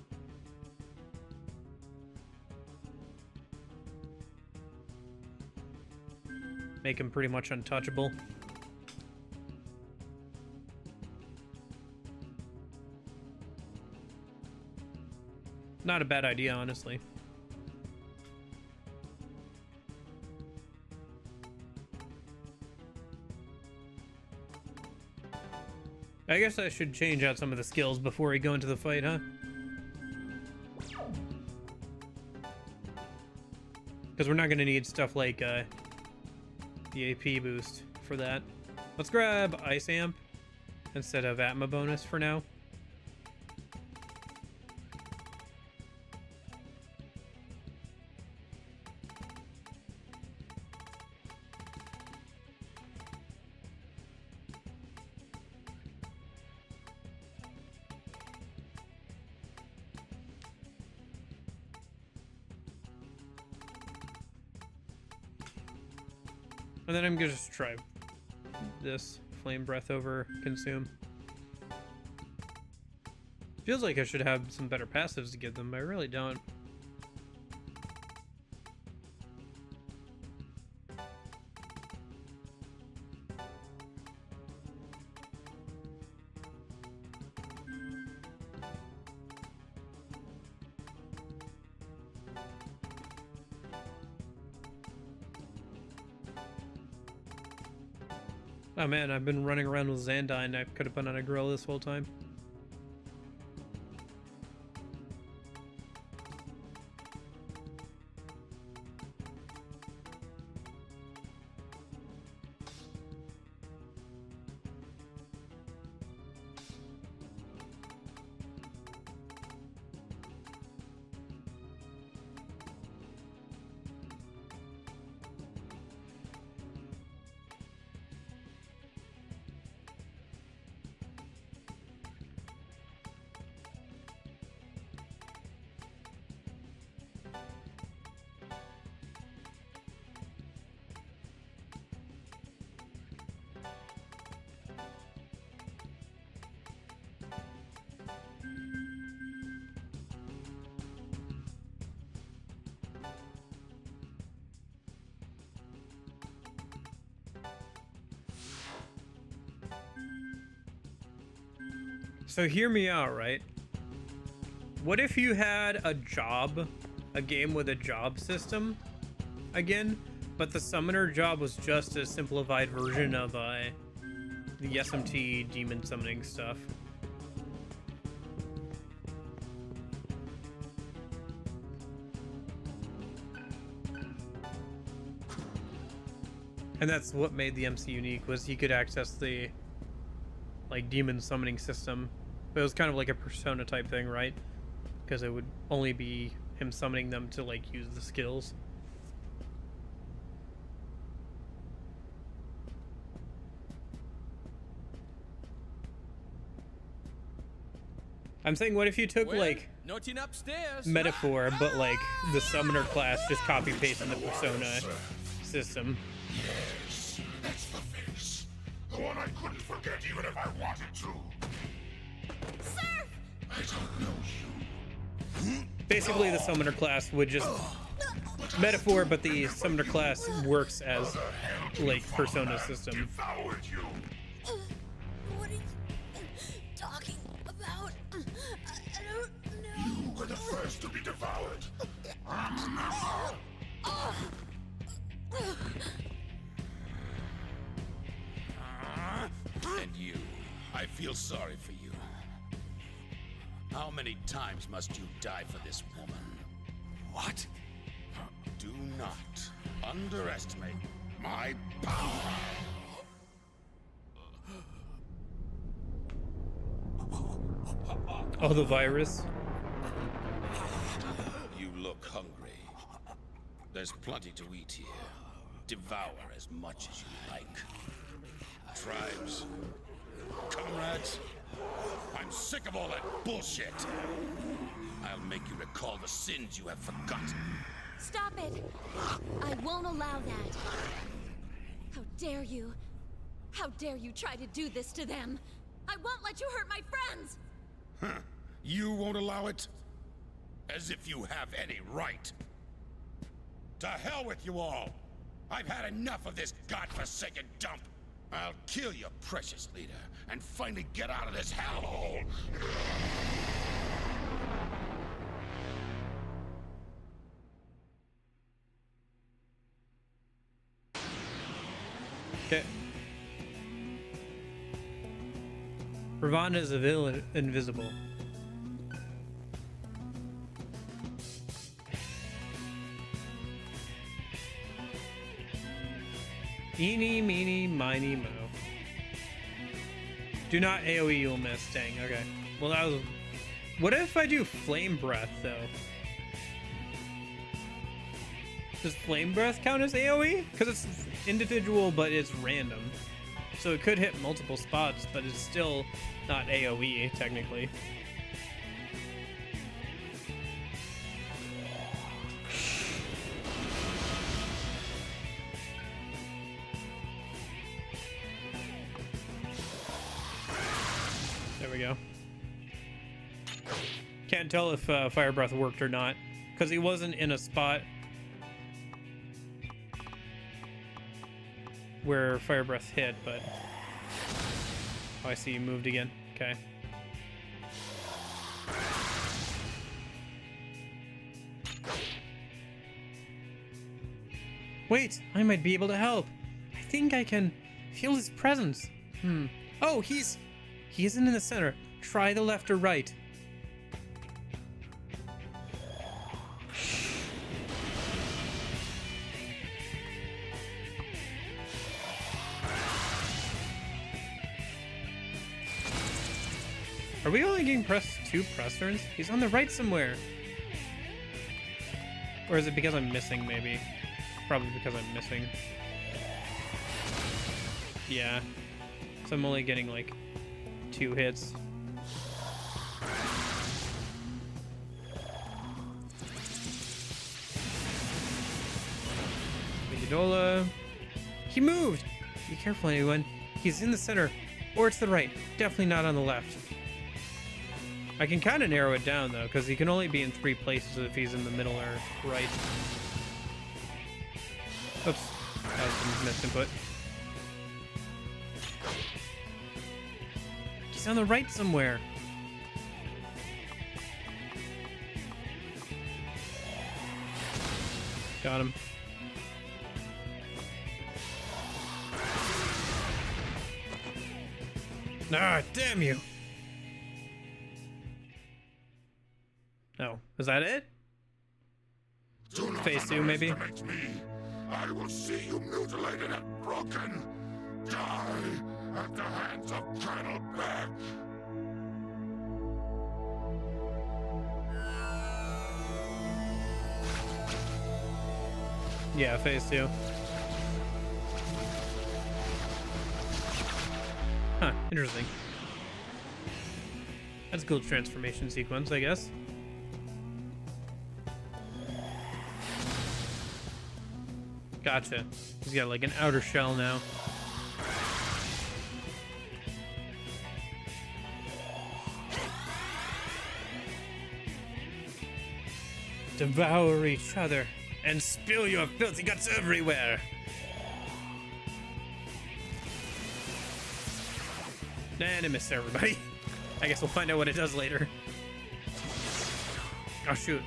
S1: Make him pretty much untouchable. Not a bad idea, honestly. I guess I should change out some of the skills before we go into the fight, huh? Because we're not going to need stuff like the AP boost for that. Let's grab Ice Amp instead of Atma bonus for now. And then I'm gonna just try this Flame Breath over Consume. Feels like I should have some better passives to give them, but I really don't. Oh man, I've been running around with Zandai and I could have been on a grill this whole time. So hear me out, right? What if you had a game with a job system again, but the summoner job was just a simplified version of the SMT demon summoning stuff? And that's what made the MC unique, was he could access the like demon summoning system. But it was kind of like a Persona type thing, right? Because it would only be him summoning them to like use the skills. I'm saying, what if you took like
S9: nothing upstairs.
S1: Metaphor, but like the summoner class just copy paste in the Persona system?
S6: Yes, that's the face. The one I couldn't forget even if I wanted to.
S5: Sir!
S6: I don't know you.
S1: Basically, the summoner class would just Metaphor, but the summoner class works as like Persona system.
S6: Devoured you.
S4: What are you talking about? I don't know.
S6: You were the first to be devoured.
S10: And you, I feel sorry for you. How many times must you die for this woman?
S9: What?
S10: Do not underestimate my power.
S1: Oh, the virus.
S10: You look hungry. There's plenty to eat here. Devour as much as you like. Tribes, comrades, I'm sick of all that bullshit. I'll make you recall the sins you have forgotten.
S5: Stop it! I won't allow that. How dare you? How dare you try to do this to them? I won't let you hurt my friends!
S10: Huh. You won't allow it? As if you have any right. To hell with you all! I've had enough of this godforsaken dump! I'll kill your precious leader and finally get out of this hellhole!
S1: Okay. Ravana is a villain invisible. Eeny, meeny, miny, mo. Do not AoE, you'll miss. Dang, okay. Well, that was... What if I do Flame Breath, though? Does Flame Breath count as AoE? Because it's individual, but it's random. So it could hit multiple spots, but it's still not AoE, technically. There we go. Can't tell if Fire Breath worked or not, because he wasn't in a spot where Fire Breath hit, but... Oh, I see, you moved again. Okay. Wait, I might be able to help. I think I can feel his presence. Oh, he isn't in the center. Try the left or right. Are we only getting two press turns? He's on the right somewhere. Or is it because I'm missing, maybe? Probably because I'm missing. Yeah. So I'm only getting, like, 2 hits. Migidola. He moved! Be careful, anyone. He's in the center. Or it's the right. Definitely not on the left. I can kind of narrow it down, though, because he can only be in 3 places if he's in the middle or right. Oops. That was some missed input. He's on the right somewhere. Got him. Ah, damn you. Oh, is that it?
S6: Do not
S1: Phase 2, maybe?
S6: underestimate me. I will see you mutilated and broken. Die at the hands of Colonel Beck.
S1: Yeah, phase 2. Huh, interesting. That's a cool transformation sequence, I guess. Gotcha. He's got like an outer shell now. Devour each other and spill your filthy guts everywhere. And I missed everybody. I guess we'll find out what it does later. Oh shoot.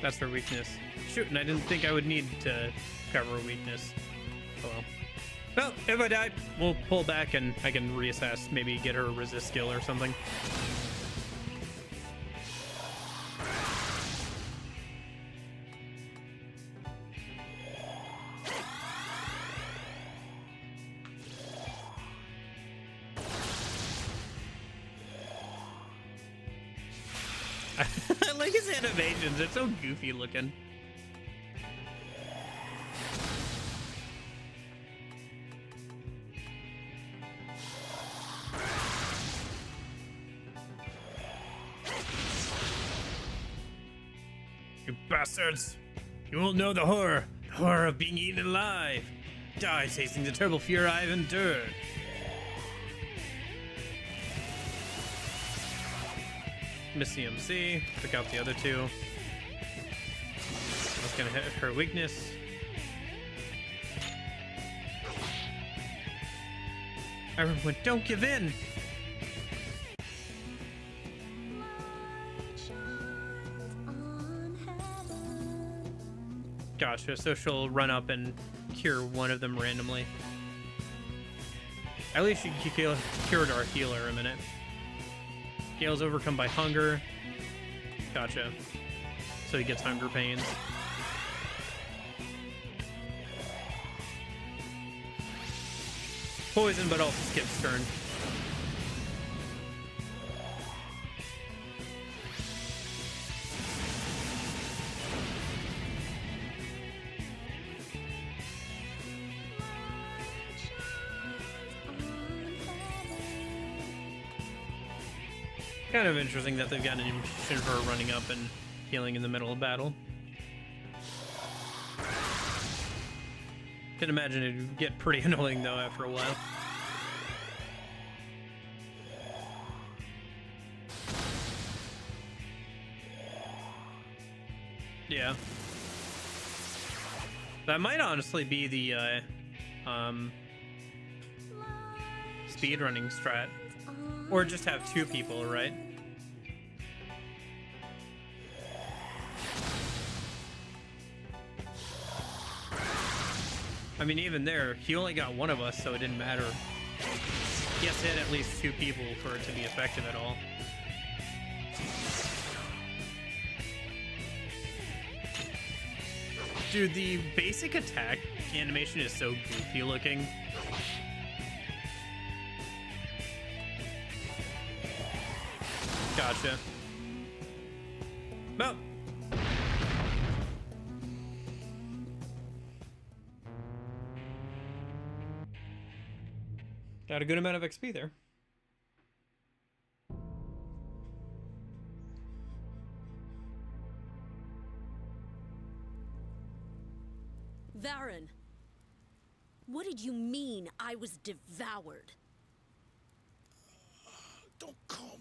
S1: That's her weakness. Shoot, and I didn't think I would need to cover a weakness. Oh well. Well, if I die, we'll pull back and I can reassess. Maybe get her a resist skill or something. I like his animations. It's so goofy looking. You bastards! You won't know the horror of being eaten alive. Die tasting the terrible fear I've endured. Miss CMC, took out the other two. That's gonna hit her weakness. Everyone, don't give in! Gotcha, so she'll run up and cure one of them randomly. At least she cured our healer a minute. Gale's overcome by hunger. Gotcha. So he gets hunger pains. Poison, but also skips turn. Kind of interesting that they've got an animation for her running up and healing in the middle of battle. Can imagine it'd get pretty annoying though after a while. Yeah. That might honestly be the speedrunning strat. Or just have two people, right? I mean, even there, he only got one of us, so it didn't matter. He has to hit at least two people for it to be effective at all. Dude, the basic attack animation is so goofy looking. Gotcha. Well. Got a good amount of XP there.
S4: Varen, what did you mean I was devoured?
S10: Don't call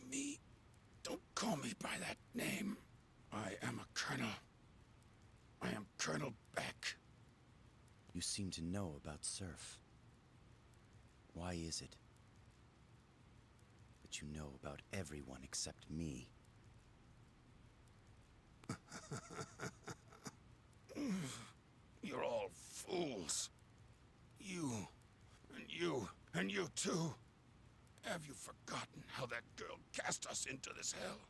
S10: me by that name. I am a colonel. I am Colonel Beck.
S2: You seem to know about Surf. Why is it that you know about everyone except me?
S6: You're all fools. You, and you, and you too. Have you forgotten how that girl cast us into this hell?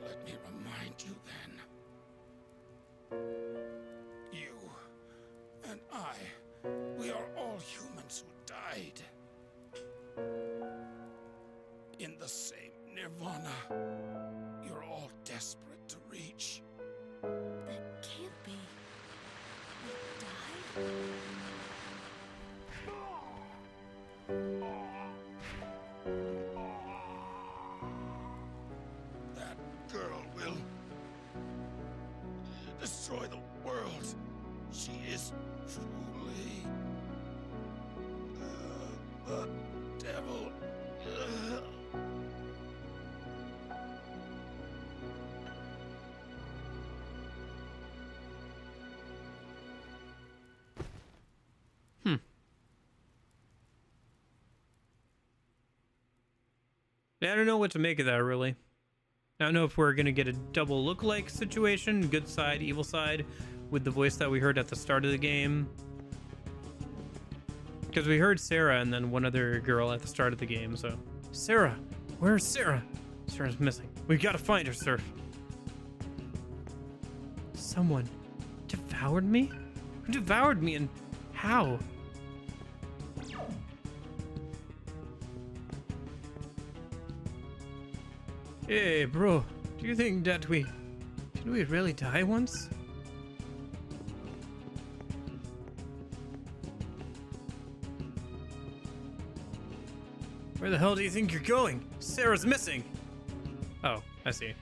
S6: Let me remind you then. You and I, we are all humans who died. In the same nirvana you're all desperate to reach.
S4: That can't be. We died?
S6: That girl will destroy the world. She is truly the devil.
S1: Yeah, I don't know what to make of that, really. I don't know if we're going to get a double look-alike situation, good side, evil side, with the voice that we heard at the start of the game. Because we heard Sarah and then one other girl at the start of the game, so... Sarah! Where's Sarah? Sarah's missing. We gotta find her, sir. Someone devoured me? Who devoured me and how? Hey, bro, do you think that did we really die once? Where the hell do you think you're going? Sarah's missing. Oh, I see.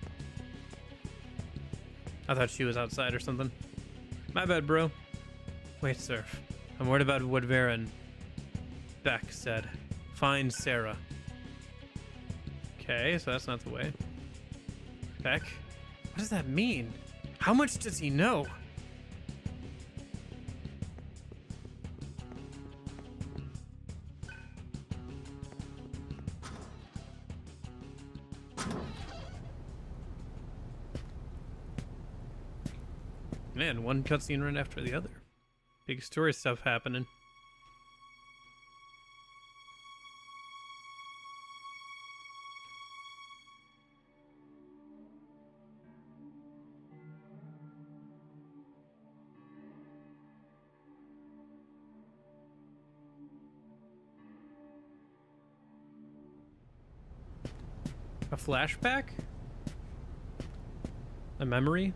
S1: I thought she was outside or something. My bad, bro. Wait, sir. I'm worried about what Vera and Beck said. Find Sarah. Okay, so that's not the way. Beck? What does that mean? How much does he know? Man, one cutscene right after the other. Big story stuff happening. A flashback? A memory?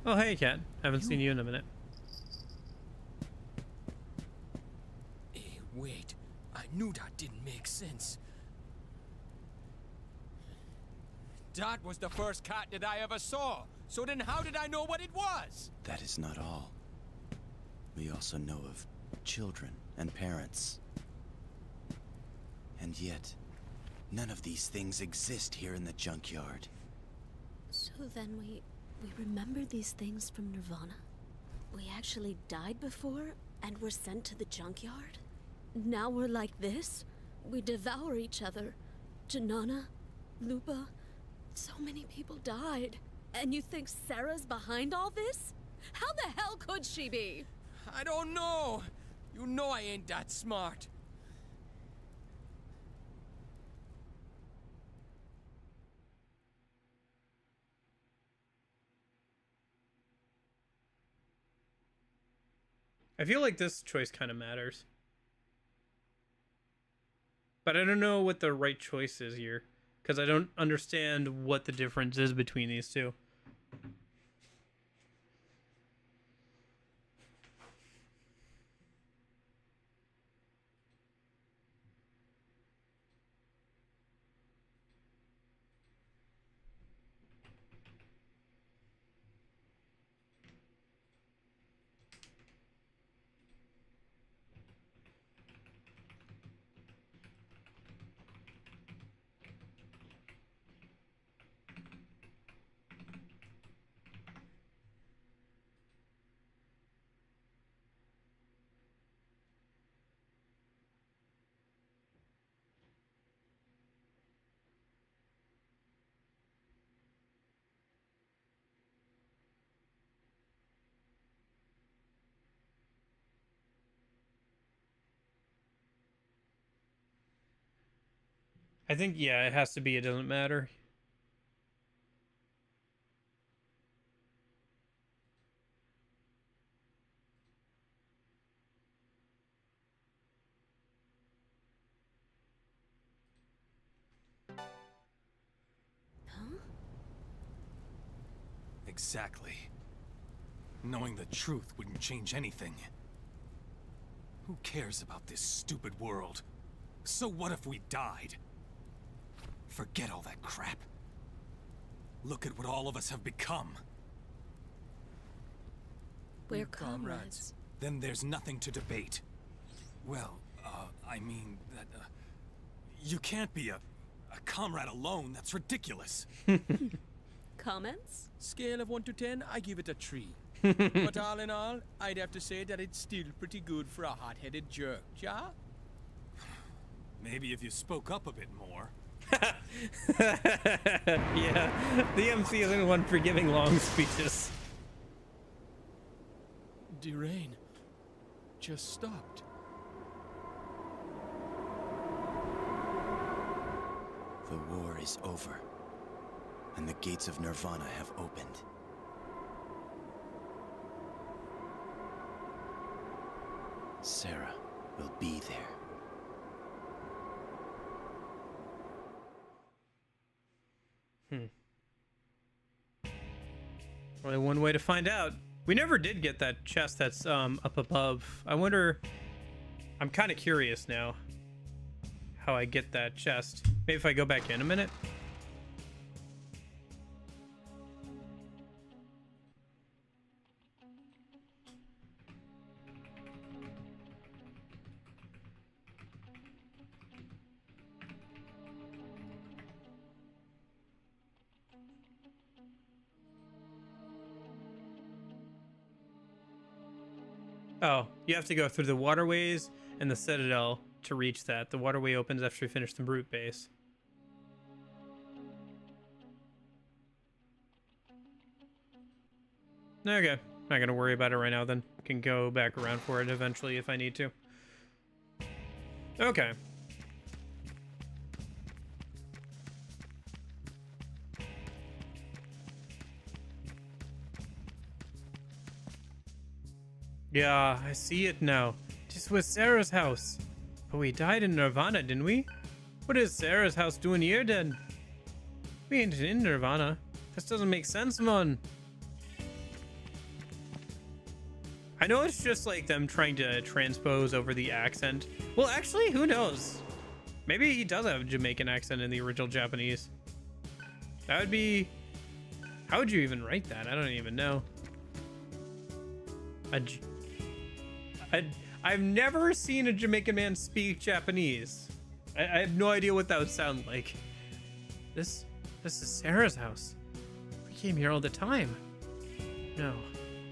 S1: Oh, hey, Cat. Haven't seen you in a minute.
S9: Hey, wait. I knew that didn't make sense. That was the first cat that I ever saw. So then how did I know what it was?
S2: That is not all. We also know of children and parents. And yet, none of these things exist here in the junkyard.
S4: So then we remember these things from Nirvana? We actually died before and were sent to the junkyard? Now we're like this? We devour each other. Janana, Lupa, so many people died. And you think Sarah's behind all this? How the hell could she be?
S9: I don't know. You know I ain't that smart.
S1: I feel like this choice kind of matters. But I don't know what the right choice is here, because I don't understand what the difference is between these two. I think, yeah, it has to be, it doesn't matter.
S11: Exactly. Knowing the truth wouldn't change anything. Who cares about this stupid world? So what if we died? Forget all that crap. Look at what all of us have become.
S4: We're comrades.
S11: Then there's nothing to debate. Well, I mean that, you can't be a comrade alone. That's ridiculous.
S4: Comments?
S9: Scale of 1 to 10, I give it a 3. But all in all, I'd have to say that it's still pretty good for a hot-headed jerk, yeah?
S11: Maybe if you spoke up a bit more.
S1: Yeah, the MC isn't one for giving long speeches.
S9: The rain just stopped.
S2: The war is over, and the gates of Nirvana have opened. Sarah will be there.
S1: Only one way to find out. We never did get that chest that's up above. I wonder, I'm kind of curious now how I get that chest. Maybe if I go back in a minute. Oh, you have to go through the waterways and the Citadel to reach that. The waterway opens after you finish the brute base. Okay, not gonna worry about it right now then. Can go back around for it eventually if I need to. Okay. Yeah, I see it now. This was Sarah's house. But we died in Nirvana, didn't we? What is Sarah's house doing here then? We ain't in Nirvana. This doesn't make sense, man. I know it's just like them trying to transpose over the accent. Well, actually, who knows? Maybe he does have a Jamaican accent in the original Japanese. That would be... How would you even write that? I don't even know. I've never seen a Jamaican man speak Japanese. I have no idea what that would sound like. This is Sarah's house. We came here all the time. No,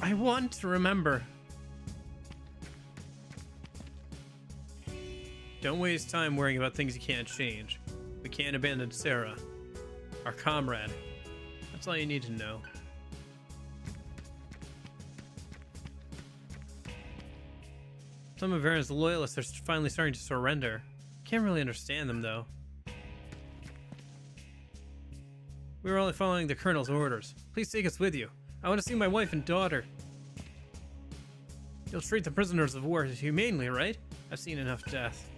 S1: I want to remember. Don't waste time worrying about things you can't change. We can't abandon Sarah, our comrade. That's all you need to know. Some of Varen's loyalists are finally starting to surrender. Can't really understand them, though. We were only following the Colonel's orders. Please take us with you. I want to see my wife and daughter. You'll treat the prisoners of war humanely, right? I've seen enough death.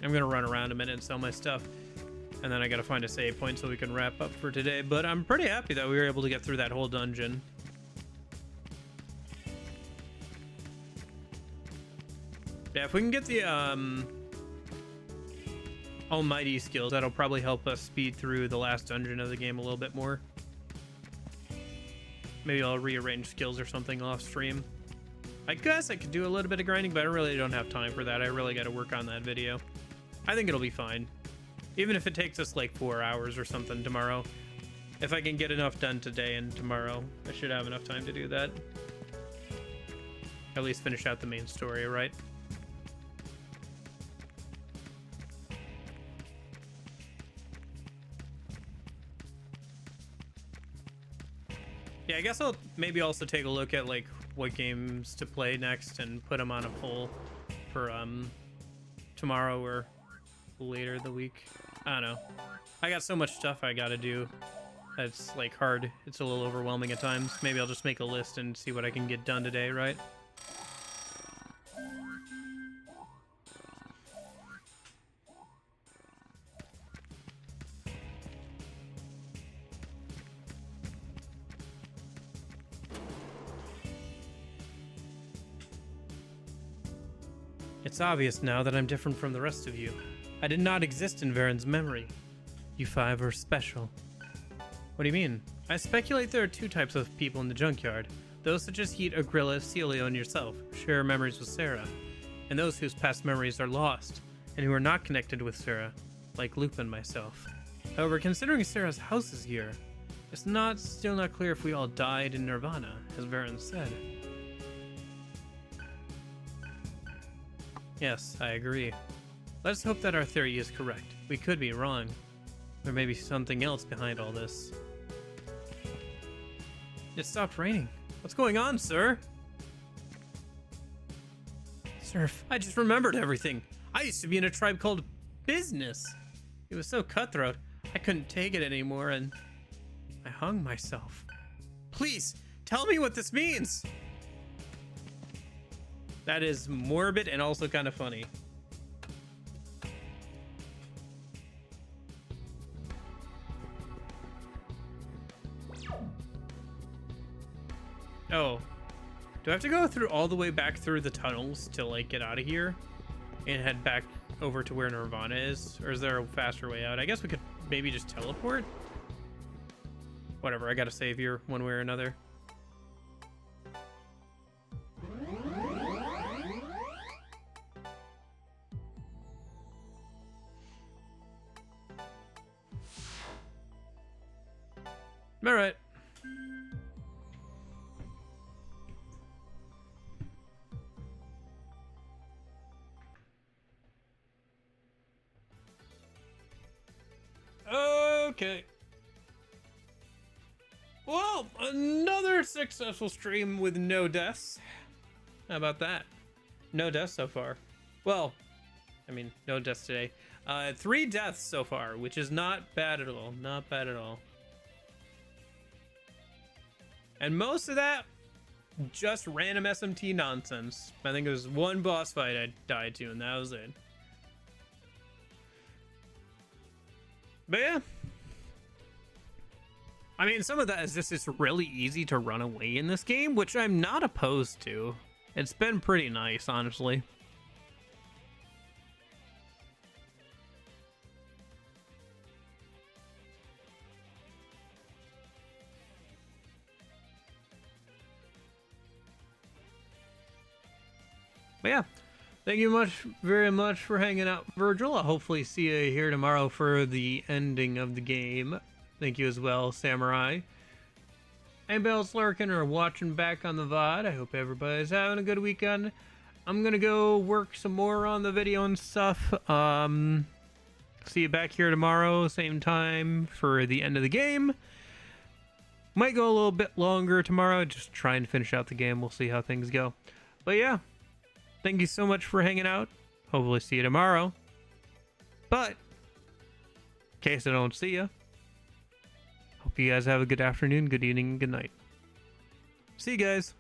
S1: I'm gonna run around a minute and sell my stuff. And then I gotta find a save point so we can wrap up for today. But I'm pretty happy that we were able to get through that whole dungeon. Yeah, if we can get the Almighty skills, that'll probably help us speed through the last dungeon of the game a little bit more. Maybe I'll rearrange skills or something off stream. I guess I could do a little bit of grinding, but I really don't have time for that. I really gotta work on that video. I think it'll be fine. Even if it takes us like 4 hours or something tomorrow. If I can get enough done today and tomorrow, I should have enough time to do that. At least finish out the main story, right? Yeah, I guess I'll maybe also take a look at like what games to play next and put them on a poll for tomorrow or later the week. I don't know. I got so much stuff I gotta do. It's like hard. It's a little overwhelming at times. Maybe I'll just make a list and see what I can get done today, right? It's obvious now that I'm different from the rest of you. I did not exist in Varen's memory. You five are special. What do you mean? I speculate there are two types of people in the junkyard. Those such as Heat, Agrilla, Celio, and yourself share memories with Sarah. And those whose past memories are lost, and who are not connected with Sarah, like Luke and myself. However, considering Sarah's house is here, it's still not clear if we all died in Nirvana, as Varen said. Yes, I agree. Let's hope that our theory is correct. We could be wrong. There may be something else behind all this. It stopped raining. What's going on, sir? Surf, I just remembered everything. I used to be in a tribe called Business. It was so cutthroat, I couldn't take it anymore and I hung myself. Please, tell me what this means. That is morbid and also kind of funny. Oh. Do I have to go through all the way back through the tunnels to like get out of here and head back over to where Nirvana is? Or is there a faster way out? I guess we could maybe just teleport? Whatever, I gotta save here one way or another. All right. Okay. Well, another successful stream with no deaths. How about that? No deaths so far. Well, I mean, no deaths today. 3 deaths so far, which is not bad at all. Not bad at all. And most of that, just random SMT nonsense. I think it was one boss fight I died to, and that was it. But yeah. I mean, some of that is just it's really easy to run away in this game, which I'm not opposed to. It's been pretty nice, honestly. But yeah, thank you very much for hanging out, Virgil. I'll hopefully see you here tomorrow for the ending of the game. Thank you as well, Samurai. Anybody else lurking or watching back on the VOD? I hope everybody's having a good weekend. I'm gonna go work some more on the video and stuff. See you back here tomorrow, same time for the end of the game. Might go a little bit longer tomorrow, just try and finish out the game. We'll see how things go. But yeah. Thank you so much for hanging out. Hopefully see you tomorrow. But, in case I don't see you, hope you guys have a good afternoon, good evening, good night. See you guys.